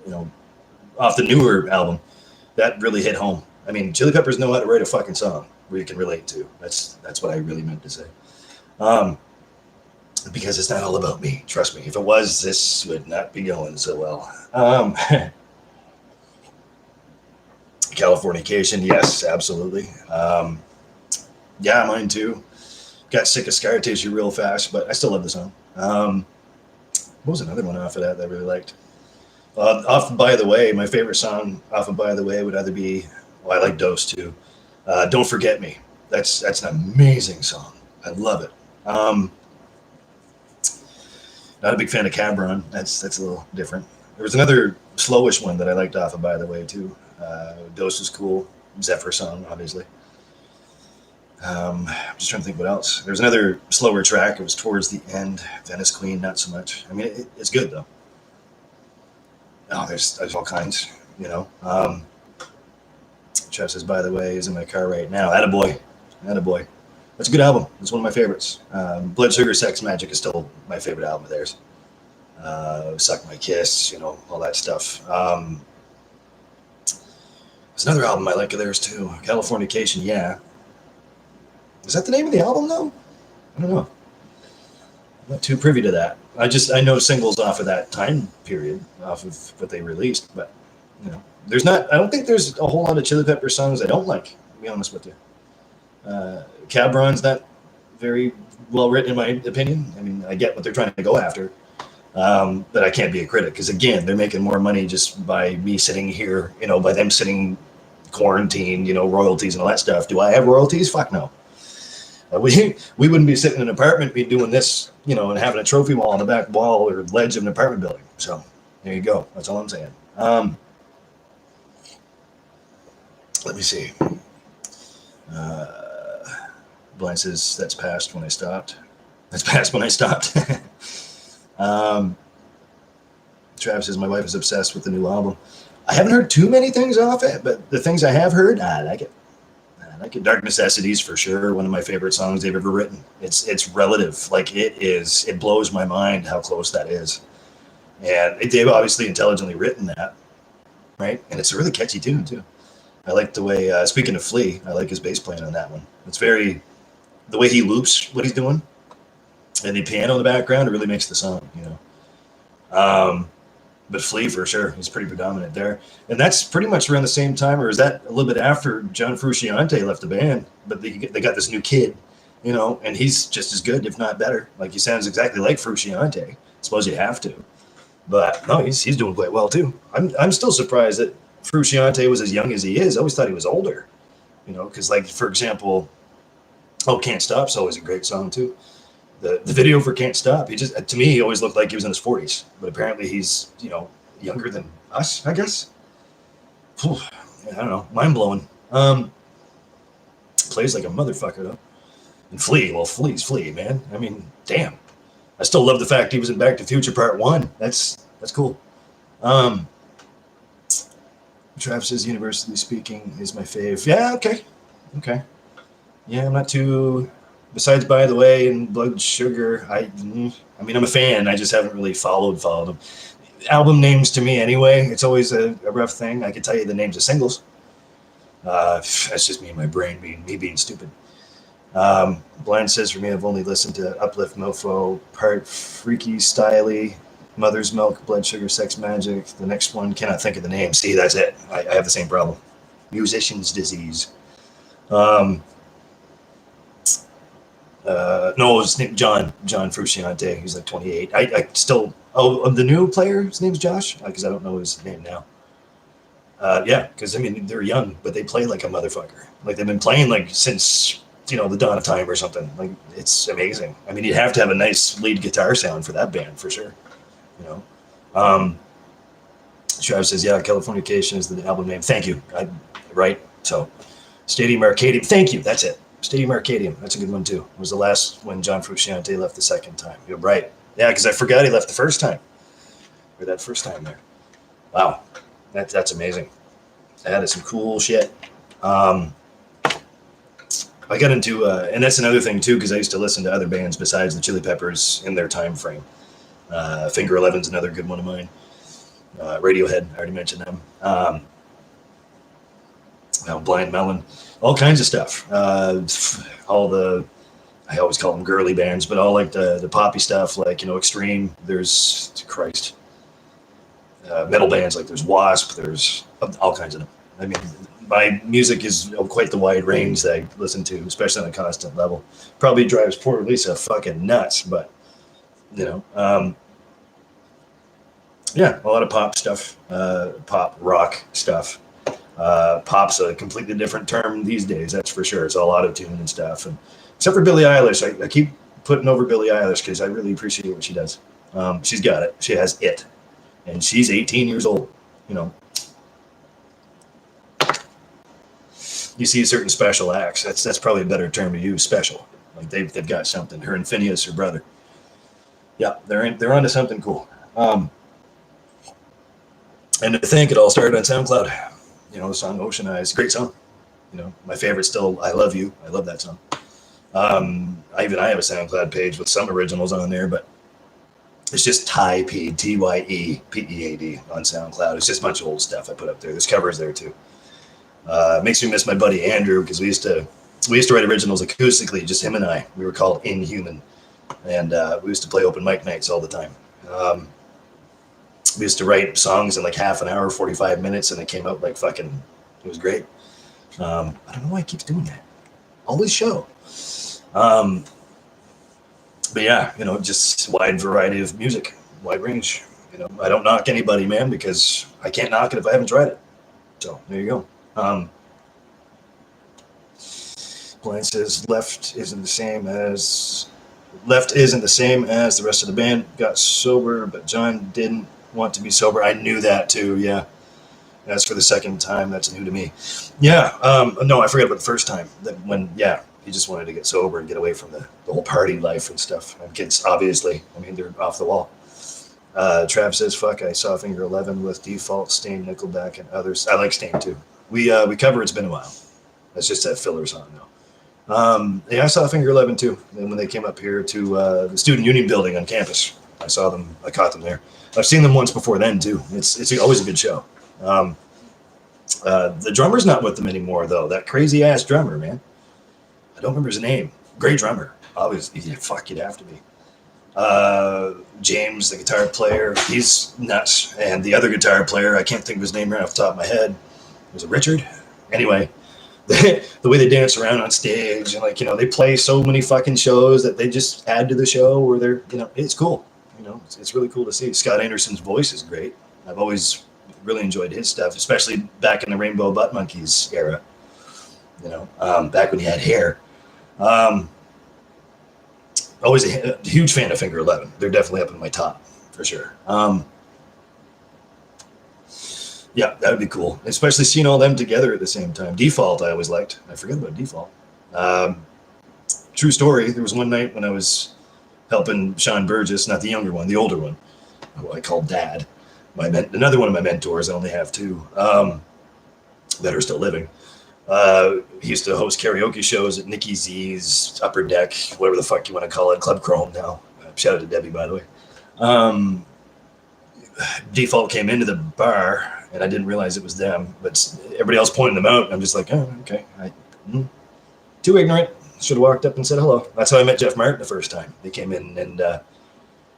you know, off the newer album. That really hit home. I mean, Chili Peppers know how to write a fucking song where you can relate to. That's what I really meant to say. Because it's not all about me. Trust me. If it was, this would not be going so well. Californication, yes, absolutely. Yeah, mine too. Got sick of Scar Tissue real fast, but I still love the song. What was another one off of that I really liked? Off of By the Way, my favorite song off of By the Way would either be, well, I like Dose too. Don't Forget Me. That's an amazing song. I love it. Not a big fan of Cabron. That's a little different. There was another slowish one that I liked off of By the Way too. Dose is cool. Zephyr song, obviously. I'm just trying to think what else. There's another slower track. It was towards the end. Venice Queen, not so much. I mean, it's good though. Oh, there's all kinds, you know. Chef says, By the Way, is in my car right now. Attaboy. That's a good album. It's one of my favorites. Blood Sugar Sex Magic is still my favorite album of theirs. Suck My Kiss, you know, all that stuff. There's another album I like of theirs too. Californication, yeah. Is that the name of the album though? I don't know. I'm not too privy to that. I know singles off of that time period, off of what they released, but you know, I don't think there's a whole lot of Chili Pepper songs I don't like, to be honest with you. Cabron's not very well written in my opinion. I mean, I get what they're trying to go after, but I can't be a critic because again, they're making more money just by me sitting here, you know, by them sitting quarantined, you know, royalties and all that stuff. Do I have royalties? Fuck no. We wouldn't be sitting in an apartment, be doing this, you know, and having a trophy wall on the back wall or ledge of an apartment building. So there you go. That's all I'm saying. Let me see. Blind says, that's past when I stopped. Travis says, my wife is obsessed with the new album. I haven't heard too many things off it, but the things I have heard, I like it. Dark Necessities for sure, one of my favorite songs they've ever written. It's relative. Like it blows my mind how close that is. And they've obviously intelligently written that, right? And it's a really catchy tune too. I like the way, speaking of Flea, I like his bass playing on that one. It's the way he loops what he's doing and the piano in the background, it really makes the song, you know. But Flea for sure, he's pretty predominant there. And that's pretty much around the same time, or is that a little bit after John Frusciante left the band? But they got this new kid, you know, and he's just as good, if not better. Like he sounds exactly like Frusciante. I suppose you have to. But no, he's doing quite well too. I'm still surprised that Frusciante was as young as he is. I always thought he was older, because like for example, oh, Can't Stop's always a great song too. The video for Can't Stop, he just to me he always looked like he was in his 40s, but apparently he's younger than us, I guess. Whew, I don't know, mind blowing. Plays like a motherfucker though. And Flea, well, Flea's Flea, man. I mean, damn. I still love the fact he was in Back to the Future Part 1. That's cool. Travis says, universally speaking, is my fave. Yeah, okay. Yeah, I'm not too. Besides, By the Way and Blood Sugar, I mean, I'm a fan. I just haven't really followed them. Album names to me, anyway, it's always a rough thing. I could tell you the names of singles. That's just me and my brain being stupid. Blind says, for me, I've only listened to Uplift, Mofo, Part Freaky, Styly, Mother's Milk, Blood Sugar, Sex Magic. The next one, cannot think of the name. See, that's it. I have the same problem. Musician's disease. No, his name John Frusciante. He's like 28. I still. Oh, the new player. His name's Josh, because I don't know his name now. Yeah, because I mean they're young, but they play like a motherfucker. Like they've been playing like since the dawn of time or something. Like it's amazing. I mean, you'd have to have a nice lead guitar sound for that band for sure. Travis says, yeah, Californication is the album name. Thank you. Right. So, Stadium Arcadium. Thank you. That's it. Stadium Arcadium. That's a good one too. It was the last when John Frusciante left the second time. You're right. Yeah, because I forgot he left the first time. Or that first time there. Wow. That's amazing. That is some cool shit. I got into, and that's another thing too, because I used to listen to other bands besides the Chili Peppers in their time frame. Finger Eleven's another good one of mine. Radiohead, I already mentioned them. Blind Melon, all kinds of stuff. All the, I always call them girly bands, but all like the poppy stuff, like Extreme. There's Christ, metal bands like there's Wasp. There's all kinds of them. I mean, my music is quite the wide range that I listen to, especially on a constant level. Probably drives poor Lisa fucking nuts, but yeah, a lot of pop stuff, pop rock stuff. Pop's a completely different term these days, that's for sure. It's all auto-tune and stuff. And except for Billie Eilish, I keep putting over Billie Eilish because I really appreciate what she does. She's got it. She has it, and she's 18 years old. You see certain special acts. That's probably a better term to use. Special, like they've got something. Her and Phineas, her brother. Yeah, they're onto something cool. And to think it all started on SoundCloud. The song Ocean Eyes, great song. My favorite still, I Love You. I love that song. I have a SoundCloud page with some originals on there, but it's just TYE, TYE, PEAD on SoundCloud. It's just a bunch of old stuff I put up there. There's covers there too. Makes me miss my buddy Andrew because we used to write originals acoustically, just him and I. We were called Inhuman, and we used to play open mic nights all the time. We used to write songs in like half an hour, 45 minutes, and it came out like fucking. It was great. I don't know why he keeps doing that. Always show. But yeah, just wide variety of music, wide range. I don't knock anybody, man, because I can't knock it if I haven't tried it. So there you go. Blind says Left isn't the same as the rest of the band. Got sober, but John didn't want to be sober. I knew that too. Yeah. As for the second time, that's new to me. Yeah. No, I forgot about the first time. That when he just wanted to get sober and get away from the whole party life and stuff. And kids, obviously, I mean, they're off the wall. Trav says, "Fuck, I saw Finger 11 with Default, Stain, Nickelback, and others." I like Stain too. We cover It's Been a While. That's just that filler song now. I saw Finger 11 too. And when they came up here to the Student Union building on campus, I caught them there. I've seen them once before then too. It's always a good show. The drummer's not with them anymore though. That crazy ass drummer, man. I don't remember his name. Great drummer. Obviously, you'd have to be. James, the guitar player, he's nuts. And the other guitar player, I can't think of his name right off the top of my head. Was it Richard? Anyway, the way they dance around on stage and they play so many fucking shows that they just add to the show where they're, it's cool. You know, it's really cool to see. Scott Anderson's voice is great. I've always really enjoyed his stuff, especially back in the Rainbow Butt Monkeys era. You know, back when he had hair. Always a huge fan of Finger 11. They're definitely up in my top for sure. Yeah, that would be cool, especially seeing all them together at the same time. Default, I always liked. I forget about Default. True story. There was one night when I was helping Sean Burgess, not the younger one, the older one, who I call Dad. Another one of my mentors. I only have two that are still living. He used to host karaoke shows at Nikki Z's, Upper Deck, whatever the fuck you want to call it, Club Chrome now. Shout out to Debbie, by the way. Default came into the bar, and I didn't realize it was them, but everybody else pointed them out, and I'm just like, oh, okay. Too ignorant. Should have walked up and said hello. That's how I met Jeff Martin the first time. They came in and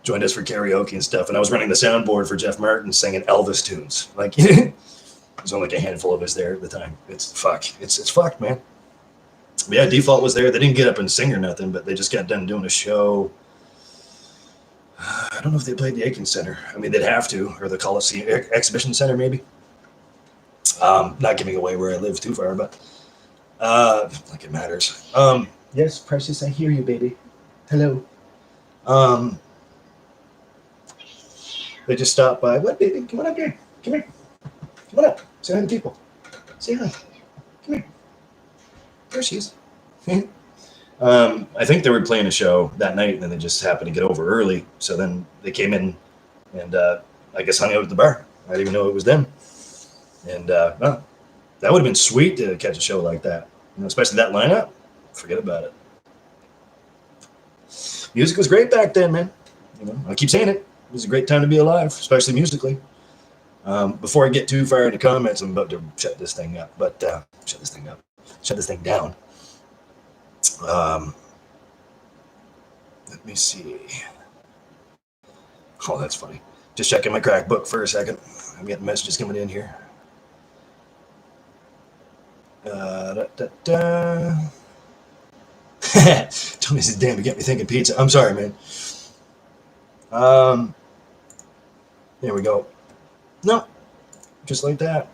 joined us for karaoke and stuff, and I was running the soundboard for Jeff Martin singing Elvis tunes. Like, there's only like a handful of us there at the time. It's fucked, man. But yeah, Default was there. They didn't get up and sing or nothing, but they just got done doing a show. I don't know if they played the Aiken Center. I mean, they'd have to, or the Coliseum Exhibition Center, maybe. Not giving away where I live too far, but like it matters. Yes, Precious, I hear you, baby. Hello. They just stopped by. What, baby? Come on up here. Come here. Come on up. Say hi to people. Say hi. Come here. There she is. I think they were playing a show that night, and then they just happened to get over early. So then they came in and I guess hung out at the bar. I didn't even know it was them. And well, that would have been sweet to catch a show like that. You know, especially that lineup. Forget about it. Music was great back then, man. You know, I keep saying it. It was a great time to be alive, especially musically. Before I get too far into comments, I'm about to shut this thing up. But shut this thing down. Let me see. Oh, that's funny. Just checking my crack book for a second. I'm getting messages coming in here. Tony says, damn, you get me thinking pizza. I'm sorry, man. There we go. No, just like that.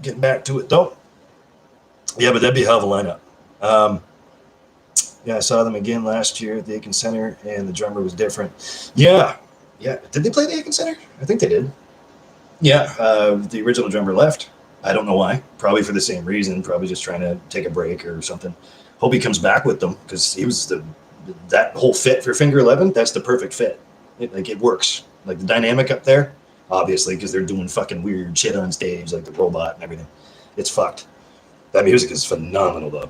Getting back to it, though. Yeah, but that'd be a hell of a lineup. Yeah, I saw them again last year at the Aiken Center, and the drummer was different. Yeah. Did they play the Aiken Center? I think they did. Yeah, the original drummer left. I don't know why. Probably for the same reason. Probably just trying to take a break or something. Hope he comes back with them, because he was that whole fit for Finger 11. That's the perfect fit. It works. Like the dynamic up there, obviously, because they're doing fucking weird shit on stage, like the robot and everything. It's fucked. That music is phenomenal, though.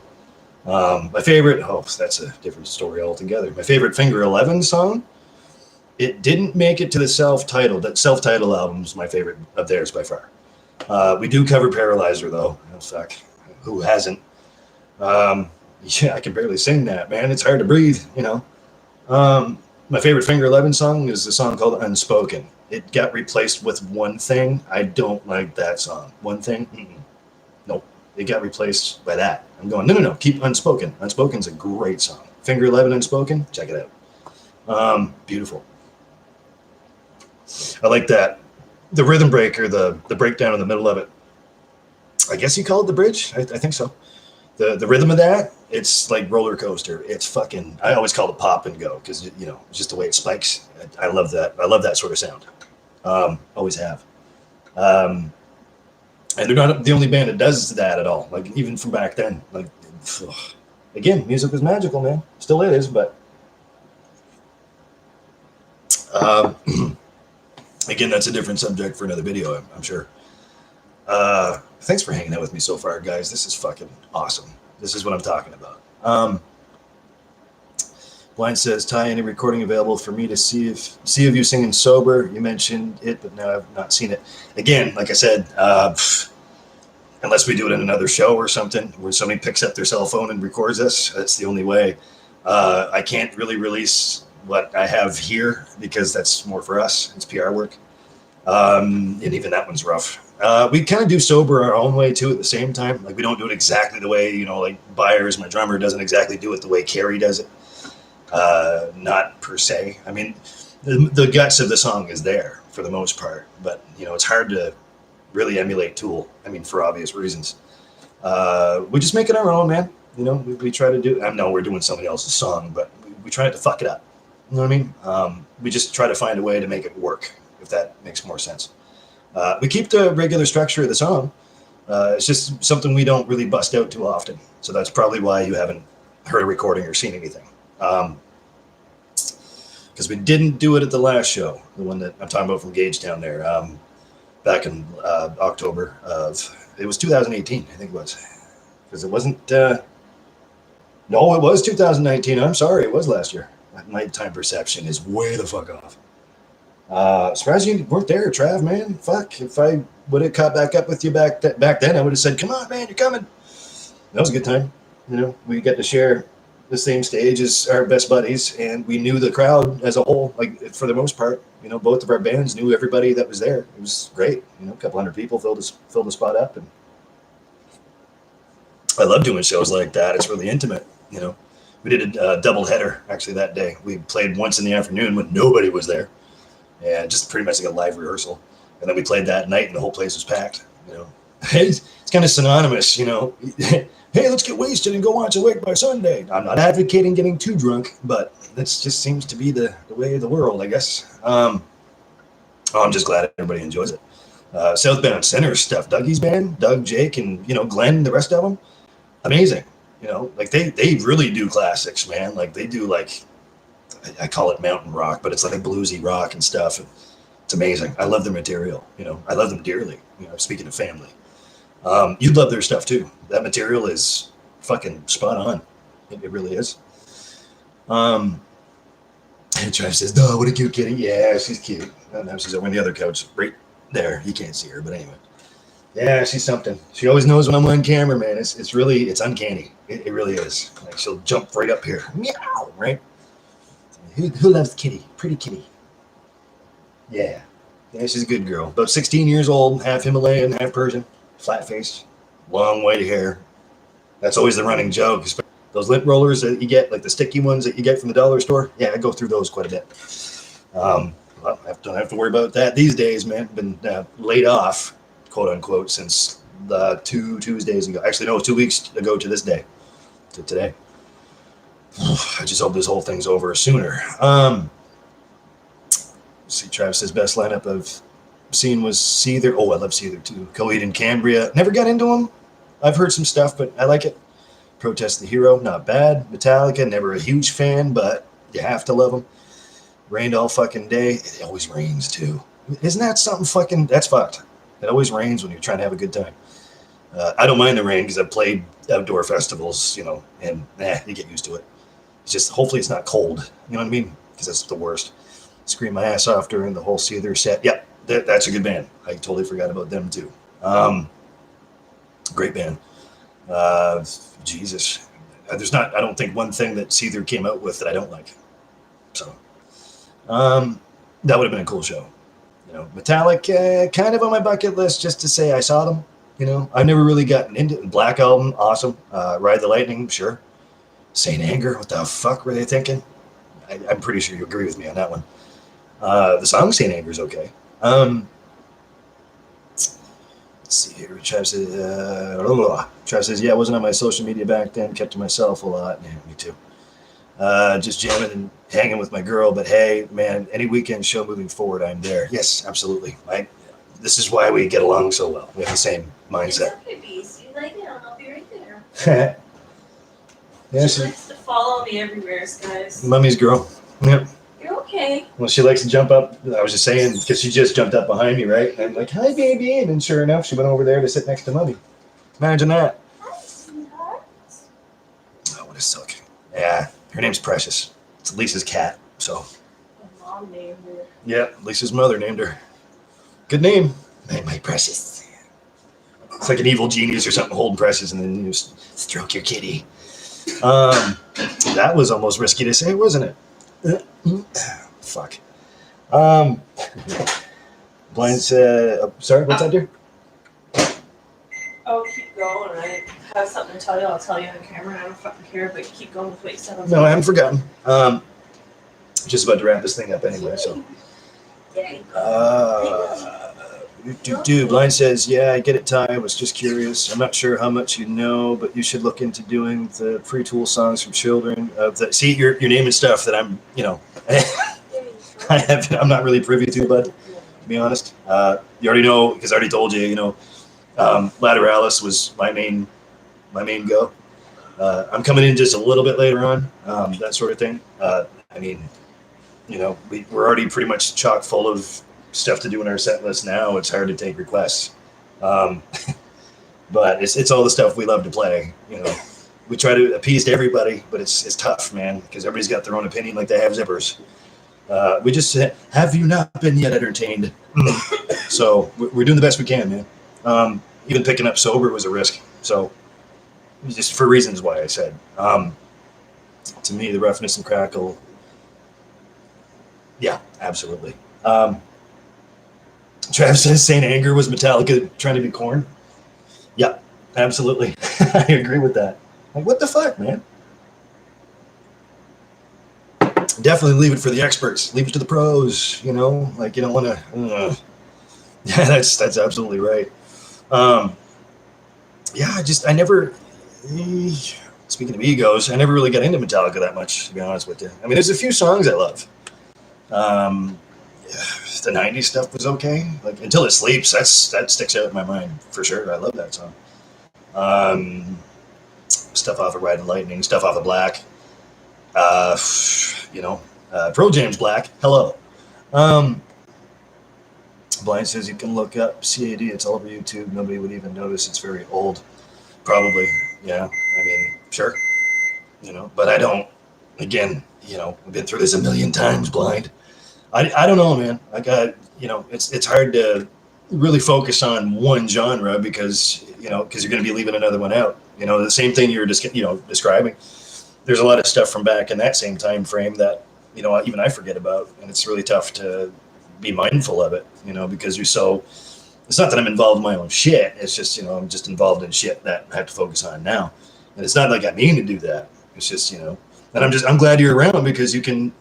My favorite, that's a different story altogether. My favorite Finger 11 song, it didn't make it to the self-titled. That self-titled album is my favorite of theirs by far. We do cover Paralyzer, though. Oh, fuck. Who hasn't? Yeah, I can barely sing that, man. It's hard to breathe, you know. My favorite Finger 11 song is a song called Unspoken. It got replaced with One Thing. I don't like that song. One Thing? Nope. It got replaced by that. I'm going, no, keep Unspoken. Unspoken's a great song. Finger 11 Unspoken, check it out. Beautiful. I like that. The rhythm breaker, the breakdown in the middle of it. I guess you call it the bridge? I think so. The rhythm of that, it's like roller coaster. It's fucking, I always call it pop and go, because, you know, it's just the way it spikes. I love that. I love that sort of sound. Always have. And they're not the only band that does that at all. Like, even from back then. Like, again, music was magical, man. Still is, but again, that's a different subject for another video, I'm sure. Thanks for hanging out with me so far, guys. This is fucking awesome. This is what I'm talking about. Blind says, Ty, any recording available for me to see of you singing sober? You mentioned it, but now I've not seen it. Again, like I said, unless we do it in another show or something where somebody picks up their cell phone and records us, that's the only way. I can't really release what I have here because that's more for us. It's PR work. And even that one's rough. We kind of do sober our own way too at the same time. Like, we don't do it exactly the way, you know, like Byers, my drummer, doesn't exactly do it the way Carrie does it. Not per se. I mean, the guts of the song is there for the most part, but you know, it's hard to really emulate Tool. I mean, for obvious reasons. We just make it our own, man. You know, we try to do. I know we're doing somebody else's song, but we try not to fuck it up. You know what I mean? We just try to find a way to make it work, if that makes more sense. We keep the regular structure of the song. It's just something we don't really bust out too often. So that's probably why you haven't heard a recording or seen anything. Because we didn't do it at the last show, the one that I'm talking about from Gagetown there, back in October of, it was 2018, I think it was. Because it wasn't, no, it was 2019. I'm sorry, it was last year. My time perception is way the fuck off. Surprised you weren't there, Trav, man. Fuck, if I would have caught back up with you back then, I would have said, come on, man, you're coming. That was a good time. You know, we get to share the same stage as our best buddies, and we knew the crowd as a whole, like for the most part. You know, both of our bands knew everybody that was there. It was great. You know, a couple hundred people filled the spot up, and I love doing shows like that. It's really intimate. You know, we did a double header actually that day. We played once in the afternoon when nobody was there, and just pretty much like a live rehearsal. And then we played that night, and the whole place was packed. You know, it's kind of synonymous. You know, hey, let's get wasted and go watch Awake by Sunday. I'm not advocating getting too drunk, but that just seems to be the way of the world, I guess. I'm just glad everybody enjoys it. Southbound Center stuff, Dougie's band, Doug, Jake, and you know Glenn, the rest of them, amazing. You know, like they really do classics, man. Like they do like, I call it mountain rock, but it's like bluesy rock and stuff. And it's amazing. I love their material. You know, I love them dearly. You know, speaking of family, you'd love their stuff too. That material is fucking spot on. It really is. And Trav says, "No, what a cute kitty." Yeah, she's cute. And now she's over on the other couch, right there. You can't see her, but anyway. Yeah, she's something. She always knows when I'm on camera, man. It's uncanny. It really is. Like she'll jump right up here. Meow, right? Who loves kitty? Pretty kitty. Yeah. Yeah, she's a good girl. About 16 years old, half Himalayan, half Persian, flat faced, long white hair. That's always the running joke. Those lint rollers that you get, like the sticky ones that you get from the dollar store. Yeah, I go through those quite a bit. Well, I don't have to worry about that these days, man. Been laid off, quote unquote, since 2 Tuesdays ago. Actually, no, 2 weeks ago to this day, to today. I just hope this whole thing's over sooner. See, Travis says best lineup I've seen was Seether. Oh, I love Seether too. Coheed and Cambria. Never got into them. I've heard some stuff, but I like it. Protest the Hero, not bad. Metallica, never a huge fan, but you have to love them. Rained all fucking day. It always rains too. Isn't that something fucking, that's fucked. It always rains when you're trying to have a good time. I don't mind the rain because I've played outdoor festivals, you know, and you get used to it. It's just, hopefully it's not cold. You know what I mean? Because that's the worst. Scream my ass off during the whole Seether set. Yep, that's a good band. I totally forgot about them too. Great band. Jesus. There's not, I don't think one thing that Seether came out with that I don't like. So, that would have been a cool show. You know, Metallica, kind of on my bucket list just to say I saw them. You know, I've never really gotten into it. Black Album, awesome. Ride the Lightning, sure. Saint Anger, what the fuck were they thinking? I'm pretty sure you agree with me on that one. The song Saint Anger is okay. Let's see here. Trav says, yeah, I wasn't on my social media back then. Kept to myself a lot. Yeah, me too. Just jamming and hanging with my girl. But hey, man, any weekend show moving forward, I'm there. Yes, absolutely. This is why we get along so well. We have the same mindset. It's okay, Beast. You like it, I'll be right there. Yeah, she likes to follow me everywhere, guys. Mummy's girl. Yep. You're okay. Well, she likes to jump up. I was just saying, because she just jumped up behind me, right? And I'm like, hi, baby. And then sure enough, she went over there to sit next to Mummy. Imagine that. Hi, sweetheart. Oh, what a silk. Yeah, her name's Precious. It's Lisa's cat, so. My mom named her. Yeah, Lisa's mother named her. Good name. My Precious. It's like an evil genius or something holding Precious, and then you stroke your kitty. That was almost risky to say, wasn't it? Fuck. Blind said, sorry, what's that, dear? Oh, keep going. I have something to tell you. I'll tell you on camera. I don't fucking care, but keep going with what you said. No, I haven't forgotten. Just about to wrap this thing up anyway. So, Blind says, yeah, I get it, Ty. I was just curious. I'm not sure how much you know, but you should look into doing the free tool songs for children. See, you're naming stuff that I'm, I'm not really privy to, bud, to be honest. You already know, because I already told you, Lateralis was my main go. I'm coming in just a little bit later on, that sort of thing. We're already pretty much chock full of stuff to do in our set list now. It's hard to take requests, but it's all the stuff we love to play. We try to appease to everybody, but it's tough, man, because everybody's got their own opinion, like they have zippers. We just said, have you not been yet entertained? So we're doing the best we can, man. Even picking up sober was a risk. So just for reasons why I said, to me, the roughness and crackle. Yeah, absolutely. Travis says Saint Anger was Metallica trying to be Korn. Yeah, absolutely. I agree with that. Like, what the fuck, man? Definitely leave it for the experts. Leave it to the pros. You don't want to. Yeah, that's absolutely right. I never. Speaking of egos, I never really got into Metallica that much, to be honest with you. I mean, there's a few songs I love. The 90s stuff was okay. Like Until It Sleeps, that sticks out in my mind for sure. I love that song. Stuff off of Riding Lightning, stuff off of Black. Pearl Jam's Black. Hello. Blind says you can look up CAD. It's all over YouTube. Nobody would even notice. It's very old. Probably. Yeah. I mean, sure. But I don't. Again, I've been through this a million times, Blind. I don't know, man. I got, it's hard to really focus on one genre because you're going to be leaving another one out. The same thing you're just, describing. There's a lot of stuff from back in that same time frame that, even I forget about. And it's really tough to be mindful of it, because you're so, it's not that I'm involved in my own shit. It's just, I'm just involved in shit that I have to focus on now. And it's not like I mean to do that. It's just, and I'm glad you're around because you can,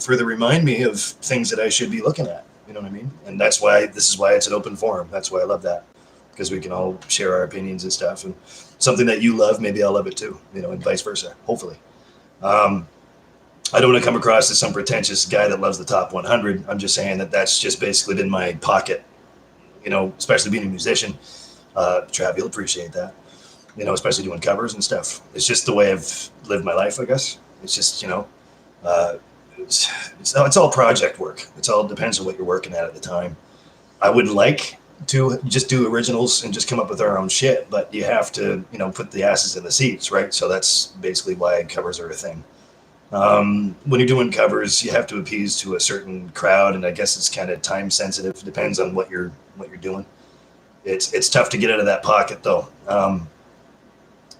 further remind me of things that I should be looking at. You know what I mean? And this is why it's an open forum. That's why I love that, because we can all share our opinions and stuff. And something that you love, maybe I'll love it too, and vice versa, hopefully. I don't want to come across as some pretentious guy that loves the top 100. I'm just saying that's just basically been my pocket, especially being a musician. Trav, you'll appreciate that, especially doing covers and stuff. It's just the way I've lived my life, I guess. It's just, it's all project work. It all depends on what you're working at the time. I would like to just do originals and just come up with our own shit, but you have to, put the asses in the seats, right? So that's basically why covers are a thing. When you're doing covers, you have to appease to a certain crowd, and I guess it's kind of time sensitive. Depends on what you're doing. It's tough to get out of that pocket though.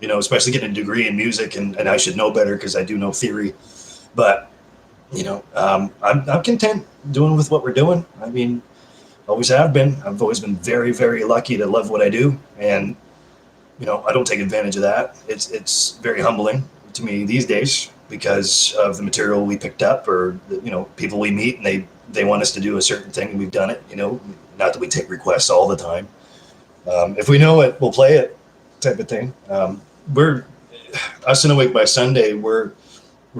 Especially getting a degree in music, and I should know better because I do know theory, but I'm content doing with what we're doing. I mean, always have been. I've always been very, very lucky to love what I do, and I don't take advantage of that. It's very humbling to me these days because of the material we picked up, or people we meet, and they want us to do a certain thing, and we've done it. Not that we take requests all the time. If we know it, we'll play it, type of thing. We're us in Awake by Sunday. We're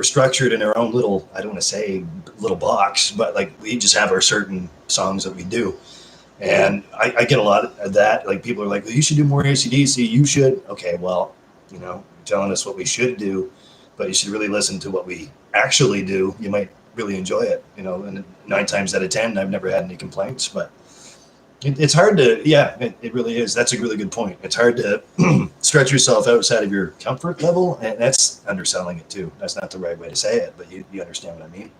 structured in our own little, I don't want to say little box, but like we just have our certain songs that we do. And I get a lot of that. Like people are like, well, you should do more AC/DC. You should. Okay, well, you're telling us what we should do, but you should really listen to what we actually do. You might really enjoy it, and 9 times out of 10, I've never had any complaints, but it's hard to, it really is. That's a really good point. It's hard to stretch yourself outside of your comfort level, and that's underselling it too. That's not the right way to say it, but you understand what I mean.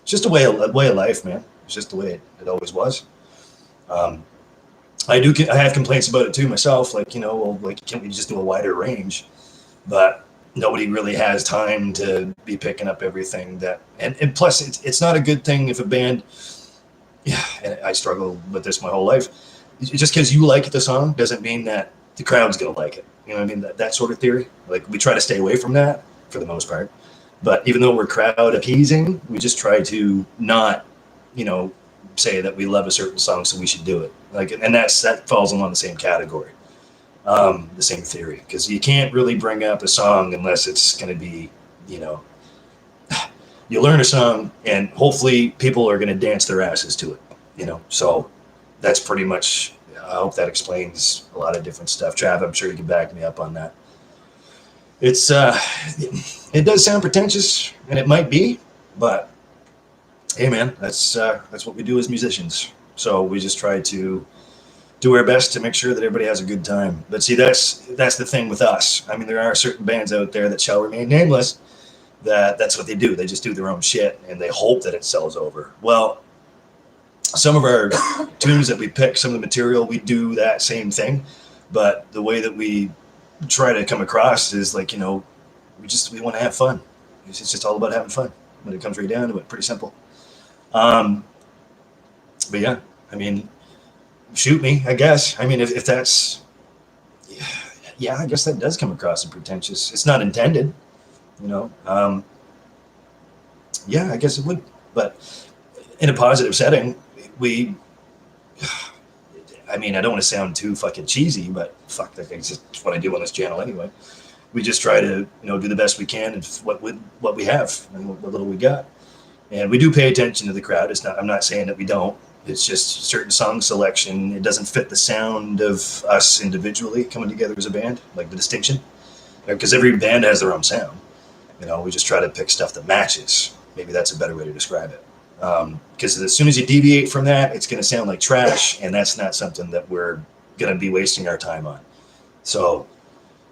It's just a way of life, man. It's just the way it always was. I have complaints about it too myself. Like, can't we just do a wider range? But nobody really has time to be picking up everything that, and plus it's not a good thing if a band, and I struggle with this my whole life. Just because you like the song doesn't mean that the crowd's gonna like it. You know what I mean? That sort of theory. Like we try to stay away from that for the most part. But even though we're crowd appeasing, we just try to not, say that we love a certain song, so we should do it. And that falls along the same category, the same theory, because you can't really bring up a song unless it's going to be, you learn a song and hopefully people are going to dance their asses to it, So that's pretty much. I hope that explains a lot of different stuff. Trav, I'm sure you can back me up on that. It's it does sound pretentious, and it might be, but hey, man, that's what we do as musicians. So we just try to do our best to make sure that everybody has a good time. But see, that's the thing with us. I mean, there are certain bands out there that shall remain nameless. That's what they do. They just do their own shit, and they hope that it sells over. Well, some of our tunes that we pick, some of the material, we do that same thing, but the way that we try to come across is like, we want to have fun. It's just all about having fun when it comes right down to it. Pretty simple. But yeah, I mean, shoot me, I guess. I mean, if that's, yeah, I guess that does come across as pretentious. It's not intended, yeah, I guess it would, but in a positive setting, I mean, I don't want to sound too fucking cheesy, but fuck, that's just what I do on this channel anyway. We just try to, do the best we can and what we have and what little we got. And we do pay attention to the crowd. I'm not saying that we don't. It's just certain song selection. It doesn't fit the sound of us individually coming together as a band, like the distinction. Because every band has their own sound. We just try to pick stuff that matches. Maybe that's a better way to describe it. Because as soon as you deviate from that, it's going to sound like trash, and that's not something that we're going to be wasting our time on. So,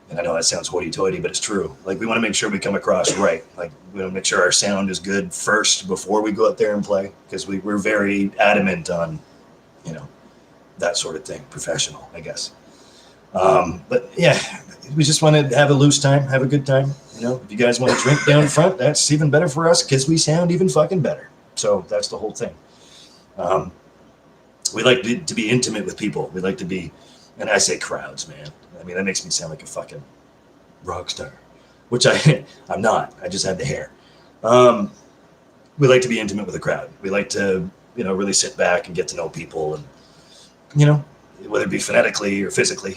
and I know that sounds hoity-toity, but it's true. Like, we want to make sure we come across right. Like, we want to make sure our sound is good first before we go out there and play, because we're very adamant on, that sort of thing, professional, I guess. But yeah, we just want to have a loose time, have a good time. If you guys want to drink down front, that's even better for us because we sound even fucking better. So that's the whole thing. We like to be intimate with people. We like to be, and I say crowds, man. I mean, that makes me sound like a fucking rock star, which I'm not. I just had the hair. We like to be intimate with a crowd. We like to, really sit back and get to know people, and whether it be phonetically or physically,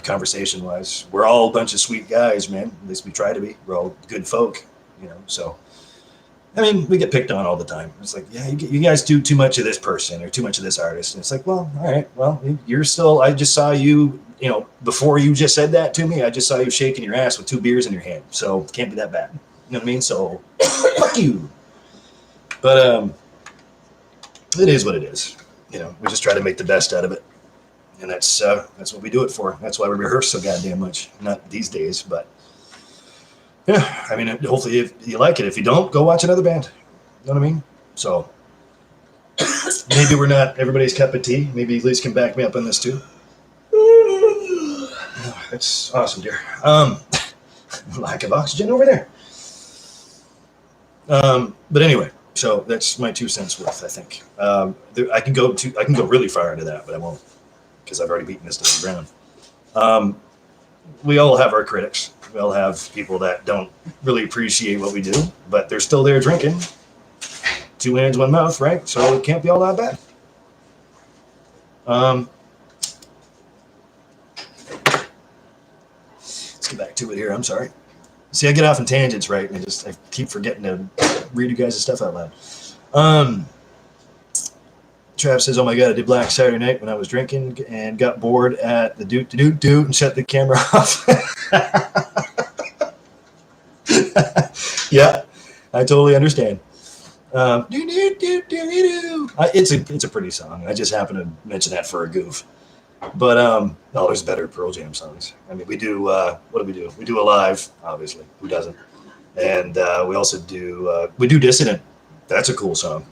conversation-wise. We're all a bunch of sweet guys, man. At least we try to be. We're all good folk, so. I mean, we get picked on all the time. It's like, yeah, you guys do too much of this person or too much of this artist. And it's like, well, all right, well, I just saw you, before you just said that to me, I just saw you shaking your ass with 2 beers in your hand. So it can't be that bad. You know what I mean? So fuck you. But it is what it is. We just try to make the best out of it. And that's what we do it for. That's why we rehearse so goddamn much. Not these days, but yeah, I mean, hopefully if you like it. If you don't, go watch another band. You know what I mean? So maybe we're not everybody's cup of tea. Maybe Elise can back me up on this too. Oh, that's awesome, dear. Lack of oxygen over there. But anyway, so that's my 2 cents worth, I think. I can go really far into that, but I won't because I've already beaten this to the ground. We all have our critics. We all have people that don't really appreciate what we do, but they're still there drinking. 2 hands, 1 mouth, right? So it can't be all that bad. Let's get back to it here. I'm sorry. See, I get off in tangents, right? And I keep forgetting to read you guys' stuff out loud. Trav says, oh my God, I did Black Saturday night when I was drinking and got bored at the doot and shut the camera off. Yeah, I totally understand. It's a pretty song. I just happen to mention that for a goof. But there's better Pearl Jam songs. I mean, we do. What do we do? We do Alive, obviously. Who doesn't? And we also do. We do Dissident. That's a cool song.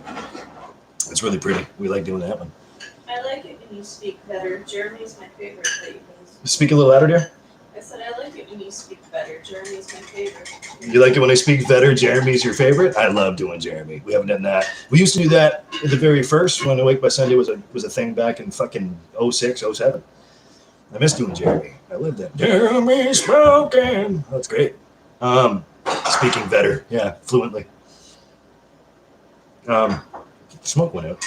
It's really pretty. We like doing that one. I like it when you speak better. Jeremy's my favorite that you can Speak a little louder, dear. I said I like it when you speak better. Jeremy's my favorite. You like it when I speak better? Jeremy's your favorite? I love doing Jeremy. We haven't done that. We used to do that at the very first when Awake by Sunday was a thing back in fucking 06, 07. I miss doing Jeremy. I lived that. Jeremy spoken. That's great. speaking better. Yeah, fluently. Smoke went out.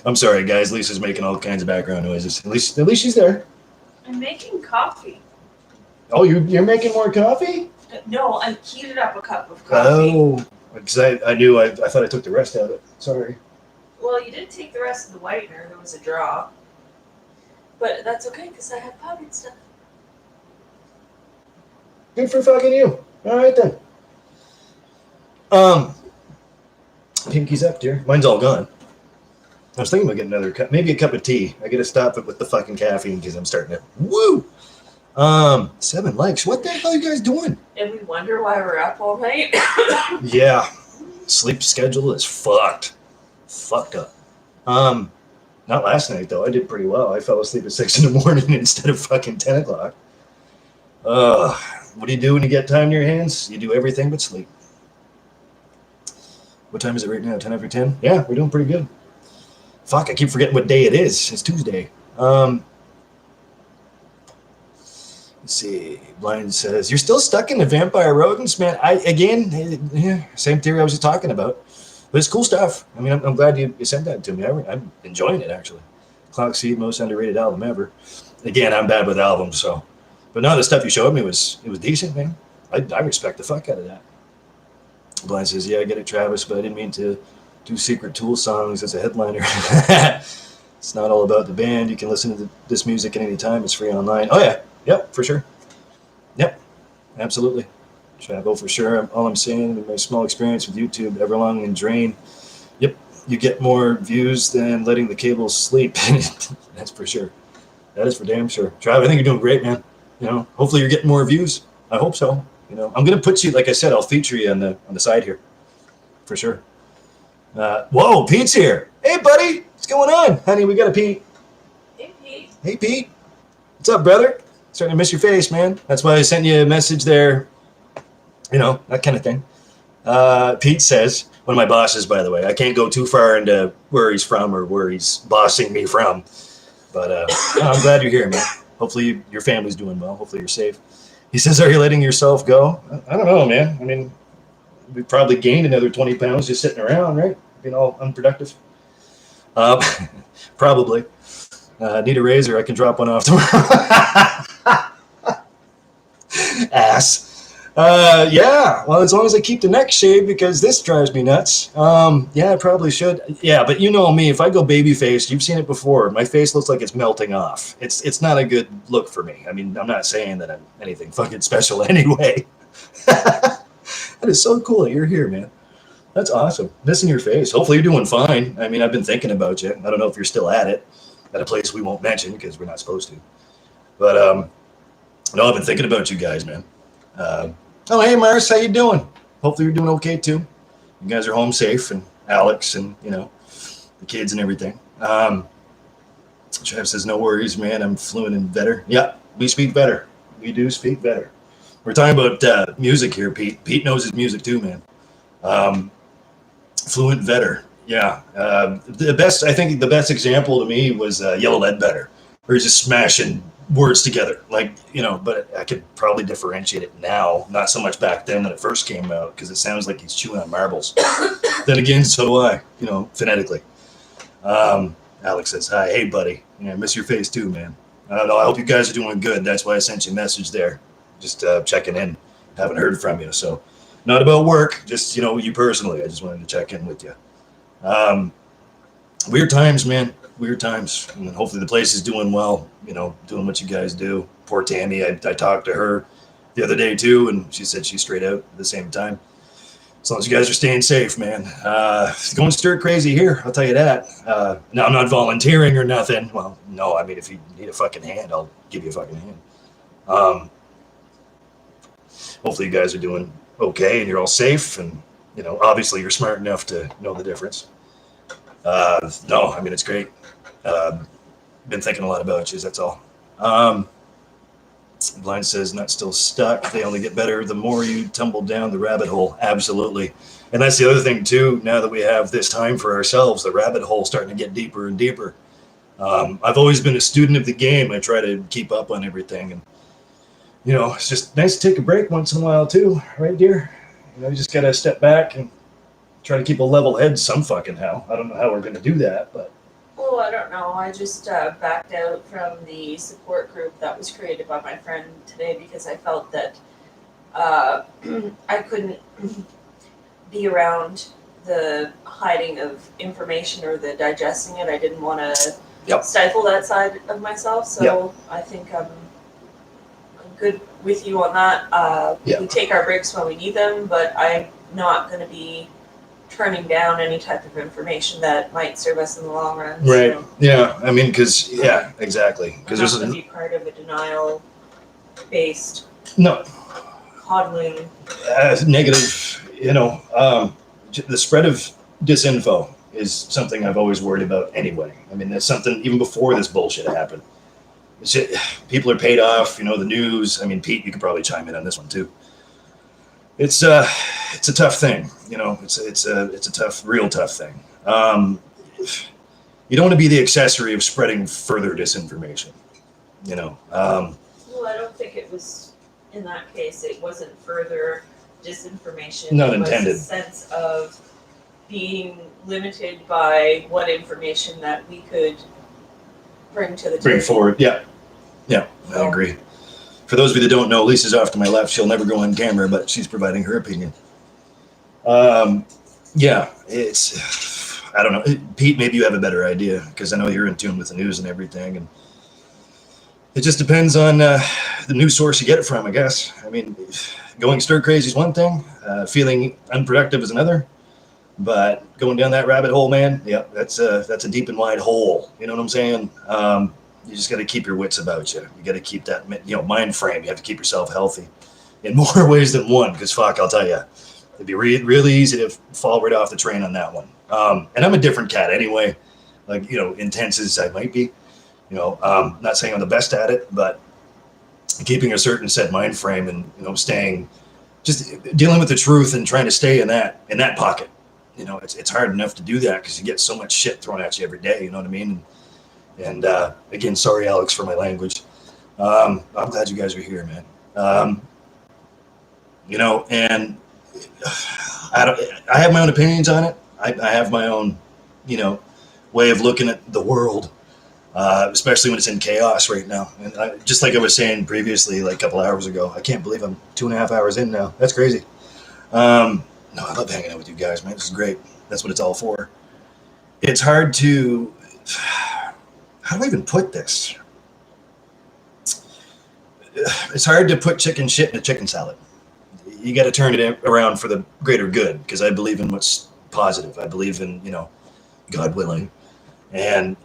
I'm sorry, guys. Lisa's making all kinds of background noises. At least she's there. I'm making coffee. Oh, you're making more coffee? No, I heated up a cup of coffee. Oh, because I knew I thought I took the rest out of it. Sorry. Well, you did take the rest of the whitener. There was a draw. But that's okay, because I have powdered stuff. Good for fucking you. All right, then. Pinky's up, dear. Mine's all gone. I was thinking about getting another cup, maybe a cup of tea. I gotta stop it with the fucking caffeine because I'm starting to, woo! 7 likes. What the hell are you guys doing? And we wonder why we're up all night. Yeah. Sleep schedule is fucked. Fucked up. Not last night, though. I did pretty well. I fell asleep at 6 in the morning instead of fucking 10 o'clock. What do you do when you get time in your hands? You do everything but sleep. What time is it right now? 10 after 10? Yeah, we're doing pretty good. Fuck, I keep forgetting what day it is. It's Tuesday. Let's see. Blind says, you're still stuck in the vampire rodents, man. Yeah, same theory I was just talking about. But it's cool stuff. I mean, I'm glad you sent that to me. I'm enjoying it, actually. Clock Seed, most underrated album ever. Again, I'm bad with albums, so. But no, the stuff you showed me was decent, man. I respect the fuck out of that. Blind says, yeah, I get it, Travis, but I didn't mean to do Secret Tool songs as a headliner. It's not all about the band. You can listen to this music at any time. It's free online. Oh, yeah. Yep, for sure. Yep, absolutely. Travel for sure. All I'm saying in my small experience with YouTube, Everlong and Drain, yep, you get more views than letting the cables sleep. That's for sure. That is for damn sure. Trav, I think you're doing great, man. You know, hopefully you're getting more views. I hope so. You know, I'm gonna put you, like I said, I'll feature you on the side here, for sure. Whoa, Pete's here. Hey, buddy, what's going on, honey? We got a Pete. Hey, Pete. Hey, Pete. What's up, brother? Starting to miss your face, man. That's why I sent you a message there. You know, that kind of thing. Pete says, one of my bosses, by the way, I can't go too far into where he's from or where he's bossing me from. But I'm glad you're here, man. Hopefully your family's doing well. Hopefully you're safe. He says, are you letting yourself go? I don't know, man. I mean, we probably gained another 20 pounds just sitting around, right? Being all unproductive. Probably. Need a razor. I can drop one off tomorrow. Ass. Yeah, well, as long as I keep the neck shaved because this drives me nuts. Yeah, I probably should. Yeah, but you know me, if I go baby faced, you've seen it before. My face looks like it's melting off. It's not a good look for me. I mean, I'm not saying that I'm anything fucking special anyway. That is so cool that you're here, man. That's awesome. Missing your face. Hopefully you're doing fine. I mean, I've been thinking about you. I don't know if you're still at it, at a place we won't mention because we're not supposed to. But no, I've been thinking about you guys, man. Oh, hey, Mars, how you doing? Hopefully you're doing okay, too. You guys are home safe, and Alex and, you know, the kids and everything. Trav says, no worries, man. I'm fluent in better. Yeah, we speak better. We do speak better. We're talking about music here, Pete. Pete knows his music, too, man. Fluent vetter. Yeah. I think the best example to me was Yellow Lead Better, where he's just smashing words together, like, you know, but I could probably differentiate it now, not so much back then when it first came out, because it sounds like he's chewing on marbles. Then again, so do I, you know, phonetically. Alex says, hi, hey, buddy. Yeah, I miss your face too, man. I don't know, I hope you guys are doing good. That's why I sent you a message there. Just checking in. Haven't heard from you, so not about work, just, you know, you personally. I just wanted to check in with you. Weird times, man. Weird times. And hopefully the place is doing well, you know, doing what you guys do. Poor Tammy, I talked to her the other day too, and she said she's straight out at the same time. As long as you guys are staying safe, man. It's going stir crazy here, I'll tell you that. Now, I'm not volunteering or nothing. Well, no, I mean, if you need a fucking hand, I'll give you a fucking hand. Hopefully you guys are doing okay and you're all safe, and, you know, obviously you're smart enough to know the difference. No, I mean, it's great. Been thinking a lot about you, that's all. Blind says, not still stuck. They only get better the more you tumble down the rabbit hole. Absolutely. And that's the other thing, too, now that we have this time for ourselves, the rabbit hole starting to get deeper and deeper. I've always been a student of the game. I try to keep up on everything. And you know, it's just nice to take a break once in a while too, right, dear? You know, you just gotta step back and try to keep a level head some fucking how. I don't know how we're gonna do that, but Well, I don't know. I just backed out from the support group that was created by my friend today because I felt that I couldn't be around the hiding of information or the digesting it. I didn't want to Yep. stifle that side of myself, so Yep. I think I'm good with you on that. Yeah. We take our breaks when we need them, but I'm not going to be turning down any type of information that might serve us in the long run. Right. So Yeah. I mean, because exactly. I'm Because not there's going to be part of a denial-based no coddling. negative. You know, the spread of disinfo is something I've always worried about anyway. I mean, that's something even before this bullshit happened. People are paid off. You know, the news. I mean, Pete, you could probably chime in on this one too. It's a tough thing. You know, it's a tough, real tough thing. You don't want to be the accessory of spreading further disinformation. You know. Well, I don't think it was, in that case, it wasn't further disinformation. Not it intended. Was a sense of being limited by what information that we could bring to the table. Bring forward. Yeah. Yeah, I agree. For those of you that don't know, Lisa's off to my left. She'll never go on camera, but she's providing her opinion. Yeah, it's, I don't know. Pete, maybe you have a better idea because I know you're in tune with the news and everything. And it just depends on the news source you get it from, I guess. I mean, going stir crazy is one thing, feeling unproductive is another. But going down that rabbit hole, man, yeah, that's a deep and wide hole. You know what I'm saying? You just got to keep your wits about you. You got to keep that, you know, mind frame. You have to keep yourself healthy in more ways than one. Because fuck, I'll tell you, it'd be really easy to fall right off the train on that one. And I'm a different cat anyway. Like, you know, intense as I might be. You know, not saying I'm the best at it, but keeping a certain set mind frame and, you know, staying, just dealing with the truth and trying to stay in that pocket. You know, it's hard enough to do that because you get so much shit thrown at you every day. You know what I mean? And again, sorry, Alex, for my language. I'm glad you guys are here, man. You know, and I have my own opinions on it. I have my own, you know, way of looking at the world, especially when it's in chaos right now. And just like I was saying previously, like a couple hours ago, I can't believe I'm 2.5 hours in now. That's crazy. No, I love hanging out with you guys, man. This is great. That's what it's all for. It's hard to, how do I even put this? It's hard to put chicken shit in a chicken salad. You got to turn it around for the greater good because I believe in what's positive. I believe in, you know, God willing. And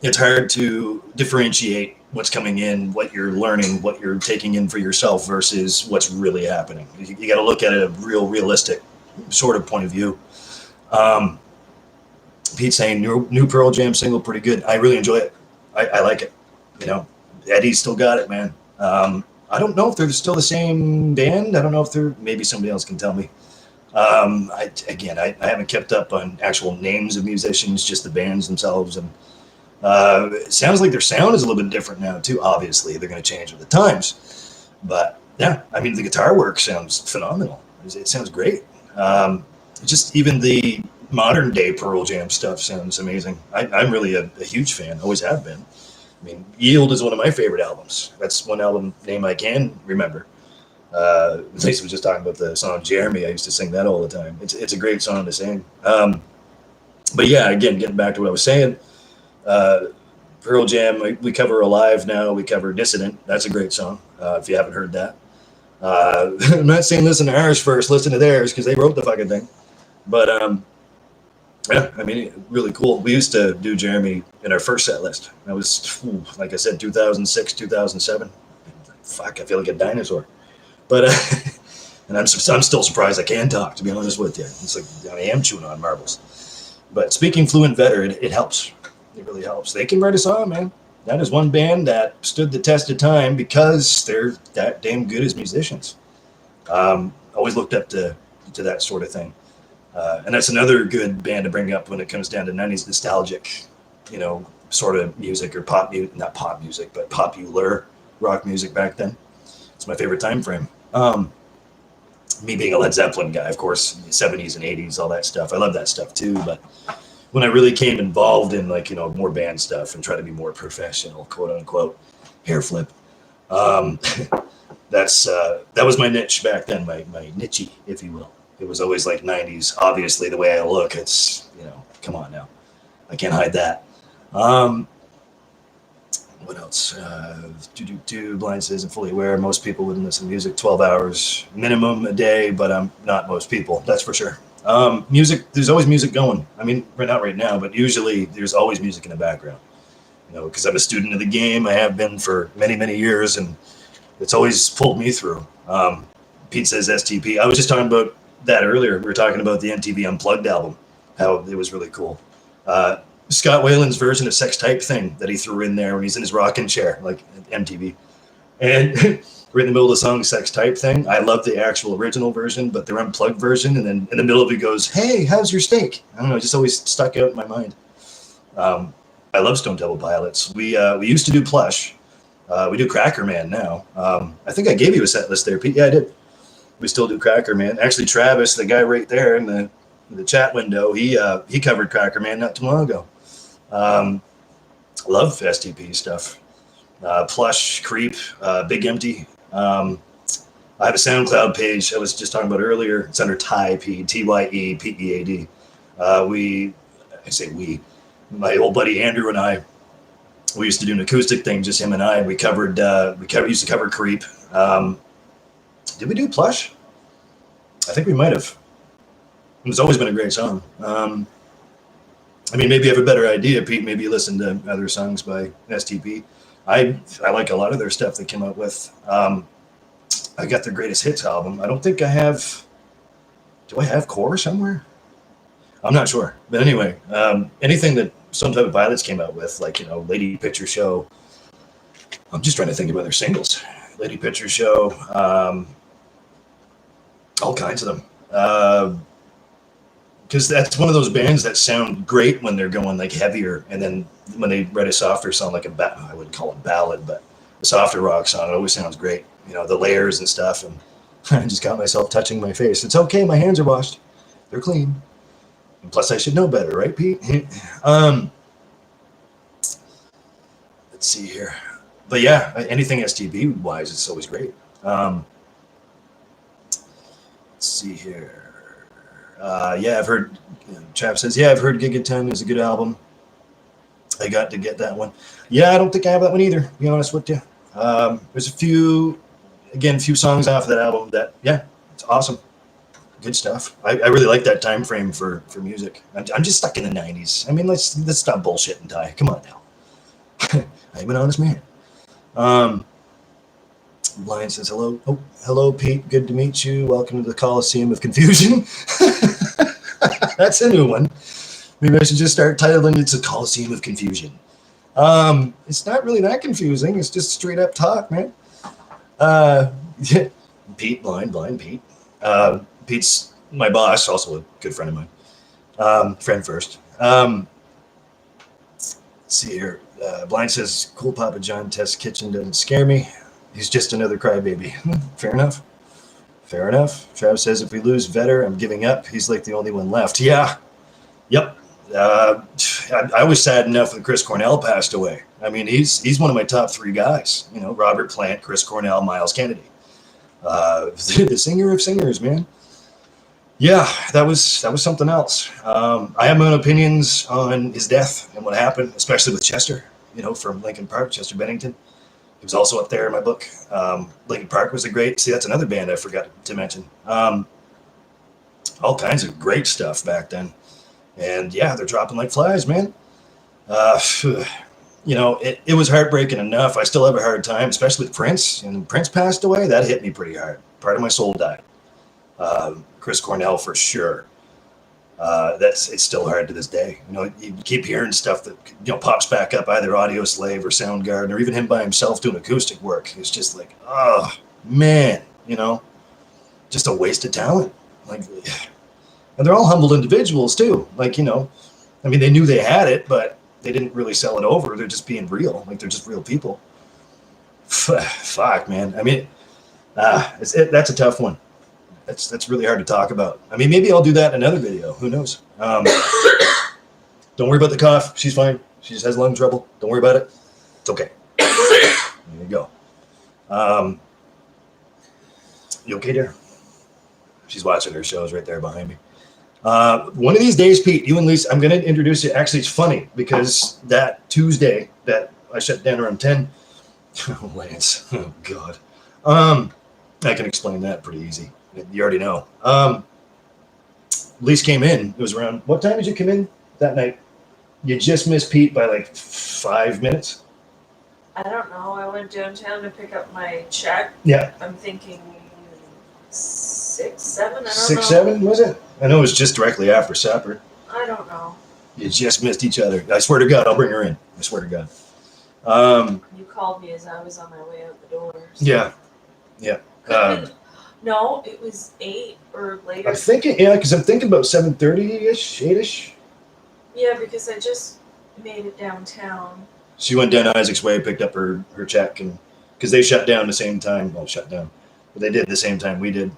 it's hard to differentiate what's coming in, what you're learning, what you're taking in for yourself versus what's really happening. You got to look at it a realistic sort of point of view. Pete's saying new Pearl Jam single, pretty good. I really enjoy it. I like it. You know, Eddie's still got it, man. I don't know if they're still the same band. I don't know if they're, maybe somebody else can tell me. I haven't kept up on actual names of musicians, just the bands themselves. And it sounds like their sound is a little bit different now too. Obviously, they're going to change with the times. But yeah, I mean, the guitar work sounds phenomenal. It sounds great. Just even the modern day Pearl Jam stuff sounds amazing. I'm really a huge fan, always have been. I mean, Yield is one of my favorite albums. That's one album name I can remember. Lisa was just talking about the song Jeremy. I used to sing that all the time. It's a great song to sing. But yeah, again, getting back to what I was saying, Pearl Jam, we cover Alive now. We cover Dissident. That's a great song, if you haven't heard that. I'm not saying listen to ours first, listen to theirs, because they wrote the fucking thing. But yeah, I mean, really cool. We used to do Jeremy in our first set list. That was, like I said, 2006, 2007. Fuck, I feel like a dinosaur. But and I'm still surprised I can talk, to be honest with you. It's like I am chewing on marbles. But speaking fluent veteran, it helps. It really helps. They can write a song, man. That is one band that stood the test of time because they're that damn good as musicians. Always looked up to that sort of thing. And that's another good band to bring up when it comes down to 90s nostalgic, you know, sort of music or not pop music, but popular rock music back then. It's my favorite time frame. Me being a Led Zeppelin guy, of course, 70s and 80s, all that stuff. I love that stuff too. But when I really came involved in like, more band stuff and try to be more professional, quote unquote, hair flip, um, that was my niche back then, my niche, if you will. It was always like 90s. Obviously, the way I look, it's, come on now. I can't hide that. What else? Blind says, I'm fully aware most people wouldn't listen to music 12 hours minimum a day, but I'm not most people, that's for sure. Music, there's always music going. I mean, not right now, but usually there's always music in the background. Because I'm a student of the game. I have been for many, many years, and it's always pulled me through. Pete says STP. I was just talking about that earlier. We were talking about the MTV Unplugged album, how it was really cool. Scott Weiland's version of Sex Type Thing that he threw in there when he's in his rocking chair, like MTV. And right in the middle of the song, Sex Type Thing, I love the actual original version, but their unplugged version, and then in the middle of it goes, hey, how's your steak? I don't know, it just always stuck out in my mind. I love Stone Temple Pilots. We used to do Plush. We do Cracker Man now. I think I gave you a set list there, Pete. Yeah, I did. We still do Cracker Man. Actually, Travis, the guy right there in the chat window, he covered Cracker Man not too long ago. Love STP stuff. Plush, Creep, Big Empty. I have a SoundCloud page I was just talking about earlier. It's under TYE, TYE, PEAD. My old buddy Andrew and I, we used to do an acoustic thing, just him and I. We used to cover Creep. Did we do Plush? I think we might have. It's always been a great song. Maybe you have a better idea, Pete. Maybe you listen to other songs by STP. I like a lot of their stuff they came out with. I got their Greatest Hits album. I don't think I have. Do I have Core somewhere? I'm not sure. But anyway, anything that Some Type of Pilots came out with, like, Lady Picture Show. I'm just trying to think of other singles. Lady Picture Show. All kinds of them. Because that's one of those bands that sound great when they're going like heavier, and then when they write a softer song, like I wouldn't call it ballad, but a softer rock song, it always sounds great. The layers and stuff, and I just got myself touching my face. It's okay, my hands are washed, they're clean. And plus, I should know better, right, Pete? Let's see here, but yeah, anything STB wise, it's always great. Let's see here. I've heard, Chap says, I've heard Gigaton is a good album. I got to get that one. Yeah, I don't think I have that one either, to be honest with you. There's a few songs off of that album that, it's awesome. Good stuff. I really like that time frame for music. I'm just stuck in the 90s. Let's stop bullshitting, Ty. Come on now. I'm an honest man. Blind says, hello. Oh, hello, Pete. Good to meet you. Welcome to the Coliseum of Confusion. That's a new one. Maybe I should just start titling it, a Coliseum of Confusion. It's not really that confusing. It's just straight up talk, man. Pete, blind Pete. Pete's my boss, also a good friend of mine. Friend first. Let's see here. Blind says, cool Papa John Test Kitchen doesn't scare me. He's just another crybaby. Fair enough. Travis says, if we lose Vetter, I'm giving up. He's like the only one left. Yeah. Yep. I was sad enough that Chris Cornell passed away. He's one of my top 3 guys. Robert Plant, Chris Cornell, Miles Kennedy. The singer of singers, man. Yeah, that was something else. I have my own opinions on his death and what happened, especially with Chester, from Linkin Park, Chester Bennington. He was also up there in my book. Linkin Park was that's another band I forgot to mention. All kinds of great stuff back then. And yeah, they're dropping like flies, man. It was heartbreaking enough. I still have a hard time, especially with Prince. And Prince passed away, that hit me pretty hard. Part of my soul died. Chris Cornell for sure. It's still hard to this day. You keep hearing stuff that pops back up, either Audio Slave or Soundgarden, or even him by himself doing acoustic work. It's just like, oh man, just a waste of talent. And they're all humble individuals too. They knew they had it, but they didn't really sell it over. They're just being real. They're just real people. Fuck, man. That's a tough one. That's really hard to talk about. I mean, maybe I'll do that in another video. Who knows? Don't worry about the cough. She's fine. She just has lung trouble. Don't worry about it. It's okay. There you go. You okay, dear? She's watching her shows right there behind me. One of these days, Pete, you and Lisa, I'm going to introduce you. Actually, it's funny because that Tuesday that I shut down around 10. Oh, Lance. Oh, God. I can explain that pretty easy. You already know. Lisa came in. It was around, what time did you come in that night? You just missed Pete by like 5 minutes. I don't know. I went downtown to pick up my check. Yeah. I'm thinking 6, 7. I don't know. 6, 7 was it? I know it was just directly after supper. I don't know. You just missed each other. I swear to God, I'll bring her in. I swear to God. You called me as I was on my way out the door. So. Yeah. Yeah. No, it was 8 or later. I'm thinking, yeah, because I'm thinking about 7:30-ish, 8-ish. Yeah, because I just made it downtown. She went down Isaac's Way, picked up her check, and because they shut down the same time. Well, shut down, but they did the same time we did.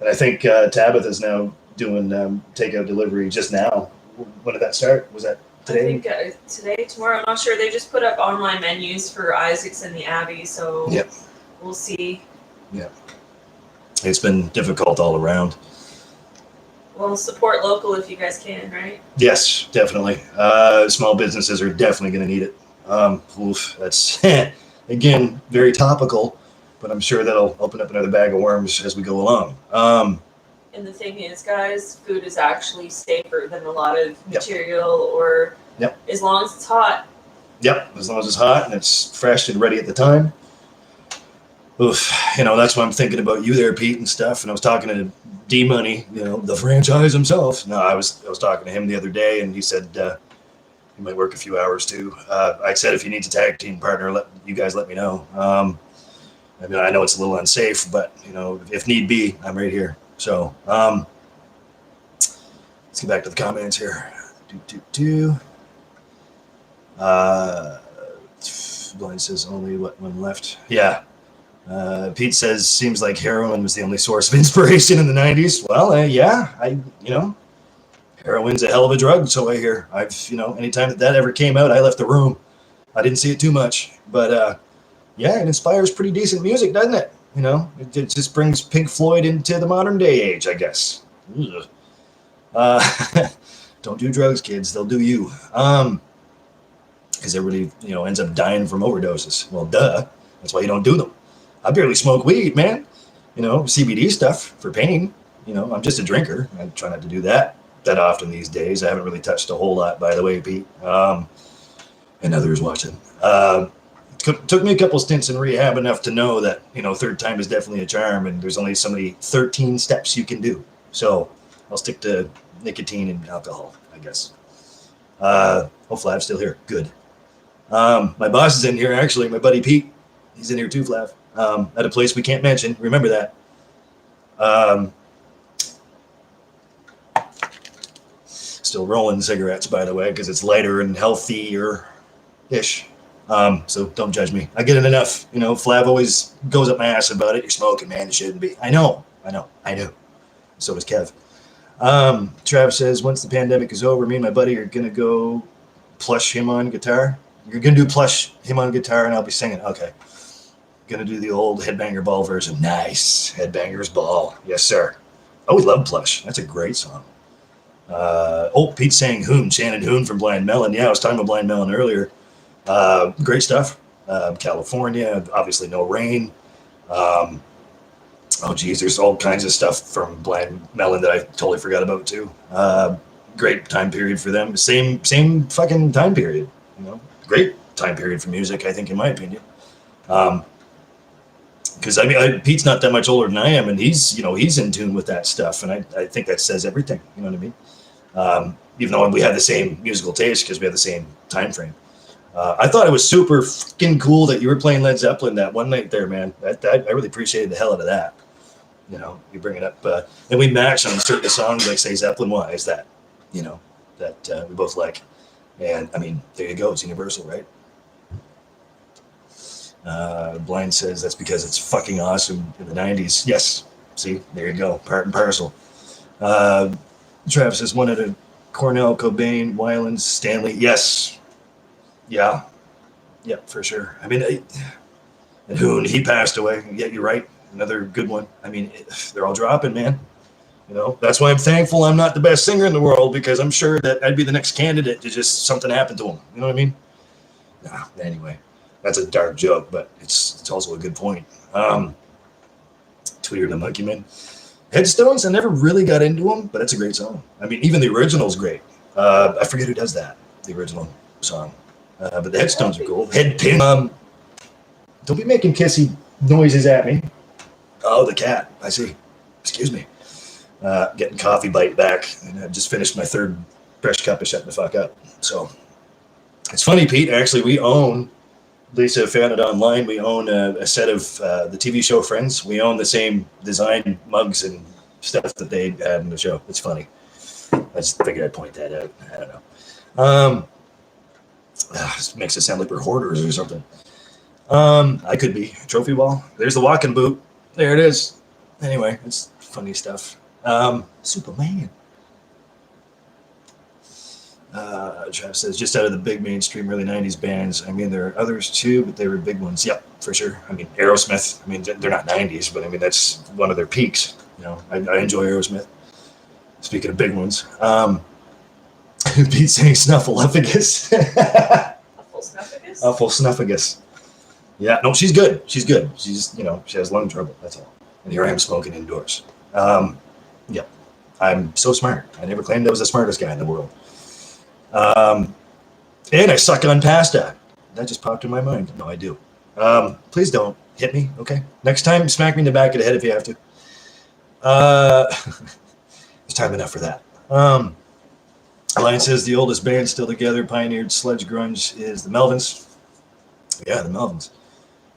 And I think Tabitha's now doing takeout delivery just now. When did that start? Was that today? I think today, tomorrow. I'm not sure. They just put up online menus for Isaac's and the Abbey, so Yep. We'll see. Yeah. It's been difficult all around. Well, support local if you guys can, right? Yes, definitely. Small businesses are definitely going to need it. That's, again, very topical, but I'm sure that'll open up another bag of worms as we go along. And the thing is, guys, food is actually safer than a lot of material or as long as it's hot. Yep, as long as it's hot and it's fresh and ready at the time. That's why I'm thinking about you there, Pete, and stuff. And I was talking to D-Money, the franchise himself. No, I was talking to him the other day, and he said he might work a few hours too. I said if he needs a tag team partner, you guys let me know. I mean, I know it's a little unsafe, but if need be, I'm right here. So let's get back to the comments here. Blind says only one left. Yeah. Pete says, seems like heroin was the only source of inspiration in the 90s. Well, heroin's a hell of a drug, so I hear. Anytime that ever came out, I left the room. I didn't see it too much. But, it inspires pretty decent music, doesn't it? It just brings Pink Floyd into the modern day age, I guess. Don't do drugs, kids. They'll do you. Because everybody, ends up dying from overdoses. Well, duh. That's why you don't do them. I barely smoke weed, man. CBD stuff for pain. I'm just a drinker. I try not to do that often these days. I haven't really touched a whole lot, by the way, Pete. And others watching. Took me a couple stints in rehab enough to know that, third time is definitely a charm, and there's only so many 13 steps you can do. So I'll stick to nicotine and alcohol, I guess. Hopefully I'm still here. Good. My boss is in here, actually. My buddy Pete. He's in here too, Flav. At a place we can't mention. Remember that. Still rolling cigarettes, by the way, because it's lighter and healthier-ish. So don't judge me. I get it enough. Flav always goes up my ass about it. You're smoking, man. You shouldn't be. I know. So does Kev. Trav says, once the pandemic is over, me and my buddy are going to go plush him on guitar. You're going to do plush him on guitar, and I'll be singing. Okay. Going to do the old Headbanger Ball version. Nice. Headbangers Ball. Yes, sir. Oh, we love Plush. That's a great song. Pete's saying Hoon. Shannon Hoon from Blind Melon. Yeah, I was talking about Blind Melon earlier. Great stuff. California, obviously No Rain. There's all kinds of stuff from Blind Melon that I totally forgot about too. Great time period for them. Same fucking time period. Great time period for music, I think, in my opinion. Because Pete's not that much older than I am, and he's in tune with that stuff, and I think that says everything. You know what I mean? Even though we had the same musical taste because we had the same time frame. I thought it was super fucking cool that you were playing Led Zeppelin that one night there, man. I really appreciated the hell out of that. You bring it up, and we match on certain songs, like say Zeppelin wise that that we both like, and I mean there you go, it's universal, right? Blind says that's because it's fucking awesome in the 90s. Yes. See, there you go. Part and parcel. Travis says one at a Cornell, Cobain, Weiland, Stanley. Yes. Yeah. Yep, for sure. I mean, and Hoon, he passed away. Yeah, you're right. Another good one. I mean, they're all dropping, man. You know, that's why I'm thankful I'm not the best singer in the world, because I'm sure that I'd be the next candidate to just something happen to him. You know what I mean? Nah, anyway, that's a dark joke, but it's also a good point. Tweeter the Monkey Man. Headstones, I never really got into them, but it's a great song. I mean, even the original's great. I forget who does that, the original song. But the Headstones are cool. Headpin. Don't be making kissy noises at me. Oh, the cat. I see. Excuse me. Getting coffee bite back. And I just finished my third fresh cup of shut the fuck up. So it's funny, Pete. Actually, we own, Lisa found it online. We own a set of the TV show Friends. We own the same design mugs and stuff that they had in the show. It's funny. I just figured I'd point that out. I don't know. This makes it sound like we're hoarders or something. I could be. Trophy wall. There's the walking boot. There it is. Anyway, it's funny stuff. Superman. Trav says, just out of the big mainstream early 90s bands. I mean, there are others too, but they were big ones. Yep, for sure. I mean, Aerosmith. I mean, they're not 90s, but I mean, that's one of their peaks. You know, I enjoy Aerosmith. Speaking of big ones. Pete saying Snuffleupagus. Awful Snuffagus. Yeah, no, she's good. She's good. She's, you know, she has lung trouble. That's all. And here I am smoking indoors. Yep. I'm so smart. I never claimed I was the smartest guy in the world. And I suck on pasta. That just popped in my mind. No, I do. Please don't hit me, okay? Next time, smack me in the back of the head if you have to. There's time enough for that. Alliance says the oldest band still together, pioneered sludge grunge, is the Melvins. Yeah, the Melvins.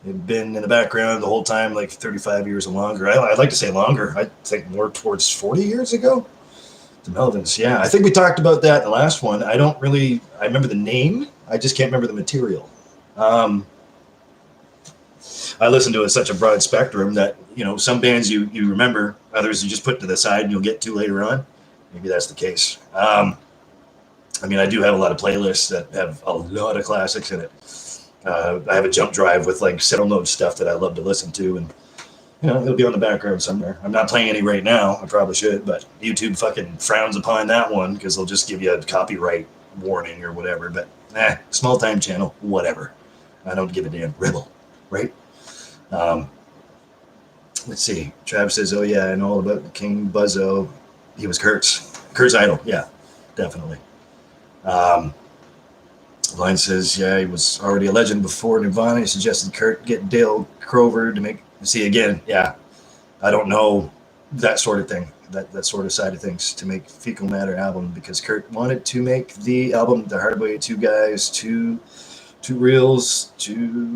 They've been in the background the whole time, like 35 years or longer. I'd like to say longer. I think more towards 40 years ago. The Melvins, yeah. I think we talked about that in the last one. I remember the name. I just can't remember the material. I listen to such a broad spectrum that, you know, some bands you remember, others you just put to the side and you'll get to later on. Maybe that's the case. I mean, I do have a lot of playlists that have a lot of classics in it. I have a jump drive with like settle note stuff that I love to listen to, and you know, it'll be on the background somewhere. I'm not playing any right now. I probably should, but YouTube fucking frowns upon that one because they'll just give you a copyright warning or whatever. But small time channel, whatever. I don't give a damn. Rebel, right? Let's see. Travis says, "Oh yeah, I know all about King Buzzo. He was Kurt's idol. Yeah, definitely." Line says, yeah, he was already a legend before Nirvana. He suggested Kurt get Dale Crover to make. See, again, yeah, I don't know that sort of thing, that sort of side of things, to make Fecal Matter album, because Kurt wanted to make the album The Hard Way, 2 guys, 2 reels,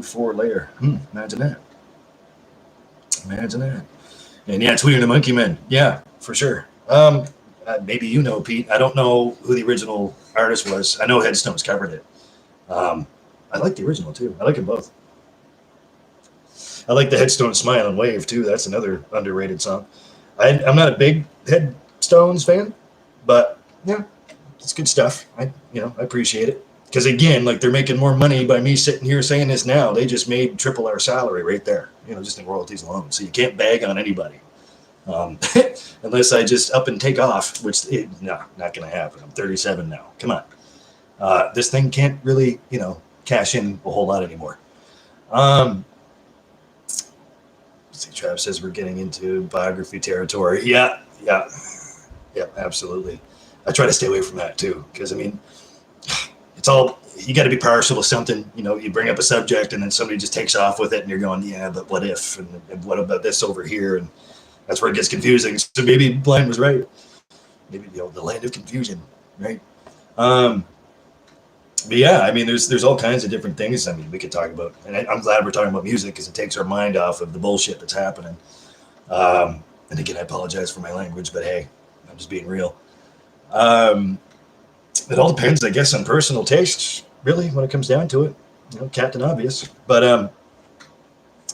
4 layer. Imagine that. And yeah, Tweeter the Monkey Man. Yeah, for sure. Maybe you know, Pete. I don't know who the original artist was. I know Headstones covered it. I like the original too. I like them both. I like the Headstone Smile and Wave too. That's another underrated song. I'm not a big Headstones fan, but yeah, it's good stuff. I appreciate it. Because again, like, they're making more money by me sitting here saying this now. They just made triple our salary right there, just in royalties alone. So you can't bag on anybody. Unless I just up and take off, which not going to happen. I'm 37 now. Come on. This thing can't really, cash in a whole lot anymore. Let's see, Trav says we're getting into biography territory. Yeah, absolutely. I try to stay away from that too, because I mean, it's all, you got to be partial to something. You bring up a subject and then somebody just takes off with it, and you're going, yeah, but what if, and what about this over here? And that's where it gets confusing. So maybe Blind was right. Maybe the land of confusion, right? But yeah, I mean, there's all kinds of different things. I mean, we could talk about, and I'm glad we're talking about music because it takes our mind off of the bullshit that's happening. And again, I apologize for my language, but hey, I'm just being real. It all depends, I guess, on personal tastes, really, when it comes down to it. Captain Obvious. But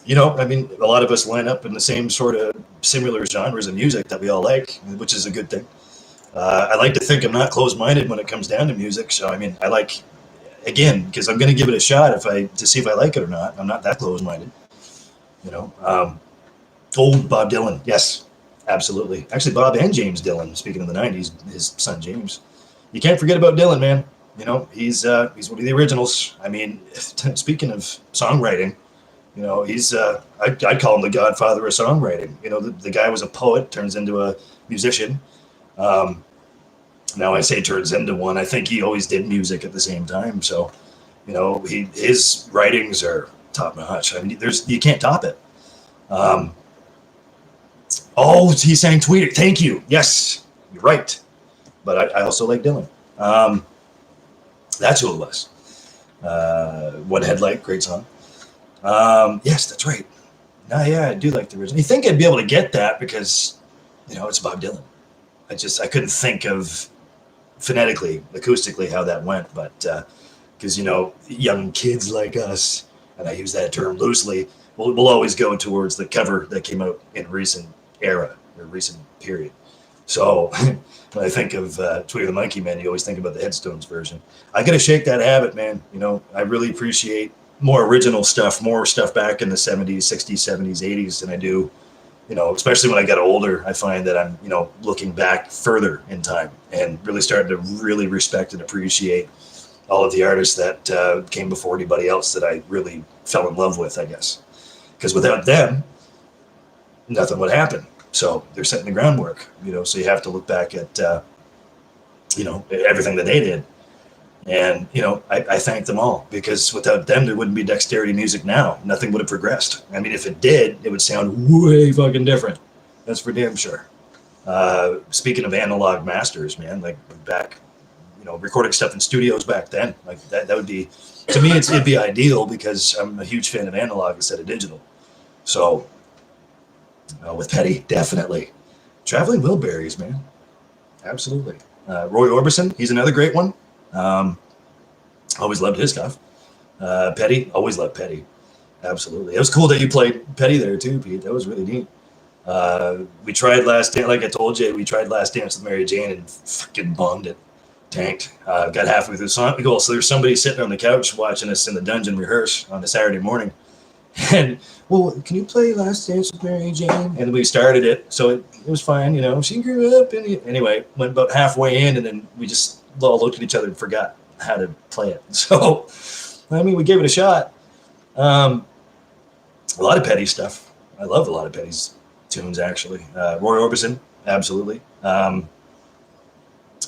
you know, I mean, a lot of us line up in the same sort of similar genres of music that we all like, which is a good thing. I like to think I'm not closed-minded when it comes down to music. So, I mean, I like, again, because I'm going to give it a shot to see if I like it or not. I'm not that closed-minded, you know. Old Bob Dylan, yes, absolutely. Actually, Bob and James Dylan. Speaking of the '90s, his son James. You can't forget about Dylan, man. You know, he's one of the originals. I mean, speaking of songwriting, you know, I'd call him the godfather of songwriting. You know, the guy was a poet, turns into a musician. Um, Now I say turns into one. I think he always did music at the same time. So, you know, his writings are top notch. I mean, you can't top it. Um, he sang "Tweet It." Thank you. Yes, you're right. But I also like Dylan. That's who it was. One Headlight, great song. Yes, that's right. No, yeah, I do like the original. You think I'd be able to get that because, you know, it's Bob Dylan. I couldn't think of phonetically, acoustically how that went, but because, you know, young kids like us, and I use that term loosely, we'll always go towards the cover that came out in recent era or recent period. So when I think of Tweety the Monkey Man, you always think about the Headstones version. I got to shake that habit, man. You know, I really appreciate more original stuff, more stuff back in the 70s, 60s, 70s, 80s than I do, you know, especially when I get older. I find that I'm, you know, looking back further in time and really starting to really respect and appreciate all of the artists that came before anybody else that I really fell in love with, I guess. Because without them, nothing would happen. So they're setting the groundwork, you know, so you have to look back at, you know, everything that they did. And, you know, I thank them all because without them, there wouldn't be Dexterity music now. Nothing would have progressed. I mean, if it did, it would sound way fucking different. That's for damn sure. Speaking of analog masters, man, like back, you know, recording stuff in studios back then, like that would be, to me, it'd be ideal because I'm a huge fan of analog instead of digital. So with Petty, definitely. Traveling Wilburys, man. Absolutely. Roy Orbison, he's another great one. Always loved his stuff. Petty, always loved Petty. Absolutely. It was cool that you played Petty there too, Pete. That was really neat. We tried Last Dance, like I told you, we tried Last Dance with Mary Jane and fucking bombed it. Tanked. Got halfway through the song. Cool. So there's somebody sitting on the couch watching us in the dungeon rehearse on a Saturday morning. And, well, can you play Last Dance with Mary Jane? And we started it, so it was fine, you know. She grew up, and anyway, went about halfway in, and then we just all looked at each other and forgot how to play it. So, I mean, we gave it a shot. A lot of Petty stuff. I love a lot of Petty's tunes, actually. Roy Orbison, absolutely.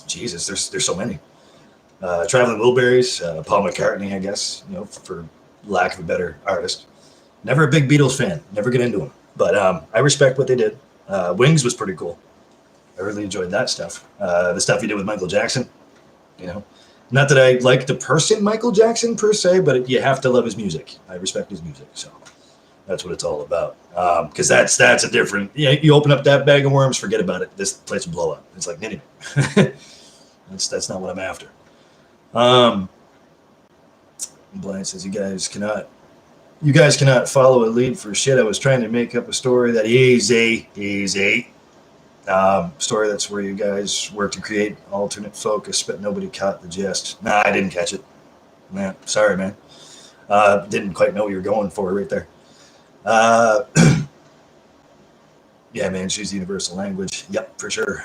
Jesus, there's so many. Traveling Wilburys, Paul McCartney, I guess, you know, for lack of a better artist. Never a big Beatles fan. Never get into them. But I respect what they did. Wings was pretty cool. I really enjoyed that stuff. The stuff he did with Michael Jackson, you know. Not that I like the person Michael Jackson per se, but you have to love his music. I respect his music. So that's what it's all about. Because that's a different, you open up that bag of worms, forget about it. This place will blow up. It's like, anyway. That's not what I'm after. Blind says, you guys cannot follow a lead for shit. I was trying to make up a story that easy. Story that's where you guys work to create alternate focus, but nobody caught the gist. Nah, I didn't catch it. Man, sorry, man. Didn't quite know what you were going for right there. Yeah, man, she's the universal language. Yep, for sure.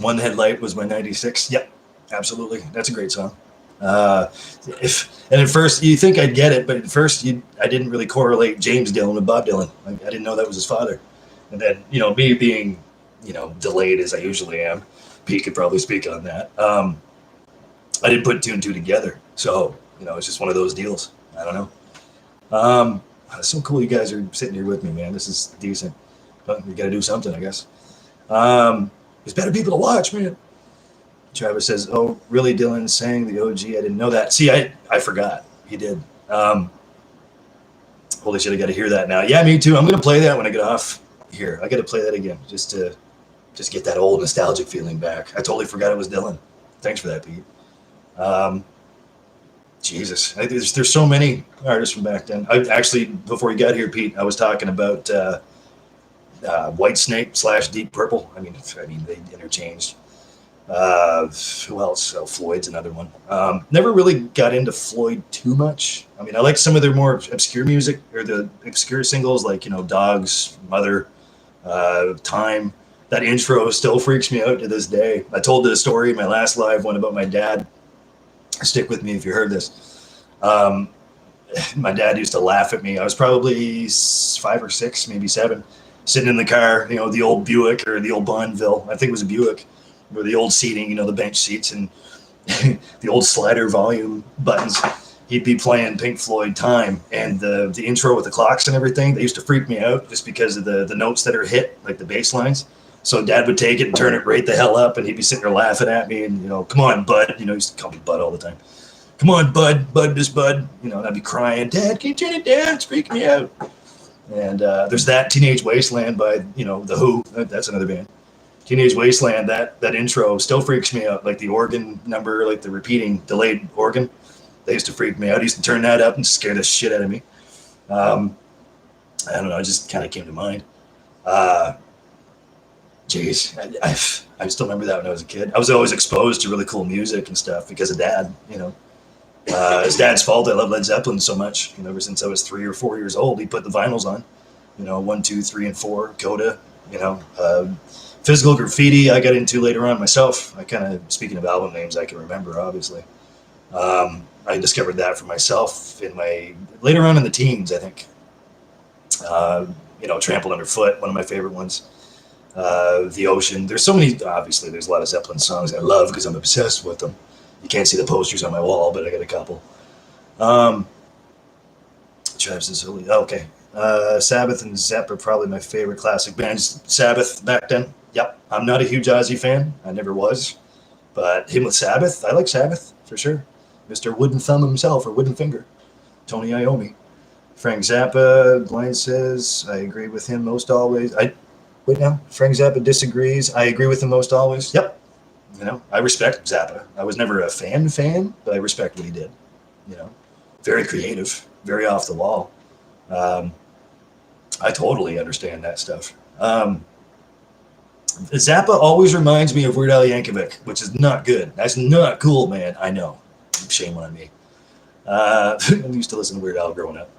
One Headlight was my 96. Yep, absolutely. That's a great song. And at first you think I'd get it, but at first I didn't really correlate James Dylan with Bob Dylan. I didn't know that was his father. And then, you know, me being, you know, delayed as I usually am, Pete could probably speak on that. I didn't put two and two together. So, you know, it's just one of those deals. I don't know. It's so cool you guys are sitting here with me, man. This is decent. But we got to do something, I guess. There's better people to watch, man. Travis says, oh, really, Dylan sang the OG? I didn't know that. See, I forgot. He did. Holy shit, I got to hear that now. Yeah, me too. I'm going to play that when I get off here. I got to play that again just to get that old nostalgic feeling back. I totally forgot it was Dylan. Thanks for that, Pete. Jesus, there's so many artists from back then. I actually, before you got here, Pete, I was talking about White Snake / Deep Purple. I mean, they interchanged. Who else? Oh, Floyd's another one. Never really got into Floyd too much. I mean, I like some of their more obscure music or the obscure singles, like Dogs, Mother, Time. That intro still freaks me out to this day. I told the story in my last live one about my dad. Stick with me if you heard this. My dad used to laugh at me. I was probably 5 or 6, maybe 7, sitting in the car, the old Buick or the old Bonneville. I think it was a Buick, or the old seating, the bench seats and the old slider volume buttons. He'd be playing Pink Floyd Time, and the intro with the clocks and everything. They used to freak me out just because of the notes that are hit, like the bass lines. So Dad would take it and turn it right the hell up, and he'd be sitting there laughing at me, and come on, Bud. He used to call me Bud all the time. Come on, Bud, this Bud. And I'd be crying, Dad, can you turn it down? It's freaking me out. And there's that Teenage Wasteland by the Who. That's another band. Teenage Wasteland. That intro still freaks me out. Like the organ number, like the repeating delayed organ. They used to freak me out. I used to turn that up and scare the shit out of me. I don't know. It just kind of came to mind. Jeez, I still remember that when I was a kid. I was always exposed to really cool music and stuff because of Dad. It's Dad's fault I love Led Zeppelin so much. Ever since I was 3 or 4 years old, he put the vinyls on. 1, 2, 3, and 4, Coda. Physical Graffiti I got into later on myself. I kind of, speaking of album names, I can remember obviously. I discovered that for myself later on in the teens, I think. Trampled Underfoot, one of my favorite ones. The Ocean. There's so many. Obviously, there's a lot of Zeppelin songs I love because I'm obsessed with them. You can't see the posters on my wall, but I got a couple. Travis is okay. Sabbath and Zepp are probably my favorite classic bands. Sabbath back then. Yep. I'm not a huge Ozzy fan. I never was. But him with Sabbath, I like Sabbath for sure. Mr. Wooden Thumb himself, or Wooden Finger. Tony Iommi. Frank Zappa, Blind says, I agree with him most always. Wait now, Frank Zappa disagrees. I agree with him most always. Yep. I respect Zappa. I was never a fan, but I respect what he did. Very creative, very off the wall. I totally understand that stuff. Zappa always reminds me of Weird Al Yankovic, which is not good. That's not cool, man. I know. Shame on me. I used to listen to Weird Al growing up.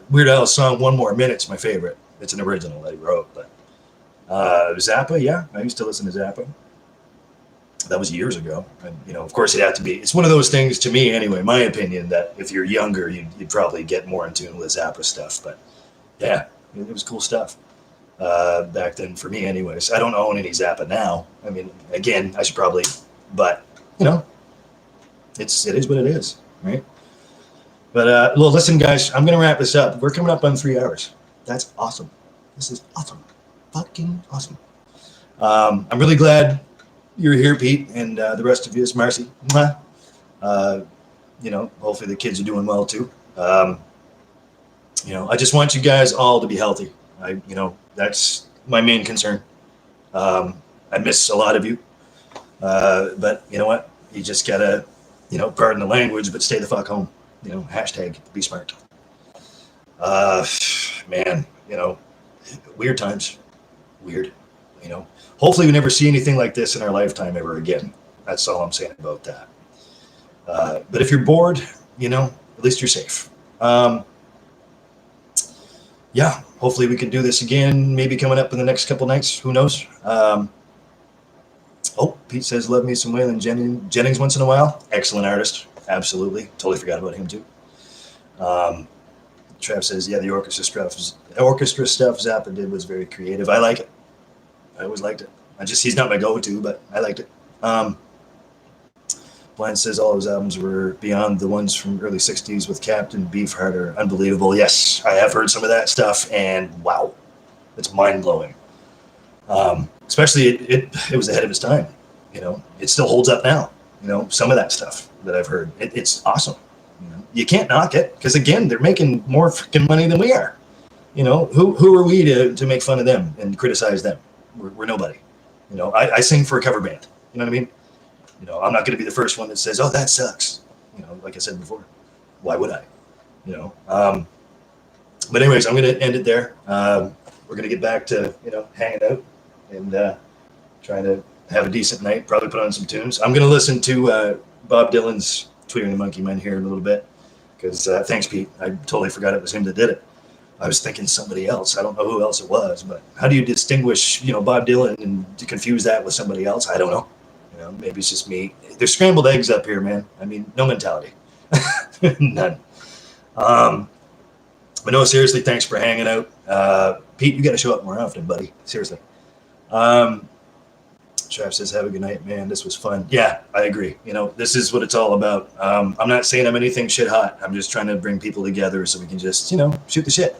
Weird Al's song "One More Minute's my favorite. It's an original that he wrote, but Zappa, yeah, I used to listen to Zappa. That was years ago, and of course, it had to be. It's one of those things, to me, anyway, my opinion, that if you're younger, you'd probably get more in tune with Zappa stuff. But yeah, it was cool stuff back then for me, anyways. I don't own any Zappa now. I mean, again, I should probably, but it is what it is, right? But well, listen, guys, I'm gonna wrap this up. We're coming up on 3 hours. That's awesome. This is awesome. Fucking awesome. I'm really glad you're here, Pete, and the rest of you, Marcy. Hopefully the kids are doing well too. I just want you guys all to be healthy. That's my main concern. I miss a lot of you. But you know what? You just gotta, pardon the language, but stay the fuck home. Hashtag be smart. Man, weird times. Weird. Hopefully we never see anything like this in our lifetime ever again. That's all I'm saying about that. But if you're bored, at least you're safe. Yeah, hopefully we can do this again, maybe coming up in the next couple nights. Who knows? Pete says, love me some Waylon Jennings once in a while. Excellent artist. Absolutely. Totally forgot about him too. Trav says, yeah, the orchestra stuff Zappa did was very creative. I like it. I always liked it. He's not my go-to, but I liked it. Blind says all his albums were beyond the ones from early 60s with Captain Beefheart are unbelievable. Yes, I have heard some of that stuff, and wow, it's mind-blowing. Especially it was ahead of its time. It still holds up now. Some of that stuff that I've heard, it's awesome. You can't knock it because, again, they're making more freaking money than we are. Who are we to make fun of them and criticize them? We're nobody. I sing for a cover band. You know what I mean? I'm not going to be the first one that says, oh, that sucks. like I said before, why would I? But anyways, I'm going to end it there. We're going to get back to, hanging out and trying to have a decent night, probably put on some tunes. I'm going to listen to Bob Dylan's Tweeter and the Monkey Man here in a little bit because thanks, Pete. I totally forgot it was him that did it. I was thinking somebody else. I don't know who else it was, but how do you distinguish, Bob Dylan and to confuse that with somebody else? I don't know. Maybe it's just me. There's scrambled eggs up here, man. I mean, no mentality. None. But no, seriously, thanks for hanging out. Pete, you got to show up more often, buddy. Seriously. Trav says, have a good night, man. This was fun. Yeah, I agree. This is what it's all about. I'm not saying I'm anything shit hot. I'm just trying to bring people together so we can just, shoot the shit.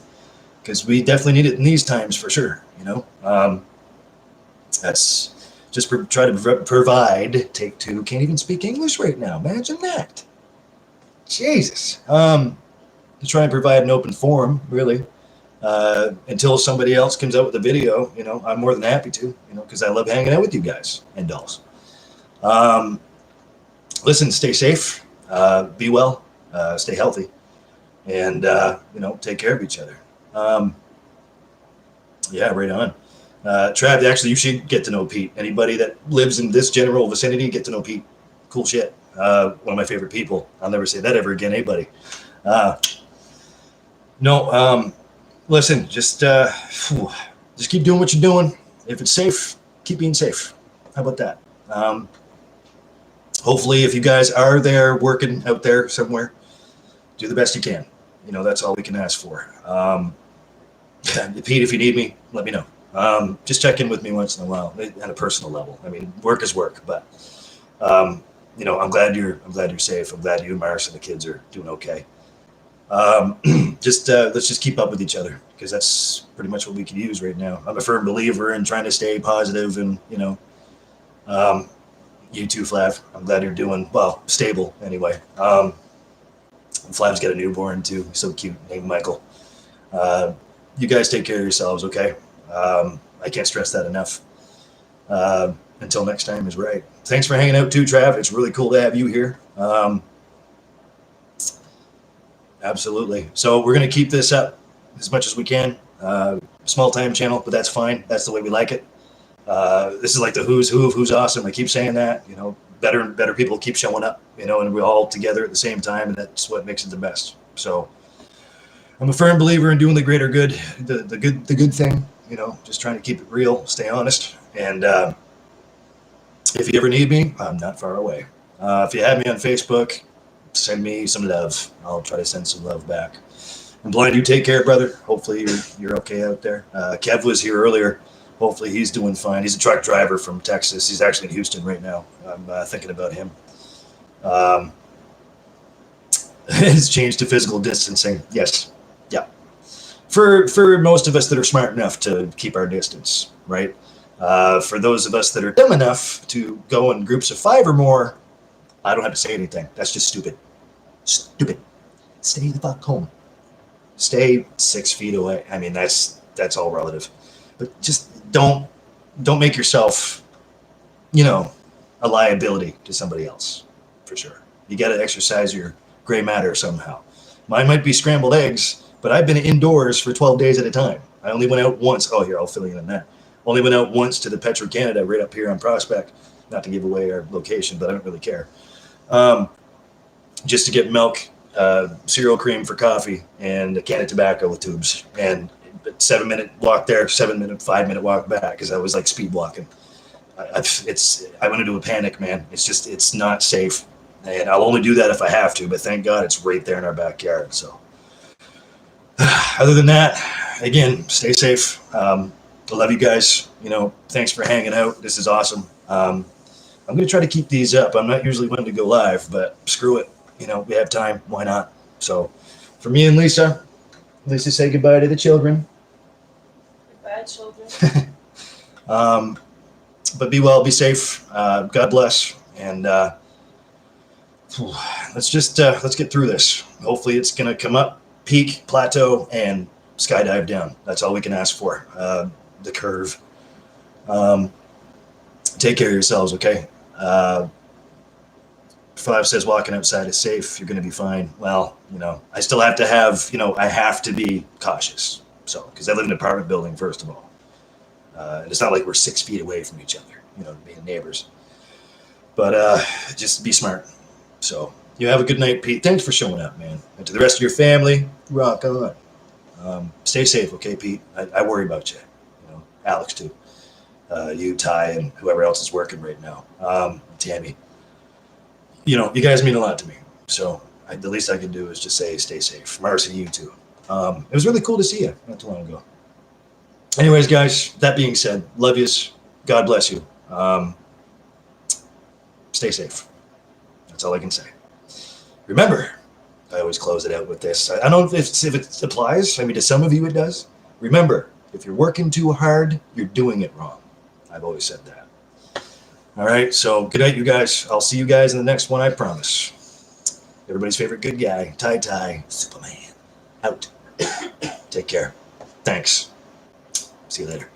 Because we definitely need it in these times for sure. That's just try to provide. Take two. Can't even speak English right now. Imagine that. Jesus. To try and provide an open forum, really, until somebody else comes out with a video. I'm more than happy to, because I love hanging out with you guys and dolls. Listen, stay safe, be well, stay healthy, and take care of each other. Yeah, right on. Trav, actually, you should get to know Pete. Anybody that lives in this general vicinity, get to know Pete. Cool shit. One of my favorite people. I'll never say that ever again, buddy. No, listen, just keep doing what you're doing. If it's safe, keep being safe. How about that? Hopefully, if you guys are there working out there somewhere, do the best you can. That's all we can ask for. Pete, if you need me, let me know. Just check in with me once in a while at a personal level. I mean, work is work, but I'm glad you're safe. I'm glad you and Mars and the kids are doing okay. Let's just keep up with each other because that's pretty much what we can use right now. I'm a firm believer in trying to stay positive and, you too, Flav. I'm glad you're doing well, stable anyway. Flav's got a newborn too. He's so cute, named Michael. You guys take care of yourselves, okay? I can't stress that enough. Until next time is right. Thanks for hanging out too, Trav. It's really cool to have you here. Absolutely. So we're going to keep this up as much as we can. Small time channel, but that's fine. That's the way we like it. This is like the who's who of who's awesome. I keep saying that, better and better people keep showing up, and we're all together at the same time, and that's what makes it the best. So I'm a firm believer in doing the greater good, the good thing, just trying to keep it real, stay honest. And if you ever need me, I'm not far away. If you have me on Facebook, send me some love. I'll try to send some love back. And Blind, you take care, brother. Hopefully you're okay out there. Kev was here earlier. Hopefully he's doing fine. He's a truck driver from Texas. He's actually in Houston right now. I'm thinking about him. It's changed to physical distancing. Yes. Yeah. For most of us that are smart enough to keep our distance, right? For those of us that are dumb enough to go in groups of 5 or more, I don't have to say anything. That's just stupid. Stupid. Stay the fuck home. Stay 6 feet away. I mean, that's all relative. But just don't make yourself, a liability to somebody else, for sure. You got to exercise your gray matter somehow. Mine might be scrambled eggs, but I've been indoors for 12 days at a time. I only went out once. Oh, here, I'll fill you in that. Only went out once to the Petro Canada right up here on Prospect. Not to give away our location, but I don't really care. Just to get milk, cereal cream for coffee, and a can of tobacco with tubes. And 7-minute walk there, 5-minute walk back, because I was like speed walking. I went into a panic, man. It's not safe. And I'll only do that if I have to, but thank God it's right there in our backyard. So other than that, again, stay safe. I love you guys. Thanks for hanging out. This is awesome. I'm going to try to keep these up. I'm not usually one to go live, but screw it. We have time. Why not? So for me and Lisa, say goodbye to the children. Goodbye, children. But be well, be safe. God bless. And let's get through this. Hopefully it's going to come up, peak, plateau, and skydive down. That's all we can ask for. The curve. Take care of yourselves, okay? Five says walking outside is safe. You're going to be fine. Well, I still have to have, I have to be cautious. So, because I live in an apartment building, first of all. And it's not like we're 6 feet away from each other, being neighbors. But just be smart. So, you have a good night, Pete. Thanks for showing up, man. And to the rest of your family, rock on. Stay safe, okay, Pete? I worry about you. Alex, too. You, Ty, and whoever else is working right now. Tammy. You guys mean a lot to me. So the least I can do is just say stay safe. Marcy, you too. It was really cool to see you not too long ago. Anyways, guys, that being said, love yous. God bless you. Stay safe. That's all I can say. Remember, I always close it out with this. I don't know if it applies. I mean, to some of you it does. Remember, if you're working too hard, you're doing it wrong. I've always said that. All right, so good night, you guys. I'll see you guys in the next one, I promise. Everybody's favorite good guy, TYE, Superman. Out. Take care. Thanks. See you later.